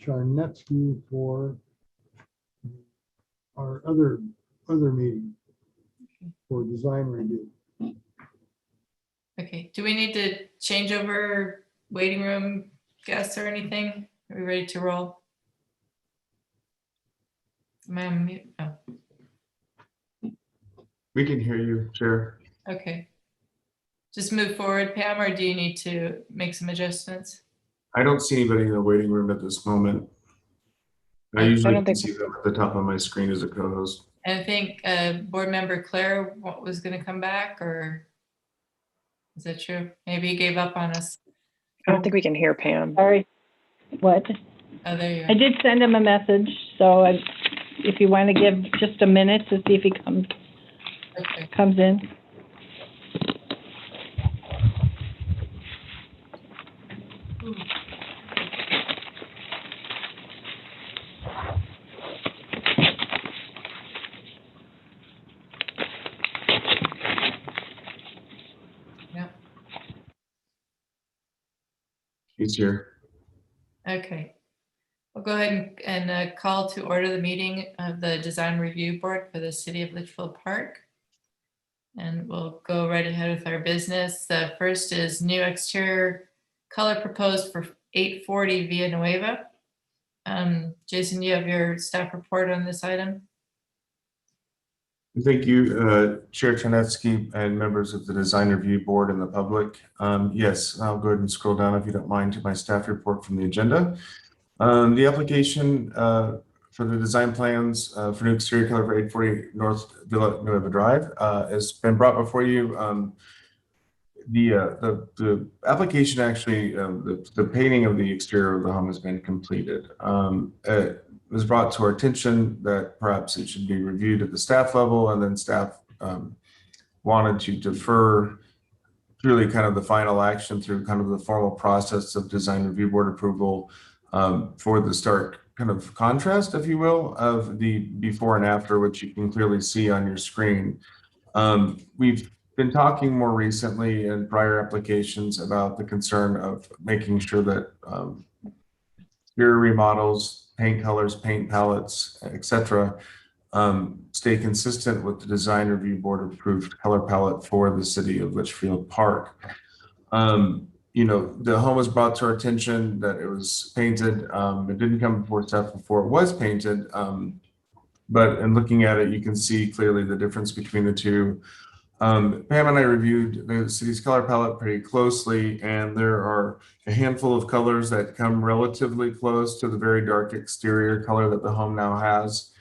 Charnetsky for our other meeting for design review. Okay, do we need to change over waiting room guests or anything? Are we ready to roll? Am I on mute? Oh, We can hear you, Chair. okay. Just move forward, Pam, or do you need to make some adjustments? I don't see anybody in the waiting room at this moment. I usually can see them at the top of my screen as a co-host. And I think board member Claire was going to come back, or is that true? Maybe he gave up on us. I don't think we can hear Pam. Sorry. What? Oh, there you I did send him a message, so if you want to give just a minute to see if he comes in. He's here. Okay. We'll go ahead and call to order the meeting of the Design Review Board for the City of Litchfield Park. And we'll go right ahead with our business. The first is new exterior color proposed for 840 Villanueva. Jason, you have your staff report on this item? Thank you, Chair Czarnecki and members of the Design Review Board and the public. Yes, I'll go ahead and scroll down if you don't mind to my staff report from the agenda. The application for the design plans for new exterior color for 840 North Villanueva Drive has been brought before you. The application actually, the painting of the exterior of the home has been completed. It was brought to our attention that perhaps it should be reviewed at the staff level, and then staff wanted to defer really kind of the final action through kind of the formal process of design review board approval for the stark kind of contrast, if you will, of the before and after, which you can clearly see on your screen. We've been talking more recently in prior applications about the concern of making sure that exterior remodels, paint colors, paint palettes, etc., stay consistent with the design review board approved color palette for the city of Litchfield Park. You know, the home was brought to our attention that it was painted. It didn't come before staff before it was painted, but in looking at it, you can see clearly the difference between the two. Pam and I reviewed the city's color palette pretty closely, and there are a handful of colors that come relatively close to the very dark exterior color that the home now has.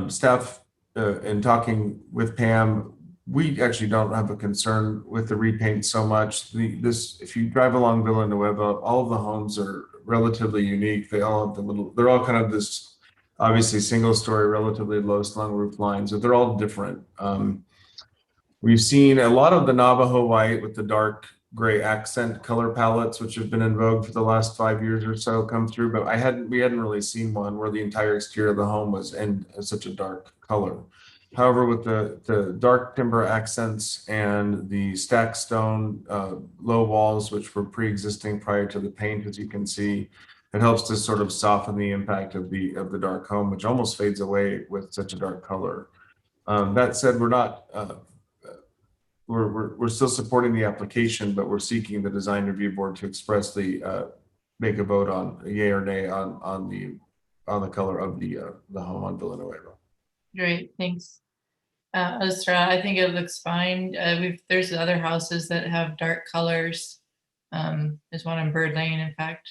Staff, in talking with Pam, we actually don't have a concern with the repaint so much. If you drive along Villanueva, all of the homes are relatively unique. They all have they're all kind of this obviously single story, relatively low slung roof lines, but they're all different. We've seen a lot of the Navajo white with the dark gray accent color palettes, which have been in vogue for the last 5 years or so, come through, but we hadn't really seen one where the entire exterior of the home was in such a dark color. However, with the dark timber accents and the stacked stone low walls, which were pre-existing prior to the paint, as you can see, it helps to sort of soften the impact of the dark home, which almost fades away with such a dark color. That said, we're not. We're still supporting the application, but we're seeking the design review board to expressly make a vote on a yay or nay on the color of the home on Villanueva. Great, thanks. Estrada, I think it looks fine. There's other houses that have dark colors. There's one in Bird Lane, in fact,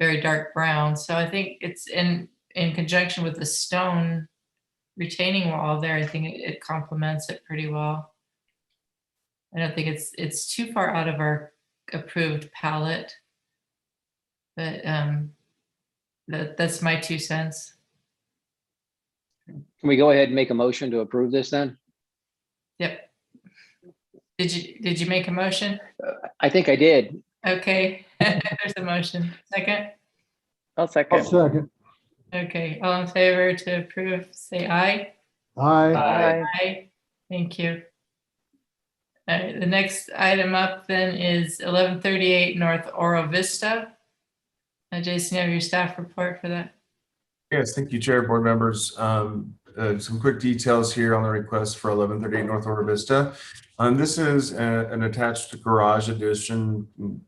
very dark brown. So I think it's in conjunction with the stone retaining wall there. I think it complements it pretty well. I don't think it's too far out of our approved palette, but that's my 2 cents. Can we go ahead and make a motion to approve this then? Yep. Did you make a motion? I think I did. Okay, there's a motion. Second? I'll second. I'll second. Okay, all in favor to approve, say aye. Aye. Aye. Thank you. All right, the next item up then is 1138 North Oro Vista. Jason, you have your staff report for that? Yes, thank you, Chair, board members. Some quick details here on the request for 1138 North Oro Vista. This is an attached garage addition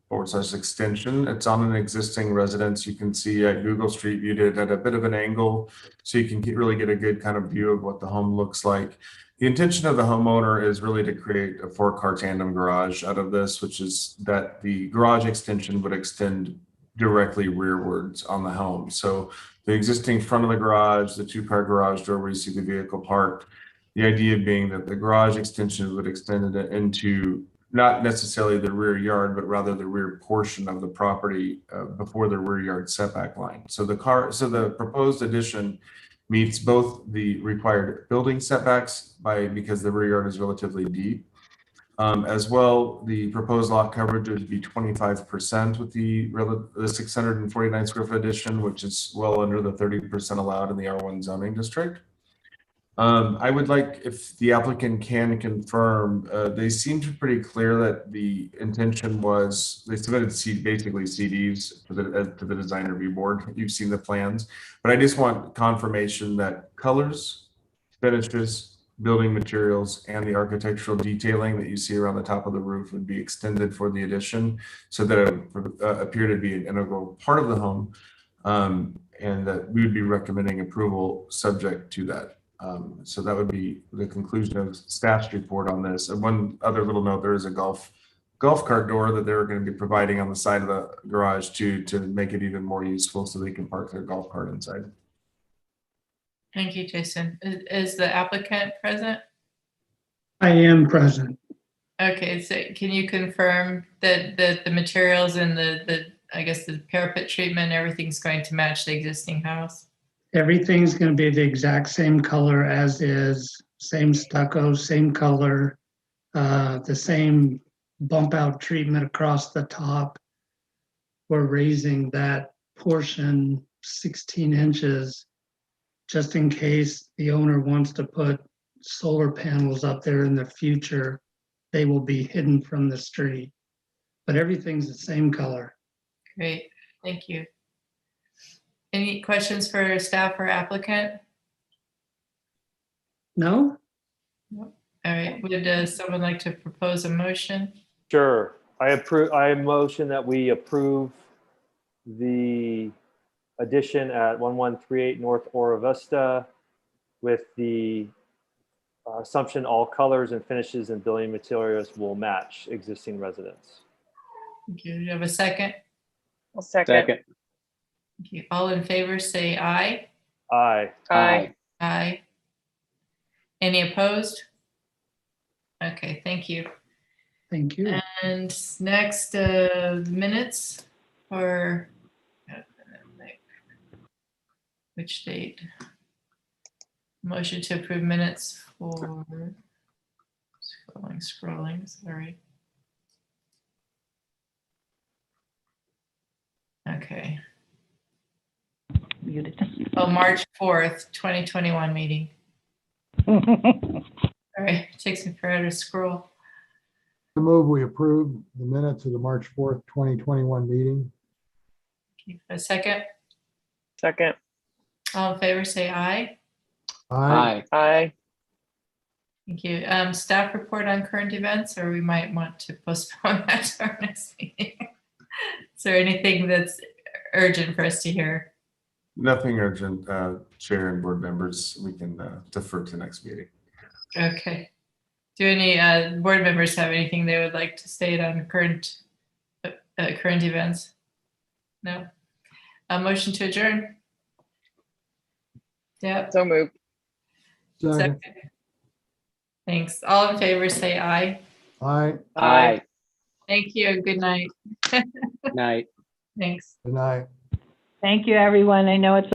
or extension. It's on an existing residence. You can see at Google Street Viewed it at a bit of an angle, so you can really get a good kind of view of what the home looks like. The intention of the homeowner is really to create a 4-car tandem garage out of this, which is that the garage extension would extend directly rearwards on the home. So the existing front of the garage, the 2-car garage door where you see the vehicle parked, the idea being that the garage extension would extend it into not necessarily the rear yard, but rather the rear portion of the property before the rear yard setback line. So the proposed addition meets both the required building setbacks because the rear yard is relatively deep. As well, the proposed lot coverage would be 25% with the 649 square foot addition, which is well under the 30% allowed in the R1 zoning district. I would like, if the applicant can confirm, they seemed pretty clear that the intention was, they submitted basically CDs to the design review board. You've seen the plans, but I just want confirmation that colors, finishes, building materials, and the architectural detailing that you see around the top of the roof would be extended for the addition, so that it would appear to be an integral part of the home, and that we would be recommending approval subject to that So that would be the conclusion of staff's report on this. And one other little note, there is a golf cart door that they're going to be providing on the side of the garage to make it even more useful so they can park their golf cart inside. Thank you, Jason. Is the applicant present? I am present. Okay, so can you confirm that the materials and I guess the parapet treatment, everything's going to match the existing house? Everything's going to be the exact same color as is, same stucco, same color, the same bump out treatment across the top. We're raising that portion 16 inches just in case the owner wants to put solar panels up there in the future. They will be hidden from the street, but everything's the same color. Great, thank you. Any questions for staff or applicant? No? All right, would someone like to propose a motion? Sure. I motion that we approve the addition at 1138 North Ora Vista with the assumption all colors and finishes and building materials will match existing residents. Thank you. Do you have a second? I'll second. Thank you. All in favor, say aye. Aye. Aye. Aye. Any opposed? Okay, thank you. Thank you. And next, minutes for which date? Motion to approve minutes for scrolling, sorry. Okay. Muted. Oh, March 4th, 2021 meeting. All right, takes me forever to scroll. I move we approve the minutes of the March 4th, 2021 meeting. A second. Second. All in favor, say aye. Aye. Aye. Thank you. Staff report on current events, or we might want to postpone that to our next meeting. Is there anything that's urgent for us to hear? Nothing urgent, Chair and board members. We can defer to next meeting. Okay. Do any board members have anything they would like to state on current events? No. A motion to adjourn? Yep. So moved. Second. Thanks. All in favor, say aye. Aye. Aye. Thank you. Good night. Night. Thanks. Good night. Thank you, everyone. I know it's